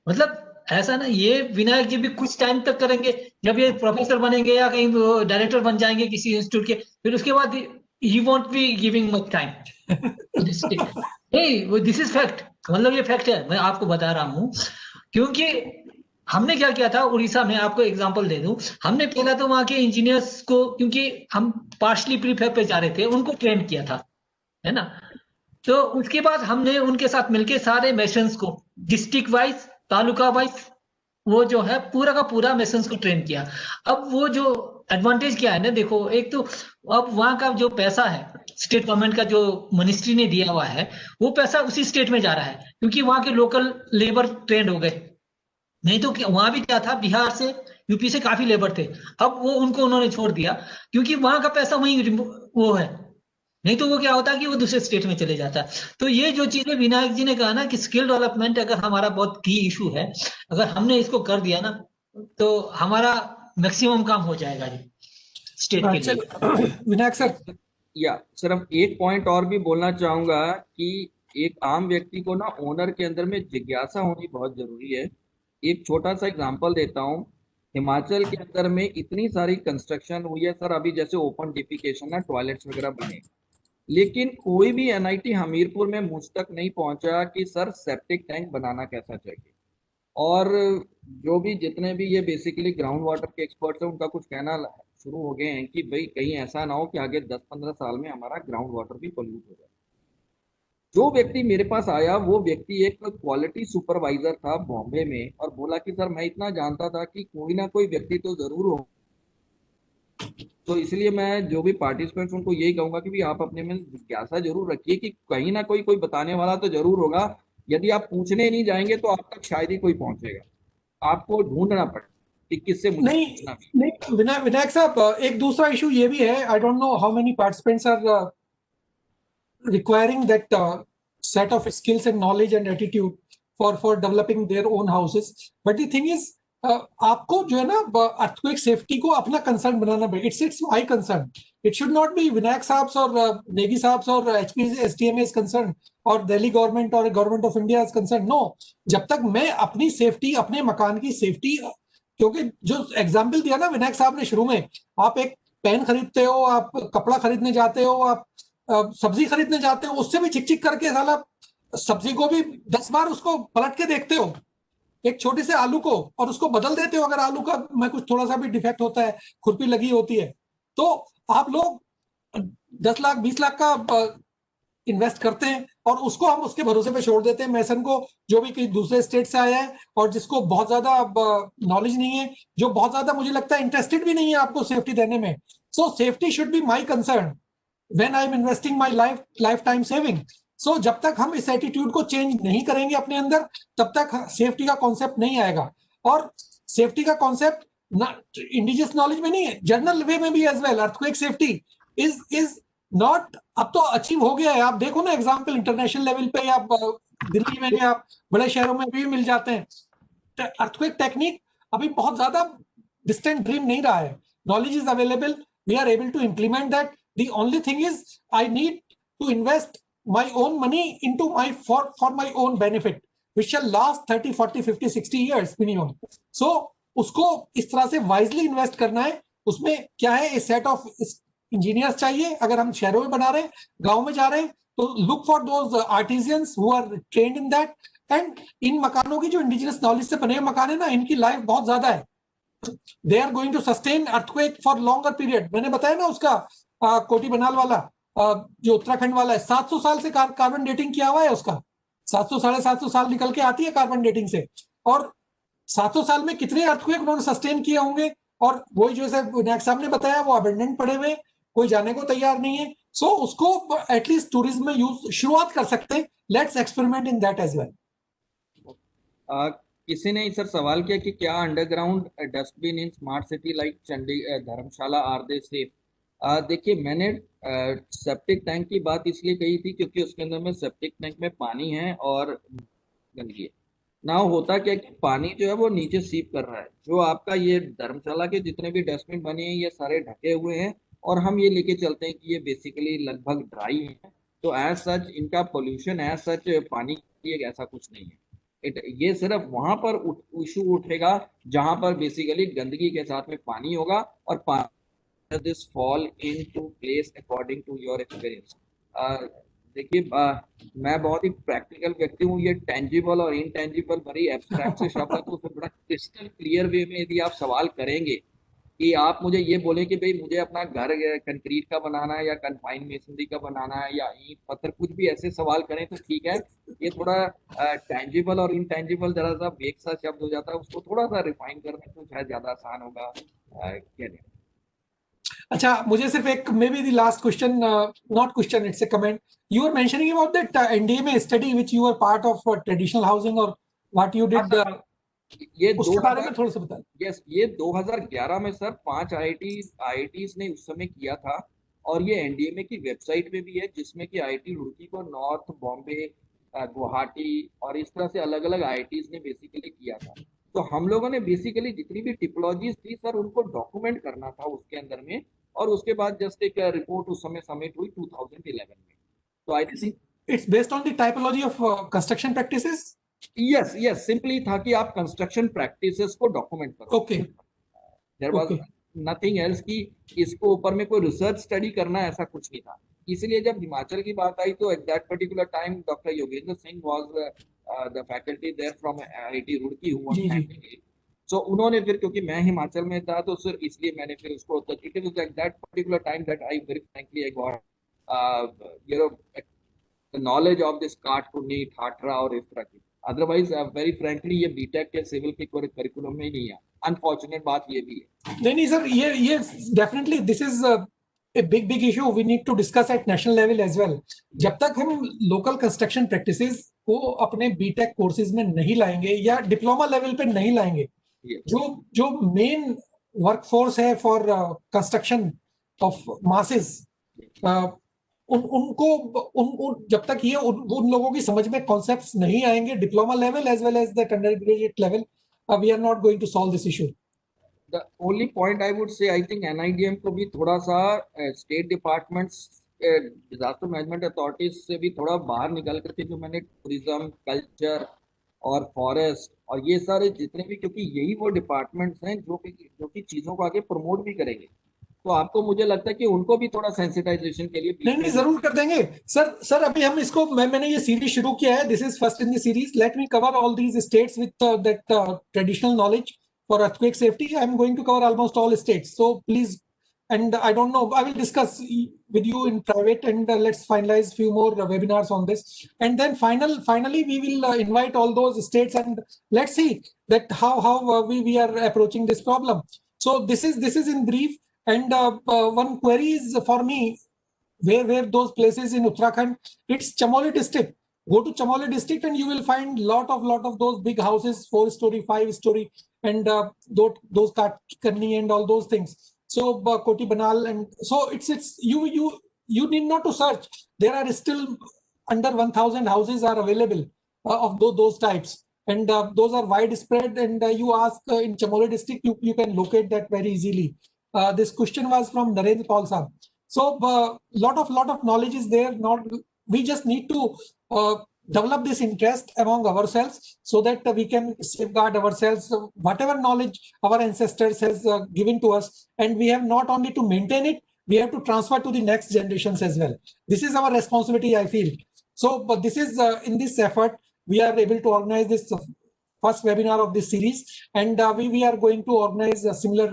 मतलब ऐसा ना, ये विनायक जी भी कुछ टाइम तक करेंगे, जब ये प्रोफेसर बनेंगे या कहीं डायरेक्टर बन जाएंगे किसी इंस्टीट्यूट के, फिर उसके बाद ही won't be giving much time. नहीं, वो दिस इज फैक्ट, मतलब ये फैक्ट है, मैं आपको बता रहा हूँ। क्योंकि हमने क्या किया था उड़ीसा में, आपको एग्जांपल दे दूं, हमने पहला तो वहां के इंजीनियर्स को, क्योंकि हम पार्शली प्रीफैब पे जा रहे थे, उनको ट्रेन किया था, है ना। तो उसके बाद हमने उनके साथ मिलके सारे मेसन्स को डिस्ट्रिक्ट वाइज, तालुका वाइज, वो जो है पूरा का पूरा मेसन्स को ट्रेन किया। अब वो जो एडवांटेज क्या है ना, देखो, एक तो अब वहां का जो पैसा है स्टेट गवर्नमेंट का, जो मिनिस्ट्री ने दिया हुआ है, वो पैसा उसी स्टेट में जा रहा है, क्योंकि वहां के लोकल लेबर ट्रेंड हो गए। नहीं तो वहां भी क्या था, बिहार से यूपी से काफी लेबर थे, अब वो उनको उन्होंने छोड़ दिया, क्योंकि वहां का पैसा वहीं वो है। नहीं तो वो क्या होता है कि वो दूसरे स्टेट में चले जाता है। तो ये जो चीजें विनायक जी ने कहा ना कि स्किल डेवलपमेंट अगर हमारा बहुत की इशू है, अगर हमने इसको कर दिया ना, तो हमारा मैक्सिमम काम हो जाएगा जी स्टेट के लिए। विनायक सर, या सिर्फ एक पॉइंट और भी बोलना चाहूंगा कि एक आम व्यक्ति को ना ओनर के अंदर में जिज्ञासा होनी बहुत जरूरी है। एक छोटा सा एग्जांपल देता हूँ। हिमाचल के अंदर में इतनी सारी कंस्ट्रक्शन हुई है सर, अभी जैसे ओपन डिफिकेशन है, टॉयलेट्स वगैरह बने, लेकिन कोई भी एनआईटी हमीरपुर में मुझ तक नहीं पहुंचा कि सर सेप्टिक टैंक बनाना कैसा चाहिए। और जो भी जितने भी ये बेसिकली ग्राउंड वाटर के एक्सपर्ट्स हैं, उनका कुछ कहना शुरू हो गए हैं कि भाई कहीं ऐसा ना हो कि आगे 10-15 साल में हमारा ग्राउंड वाटर भी पोल्यूट हो जाए। जो व्यक्ति मेरे पास आया, वो व्यक्ति एक क्वालिटी सुपरवाइजर था बॉम्बे में, और बोला कि सर मैं इतना जानता था कि कोई ना कोई व्यक्ति तो जरूर हो, तो इसलिए मैं जो भी पार्टिसिपेंट्स उनको यही कहूंगा कि भी आप अपने में जिज्ञासा जरूर रखिए कि कहीं ना कोई बताने वाला तो जरूर होगा। यदि आप पूछने नहीं जाएंगे तो आप तक शायद ही कोई पहुंचेगा, आपको ढूंढना पड़ेगा कि किससे मुझे नहीं पूछना भी। नहीं विनायक साहब, एक दूसरा इशू ये भी है, I don't know how many participants are requiring that set of skills and knowledge and attitude for developing their own houses. But the thing is, आपको जो है ना अर्थक्वेक सेफ्टी को अपना कंसर्न बनाना पड़ेगा। It's my concern, it should not be Vinayak साहब और नेगी साहब और एचपीएसडीएम इज कंसर्न और दिल्ली गवर्नमेंट और government of India is concern. No, जब तक मैं अपनी सेफ्टी, अपने मकान की सेफ्टी, क्योंकि जो एग्जाम्पल दिया ना विनायक साहब ने शुरू में, आप एक पेन खरीदते हो, आप कपड़ा खरीदने जाते हो, आप सब्जी खरीदने जाते हो, उससे भी चिक चिक करके साला सब्जी को भी 10 बार उसको पलट के देखते हो, एक छोटे से आलू को, और उसको बदल देते हो अगर आलू का में कुछ थोड़ा सा भी डिफेक्ट होता है, खुरपी लगी होती है। तो आप लोग 10 लाख 20 लाख का इन्वेस्ट करते हैं और उसको हम उसके भरोसे पे छोड़ देते हैं मैसन को, जो भी कहीं दूसरे स्टेट से आया है और जिसको बहुत ज्यादा नॉलेज नहीं है, जो बहुत ज्यादा मुझे लगता है इंटरेस्टेड भी नहीं है आपको सेफ्टी देने में। सो safety should be my concern when I am investing my lifetime saving. So जब तक हम इस एटीट्यूड को चेंज नहीं करेंगे अपने अंदर, तब तक सेफ्टी का कॉन्सेप्ट नहीं आएगा। और सेफ्टी का कॉन्सेप्ट इंडिजियस नॉलेज में नहीं है, जनरल वे में भी as well. Earthquake safety is not, अब तो अचीव हो गया है। आप देखो ना एग्जाम्पल इंटरनेशनल लेवल पे, या दिल्ली में या बड़े शहरों में भी मिल जाते हैं। अर्थक्वेक टेक्निक अभी बहुत ज्यादा डिस्टेंट ड्रीम नहीं रहा है, knowledge is available, we are able to implement that. The only thing is I need to invest my own money into for my own benefit, which shall last 30, 40, 50, 60 years minimum. So उसको इस तरह से wisely invest करना है। उसमें क्या है, एक सेट ऑफ इंजीनियर्स चाहिए। अगर हम शहरों में बना रहे हैं, गांव में जा रहे हैं, तो look for those artisans who are trained in that. And इन मकानों की जो इंडिजिनस नॉलेज से बने हुए मकान है ना, इनकी लाइफ बहुत ज्यादा है। They are going to sustain earthquake for longer period. मैंने बताया ना उसका कोटी बनाल वाला जो उत्तराखंड वाला है, 700 साल से कार्बन डेटिंग किया हुआ है उसका, 700 750 साल निकल के आती है कार्बन डेटिंग से। और 700 साल में कितने अर्थक्वेक उन्होंने सस्टेन किए होंगे। और वही जैसे विनायक साहब ने बताया, वो अबेंडेंट पड़े हुए, कोई जाने को तैयार नहीं है। सो उसको एटलीस्ट टूरिज्म में यूज शुरुआत कर सकते हैं, let's experiment in that as well. किसी ने सर सवाल किया कि क्या underground dustbin in smart city like Dharamshala are they safe? देखिए, मैंने सेप्टिक टैंक की बात इसलिए कही थी क्योंकि उसके अंदर में सेप्टिक टैंक में पानी है और गंदगी है ना। होता क्या कि पानी जो है वो नीचे सीप कर रहा है। जो आपका ये धर्मशाला के जितने भी डस्टबिन बने हैं ये सारे ढके हुए हैं और हम ये लेके चलते हैं कि ये बेसिकली लगभग ड्राई है। तो एज सच इनका पोल्यूशन एज सच पानी की ऐसा कुछ नहीं है। ये सिर्फ वहां पर इशू उठेगा जहां पर बेसिकली गंदगी के साथ में पानी होगा और this fall into place according to your experience. देखिए, मैं बहुत ही प्रैक्टिकल व्यक्ति हूँ। ये टेंजिबल और इनटेंजिबल बड़ी एब्स्ट्रैक्ट से शब्द है, तो फिर बड़ा क्रिस्टल क्लियर वे में यदि आप सवाल करेंगे कि आप मुझे ये बोले कि भाई मुझे अपना घर कंक्रीट का बनाना है या कन्फाइंड मेसनरी का बनाना है या ईंट पत्थर, कुछ भी ऐसे सवाल करें तो ठीक है। ये थोड़ा टेंजिबल और इनटेंजिबल जरा सा वेग सा शब्द हो जाता है, उसको थोड़ा सा रिफाइन करने तो शायद ज्यादा आसान होगा। क्या नहीं। अच्छा, मुझे सिर्फ एक maybe the last question, not question, it's a comment. You were mentioning about that NDMA study which you were part of for traditional housing or what you did. ये उसके बारे में थोड़ा सा बताएं। यस, ये 2011 में सर 5 IITs ने उस समय किया था और ये एनडीएमए की वेबसाइट पे भी है जिसमें कि IIT रुड़की को नॉर्थ बॉम्बे, गुवाहाटी और इस तरह से अलग अलग IITs ने बेसिकली किया था। तो हम लोगों ने बेसिकली जितनी भी टिपोलॉजीज थी सर उनको डॉक्यूमेंट करना था उसके अंदर में, और उसके बाद जस्ट एक रिपोर्ट उस समय सबमिट हुई 2011 में। तो I think it's based on the typology of construction practices. Yes, simply था कि आप कंस्ट्रक्शन प्रैक्टिसेस को डॉक्यूमेंट करो। Okay, there was nothing else कि इसको ऊपर में कोई रिसर्च स्टडी करना, ऐसा कुछ नहीं था। इसलिए जब हिमाचल की बात आई तो at that particular time doctor Yogendra Singh was the faculty there from IIT Roorkee who was handling. So उन्होंने फिर, क्योंकि मैं हिमाचल में था तो सिर्फ इसलिए मैंने फिर उसको, it was at that particular time that I very frankly I got you know the knowledge of this kathkuni thathara और इस तरह की। अदरवाइज वेरी फ्रैंकली ये बीटेक के सिविल के करिकुलम में ही नहीं है। अनफॉर्चुनेट बात ये भी है। नहीं सर, ये definitely this is a big issue we need to discuss at national level as well. जब तक हम लोकल कंस्ट्रक्शन प्रैक्टिसेस को अपने बीटेक कोर्सेज में नहीं लाएंगे या डिप्लोमा लेवल पे नहीं लाएंगे, जो मेन वर्कफोर्स है फॉर कंस्ट्रक्शन ऑफ मासेस, उनको जब तक ये उन लोगों की समझ में कॉन्सेप्ट्स नहीं आएंगे diploma level as well as the undergraduate level, we are not going to solve this issue. The only point I would say, I think NIDM को भी थोड़ा सा state departments, disaster management authorities से भी थोड़ा बाहर निकल करके, जो मैंने टूरिज्म, कल्चर और फॉरेस्ट और ये सारे जितने भी, क्योंकि यही वो डिपार्टमेंट्स हैं जो कि चीजों को आगे प्रमोट भी करेंगे, तो आपको मुझे लगता है कि उनको भी थोड़ा सेंसिटाइजेशन के लिए नहीं जरूर कर देंगे सर। अभी हम इसको, मैंने ये सीरीज शुरू किया है, this is first in the series. Let me cover all these states with that traditional knowledge for earthquake safety. I am going to cover almost all states, so please, and I don't know, I will discuss with you in private, and let's finalize few more webinars on this, and then finally we will invite all those states and let's see that how we are approaching this problem. So this is in brief, and one query is for me, where those places in Uttarakhand, it's Chamoli district. Go to Chamoli district and you will find lot of those big houses, 4-story, 5-story, and those Karni and all those things. So Koti Banal, and so it's you need not to search. There are still under 1,000 houses are available of those types, and those are widespread. And you ask in Chamoli district, you can locate that very easily. This question was from Narendra Paul Saab. So lot of knowledge is there. We just need to develop this interest among ourselves so that we can safeguard ourselves, whatever knowledge our ancestors has given to us, and we have not only to maintain it, we have to transfer to the next generations as well. This is our responsibility, I feel. So but this is in this effort we are able to organize this first webinar of this series, and we are going to organize similar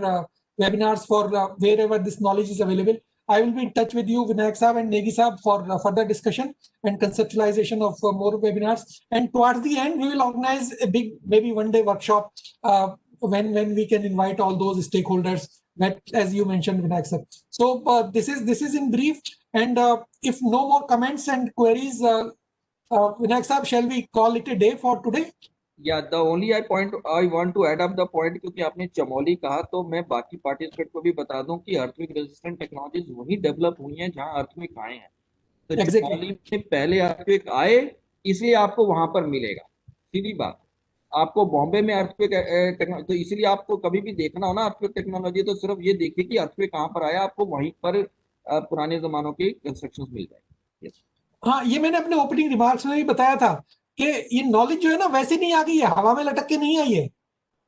webinars for wherever this knowledge is available. I will be in touch with you, Vinayak Saab and Negi Saab, for further discussion and conceptualization of more webinars. And towards the end, we will organize a big, maybe one-day workshop when we can invite all those stakeholders that, as you mentioned, Vinayak Saab. So this is in brief. And if no more comments and queries Vinayak Saab, shall we call it a day for today? Yeah, the only I want to add up the point, क्योंकि आपने चमोली कहा तो मैं बाकी participant को भी बता दूं कि अर्थक्वेक रेजिस्टेंट टेक्नोलॉजीज वही डेवलप हुई हैं जहां अर्थक्वेक आए हैं। तो Exactly. चमोली में पहले अर्थक्वेक आए, इसलिए आपको वहां पर मिलेगा, सीधी बात। आपको बॉम्बे में अर्थक्वेक टेक्नोलॉजी, तो इसलिए आपको कभी भी देखना हो ना अर्थक्वेक टेक्नोलॉजी, तो सिर्फ ये देखिए कि अर्थक्वेक कहाँ पर आया, आपको वहीं पर पुराने जमानों के कंस्ट्रक्शंस मिल जाएंगे। Yes. हाँ, ये मैंने अपने ओपनिंग रिमार्क्स में भी बताया था कि ये नॉलेज जो है ना वैसे नहीं आ गई है, हवा में लटक के नहीं आई है,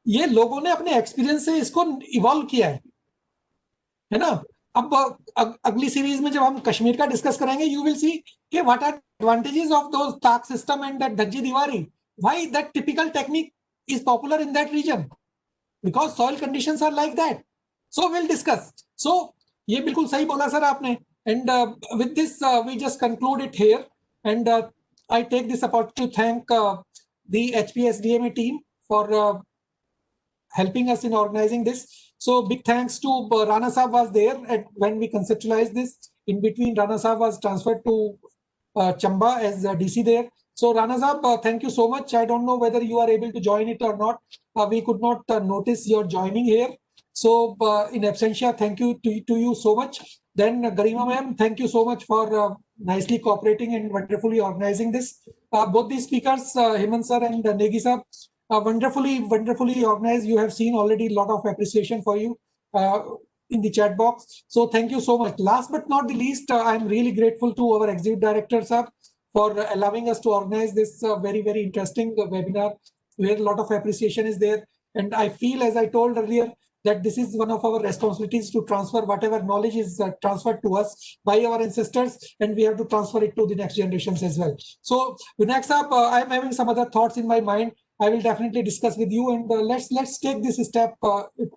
ये लोगों ने अपने एक्सपीरियंस से इसको इवॉल्व किया है ना। अब अगली सीरीज में जब हम कश्मीर का डिस्कस करेंगे, यू विल सी कि what are advantages of those taq system and that dhajji dewari, why that typical technique is popular in that region, because soil conditions are like that. So will discuss. So ये बिल्कुल सही बोला sir आपने। And with this, we just conclude it here. And I take this opportunity to thank the HPSDMA team for helping us in organizing this. So big thanks to Rana Saab was there when we conceptualized this. In between, Rana Saab was transferred to Chamba as DC there. So Rana Saab, thank you so much. I don't know whether you are able to join it or not. We could not notice your joining here. So in absentia, thank you to you so much. Then Garima ma'am, thank you so much for nicely cooperating and wonderfully organizing this. Both these speakers, Hemant sir and Negi sir, wonderfully organized. You have seen already a lot of appreciation for you in the chat box. So thank you so much. Last but not the least, I'm really grateful to our executive director sir for allowing us to organize this very interesting webinar where a lot of appreciation is there. And I feel, as I told earlier, that this is one of our responsibilities to transfer whatever knowledge is transferred to us by our ancestors, and we have to transfer it to the next generations as well. So Vinayak Saab, I'm having some other thoughts in my mind. I will definitely discuss with you, and let's take this step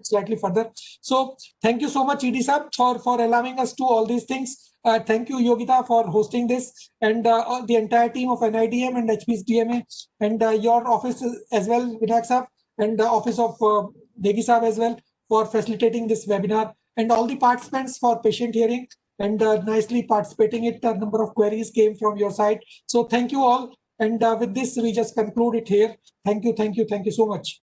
slightly further. So thank you so much, ED Saab, for allowing us to all these things. Thank you, Yogita, for hosting this, and the entire team of NIDM and HPSDMA, and your office as well, Vinayak Saab, and the office of Negi Saab as well, for facilitating this webinar, and all the participants for patient hearing and nicely participating it. A number of queries came from your side. So thank you all. And with this, we just conclude it here. Thank you so much.